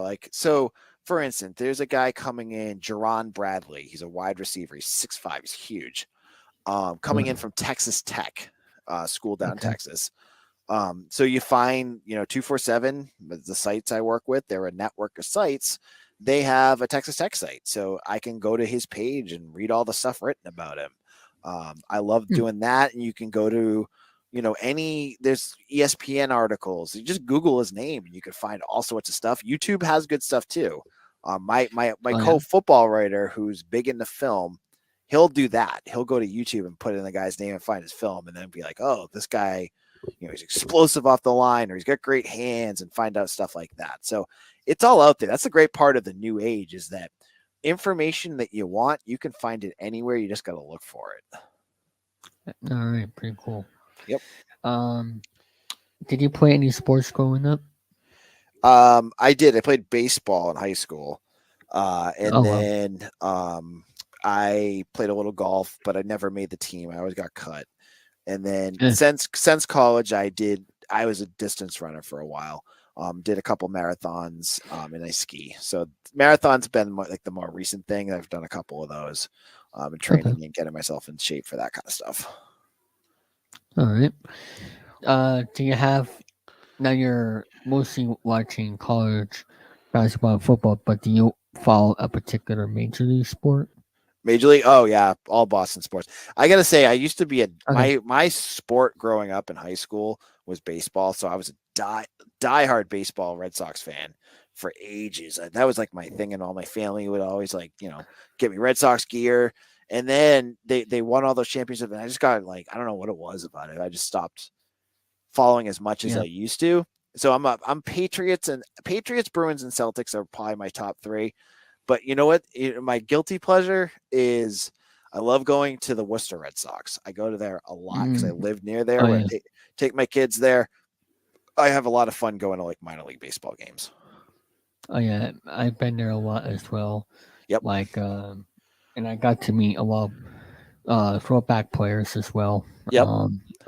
for instance, there's a guy coming in, Jerron Bradley. He's a wide receiver. He's 6'5". He's huge. Coming in from Texas Tech, school down in Texas. So you find, 247, the sites I work with, they're a network of sites. They have a Texas Tech site. So I can go to his page and read all the stuff written about him. I love doing that. And you can go to, there's ESPN articles. You just Google his name and you can find all sorts of stuff. YouTube has good stuff too. My co-football writer who's big into film, he'll do that. He'll go to YouTube and put in the guy's name and find his film and then be like, oh, this guy, he's explosive off the line or he's got great hands, and find out stuff like that. So it's all out there. That's the great part of the new age, is that information that you want, you can find it anywhere. You just got to look for it. All right, pretty cool. Yep. Did you play any sports growing up? I did. I played baseball in high school. Then I played a little golf, but I never made the team. I always got cut. And then since college, I was a distance runner for a while. Did a couple marathons, and I ski. So marathons been like the more recent thing. I've done a couple of those, and training and getting myself in shape for that kind of stuff. All right. Do you have, now you're mostly watching college basketball and football, but do you follow a particular major league sport? Major League? Oh yeah, all Boston sports. I gotta say, I used to be my sport growing up in high school was baseball, so I was a diehard baseball Red Sox fan for ages. That was like my thing, and all my family would always get me Red Sox gear. And then they won all those championships, and I just got I don't know what it was about it. I just stopped following as much as I used to. So I'm Patriots, Bruins, and Celtics are probably my top three. But you know what? My guilty pleasure is I love going to the Worcester Red Sox. I go to there a lot because I live near there. I take my kids there. I have a lot of fun going to minor league baseball games. Oh yeah, I've been there a lot as well. Yep. And I got to meet a lot of throwback players as well. Yep.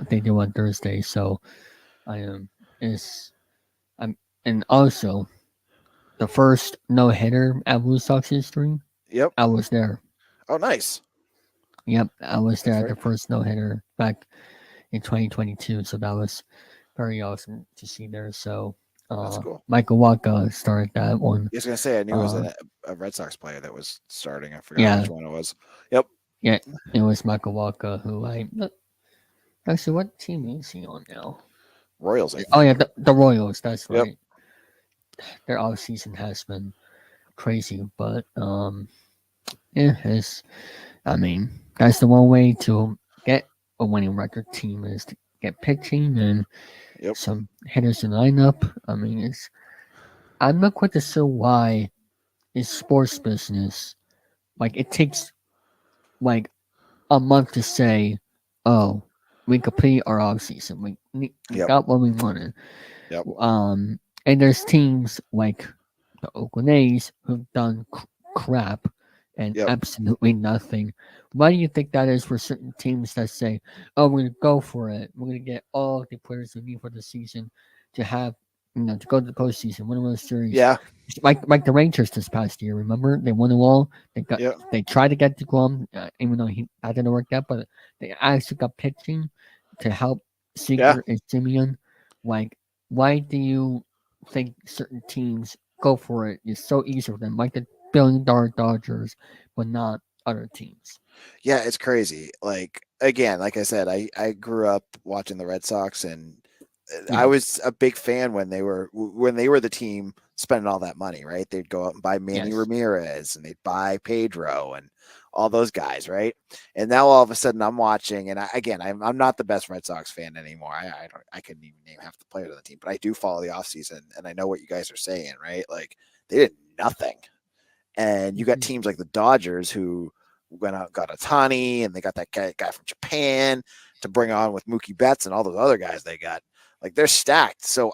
They do on Thursday, so and also the first no hitter at Blue Sox history. Yep. I was there. Oh, nice. Yep, I was there at the first no hitter back in 2022. So that was very awesome to see there. So that's cool. Michael Waka started that one. I was gonna say I knew it was a Red Sox player that was starting. I forgot which one it was. Yep. Yeah, it was Michael Waka who actually, what team is he on now? Royals. Oh yeah, the Royals. That's right. Yep. Their off season has been crazy, but that's the one way to get a winning record team is to get pitching and some hitters in the lineup. I'm not quite sure why in sports business, it takes a month to say, oh, we complete our off season. We got what we wanted. Yep. And there's teams like the Oakland A's who've done crap and absolutely nothing. Why do you think that is for certain teams that say, oh, we're going to go for it. We're going to get all the players we need for the season to have, to go to the postseason, win a World Series. Yeah. Like the Rangers this past year, remember? They won it all. They tried to get to Guam, even though that didn't work out, but they actually got pitching to help Seager and Simeon. Why do you think certain teams go for it? It's so easy for them. Like the billion-dollar Dodgers, but not other teams. Yeah, it's crazy. Like again, like I said, I grew up watching the Red Sox, and I Yeah. was a big fan when they were the team spending all that money, right? They'd go out and buy Manny Yes. Ramirez, and they'd buy Pedro and all those guys, right? And now all of a sudden I'm watching, and I'm not the best Red Sox fan anymore. I couldn't even name half the players on the team, but I do follow the offseason, and I know what you guys are saying, right? Like they did nothing. And you got Mhm. teams like the Dodgers who went out, got Otani, and they got that guy from Japan to bring on with Mookie Betts and all those other guys they got. Like they're stacked. So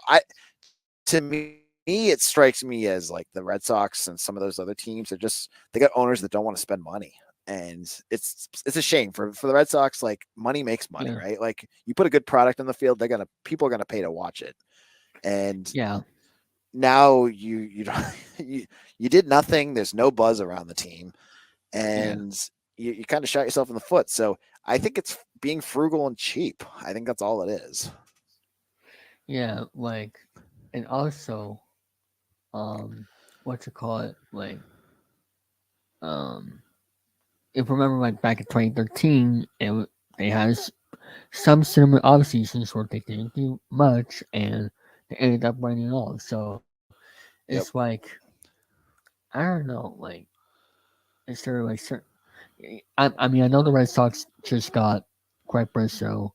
to me, it strikes me as like the Red Sox and some of those other teams are just they got owners that don't want to spend money. And it's a shame for the Red Sox. Like money makes money, Yeah. right? Like you put a good product on the field, people are gonna pay to watch it. And Yeah. now you don't you did nothing. There's no buzz around the team, and you kind of shot yourself in the foot. So I think it's being frugal and cheap. I think that's all it is. Yeah. Like, and also, what you call it? Like, um, if you remember, like back in 2013, they had some similar off seasons where they didn't do much, and they ended up winning all. So Yep. it's like, I don't know, like, is there like certain? I mean, I know the Red Sox just got Greg Briscoe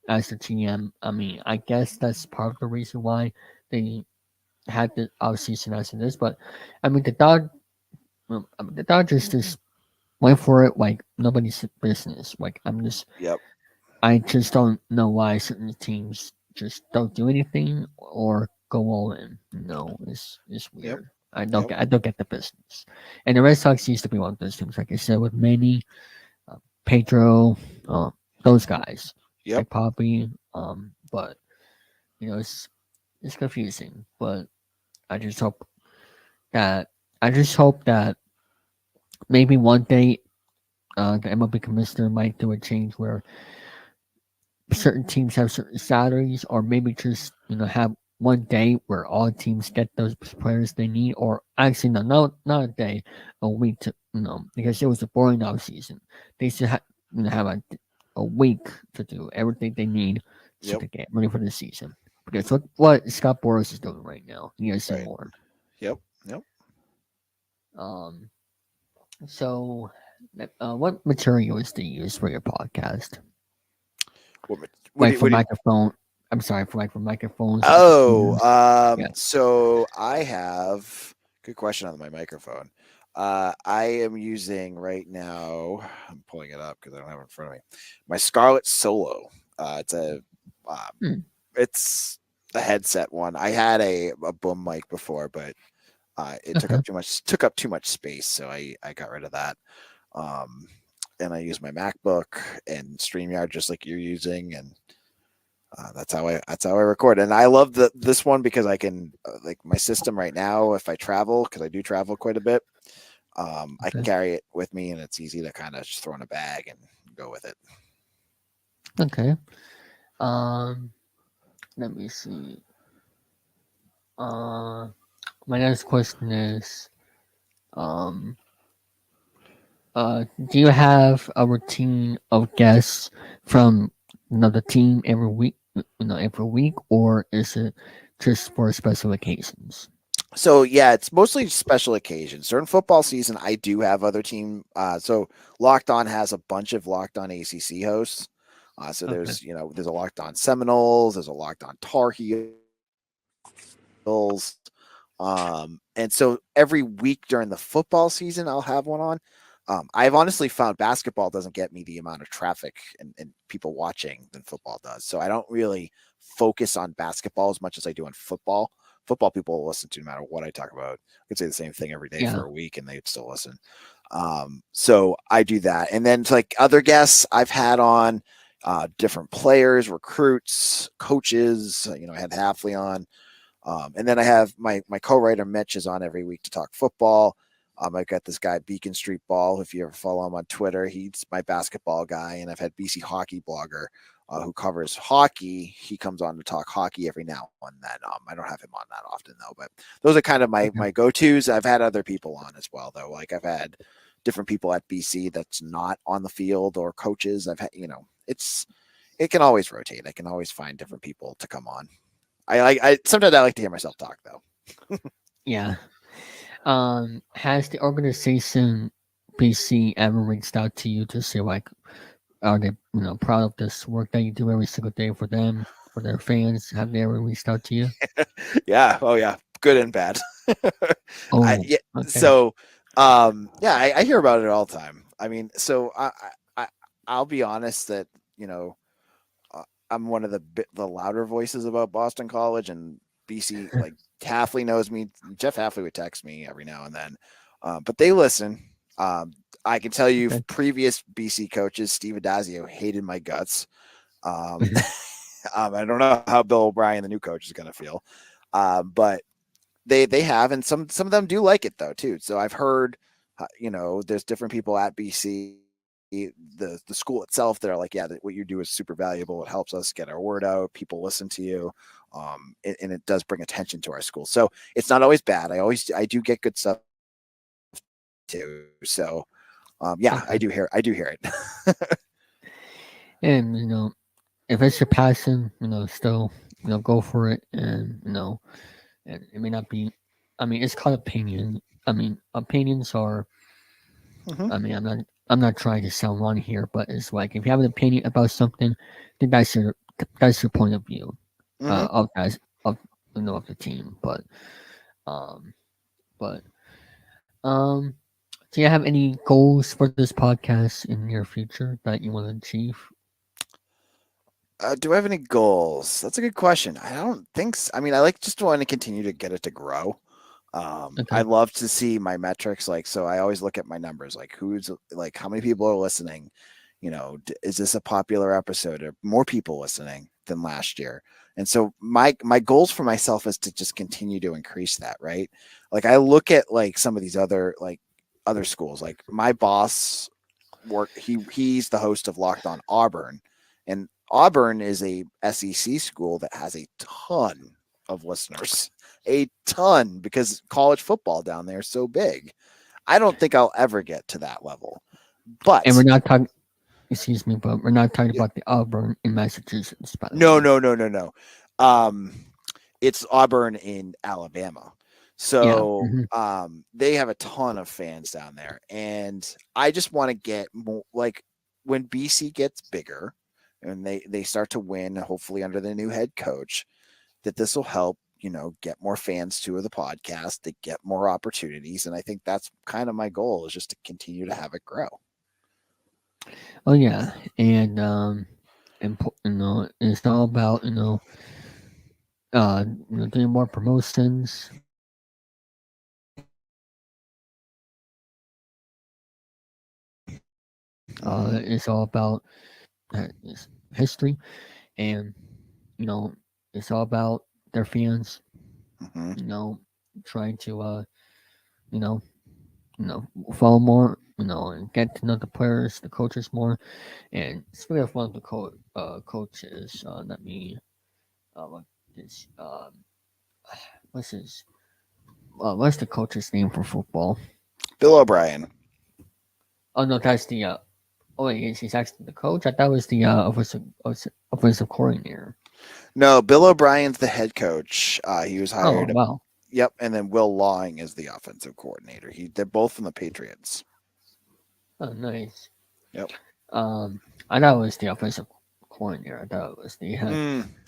as the GM. I mean, I guess that's part of the reason why they had the offseason as it is. But I mean, the Dodgers just went for it like nobody's business. Like Yep. I just don't know why certain teams just don't do anything or go all in. No, it's Yep. weird. I Yep. don't get the business. And the Red Sox used to be one of those teams, like I said, with Manny, Pedro, uh, those guys, Yep. like Poppy. But it's confusing. But I just hope that I just hope that maybe one day the MLB commissioner might do a change where certain teams have certain salaries, or maybe just have one day where all teams get those players they need, or actually no, not a day, a week to because it was a boring off season. They should have a week to do everything they need Yep. to get ready for the season. Because look what Scott Boras is doing right now. He has some Right. more. Yep. Yep. Um. So, what materials do you use for your podcast? What Like do for you, microphone. I'm sorry, for microphones. and oh, computers. Yeah. so I have good question on my microphone. I am using right now. I'm pulling it up because I don't have it in front of me. My Scarlett Solo. It's Hmm. it's a headset one. I had a boom mic before, but it took Okay. up too much space, so I got rid of that. Um, and I use my MacBook and StreamYard just like you're using, and that's how I record. And I love this one because I can like my system right now. If I travel, because I do travel quite a bit, I can Okay. carry it with me, and it's easy to kind of just throw in a bag and go with it. Okay. Um. Let me see. Uh. My next question is, um. Do you have a routine of guests from the team every week? Every week, or is it just for special occasions? So yeah, it's mostly special occasions. During football season, I do have other team. So Locked On has a bunch of Locked On ACC hosts. So Okay. there's a Locked On Seminoles, there's a Locked On Tar Heels. And so every week during the football season, I'll have one on. I've honestly found basketball doesn't get me the amount of traffic and people watching than football does. So I don't really focus on basketball as much as I do on football. Football people will listen to no matter what I talk about. I could say the same thing every day Yeah. for a week and they'd still listen. So I do that. And then like other guests I've had on different players, recruits, coaches, I had Halfley on. And then I have my co-writer Mitch is on every week to talk football. I've got this guy Beacon Street Ball. If you ever follow him on Twitter, he's my basketball guy. And I've had BC Hockey Blogger who covers hockey. He comes on to talk hockey every now and then. I don't have him on that often though, but those are kind of my go-tos. I've had other people on as well though. Like I've had different people at BC that's not on the field or coaches. I've had, it can always rotate. I can always find different people to come on. I sometimes I like to hear myself talk though. Yeah. Has the organization BC ever reached out to you to say like, are they proud of this work that you do every single day for them, for their fans? Have they ever reached out to you? Yeah. Oh yeah. Good and bad. Oh, yeah. okay. So, yeah, I hear about it all the time. I mean, so I'll be honest that, I'm one of the louder voices about Boston College and BC. Like Halfley knows me. Jeff Halfley would text me every now and then, but they listen. I can tell you, Okay. previous BC coaches, Steve Adazio, hated my guts. I don't know how Bill O'Brien, the new coach, is going to feel, but they have, and some of them do like it though too. So I've heard, there's different people at BC. The school itself, they're like, yeah, what you do is super valuable. It helps us get our word out. People listen to you, and it does bring attention to our school. So it's not always bad. I do get good stuff too. So yeah, Okay. I do hear it. And if it's your passion, still go for it. And and it may not be. I mean, it's called opinion. I mean, opinions are. Mhm. I mean, I'm not trying to sound wrong here, but it's like if you have an opinion about something, then that's your point of view Mhm. of guys of the team. Um, but um, do you have any goals for this podcast in your future that you want to achieve? Do I have any goals? That's a good question. I don't think so. I mean, I just want to continue to get it to grow. I Okay. love to see my metrics. Like, so I always look at my numbers, like how many people are listening? Is this a popular episode? Or more people listening than last year? And so my goals for myself is to just continue to increase that. Right. Like I look at like some of these other schools, like my boss he's the host of Locked On Auburn, and Auburn is a SEC school that has a ton of listeners, a ton, because college football down there is so big. I don't think I'll ever get to that level, but And we're not talking. Excuse me, but we're not talking about the Auburn in Massachusetts. By the way. no. It's Auburn in Alabama. Yeah. So Mhm. they have a ton of fans down there. And I just want to get more, like when BC gets bigger and they start to win, hopefully under the new head coach, that this will help, get more fans to the podcast, to get more opportunities. And I think that's kind of my goal, is just to continue to have it grow. Oh yeah, and it's all about doing more promotions. It's all about it's history, and it's all about their fans. Mm-hmm. Trying to you know you know follow more. And get to know the players, the coaches more. And speaking of one of the coaches, let me what is what's the coach's name for football? Bill O'Brien. Oh no, that's the oh wait, he's actually the coach. I thought it was the offensive coordinator. No, Bill O'Brien's the head coach. He was Oh hired. wow. Yep, and then Will Lawing is the offensive coordinator. They're both from the Patriots. Oh nice. Yep. I thought it was the offensive coordinator. I thought it was the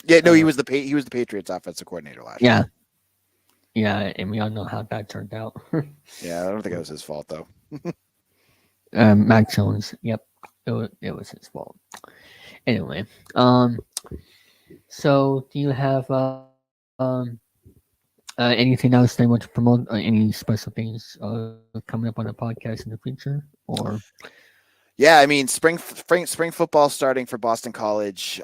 Yeah, no, he was the Patriots offensive coordinator last yeah. year. Yeah, and we all know how that turned out. Yeah, I don't think it was his fault though. Mac Jones. Yep, it was his fault. Anyway, so do you have anything else they want to promote? Any special things coming up on the podcast in the future, or? Yeah, I mean spring football starting for Boston College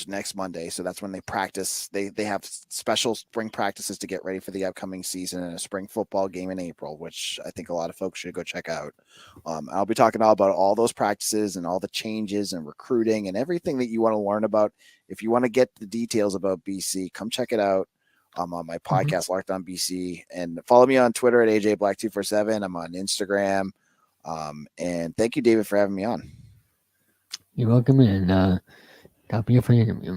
next Monday. So that's when they practice. They have special spring practices to get ready for the upcoming season and a spring football game in April, which I think a lot of folks should go check out. I'll be talking all about all those practices and all the changes and recruiting and everything that you want to learn about. If you want to get the details about BC, come check it out. I'm on my podcast, Locked On BC, and follow me on Twitter at AJBlack247. I'm on Instagram. And thank you, David, for having me on. You're welcome, and that'll be it for the interview.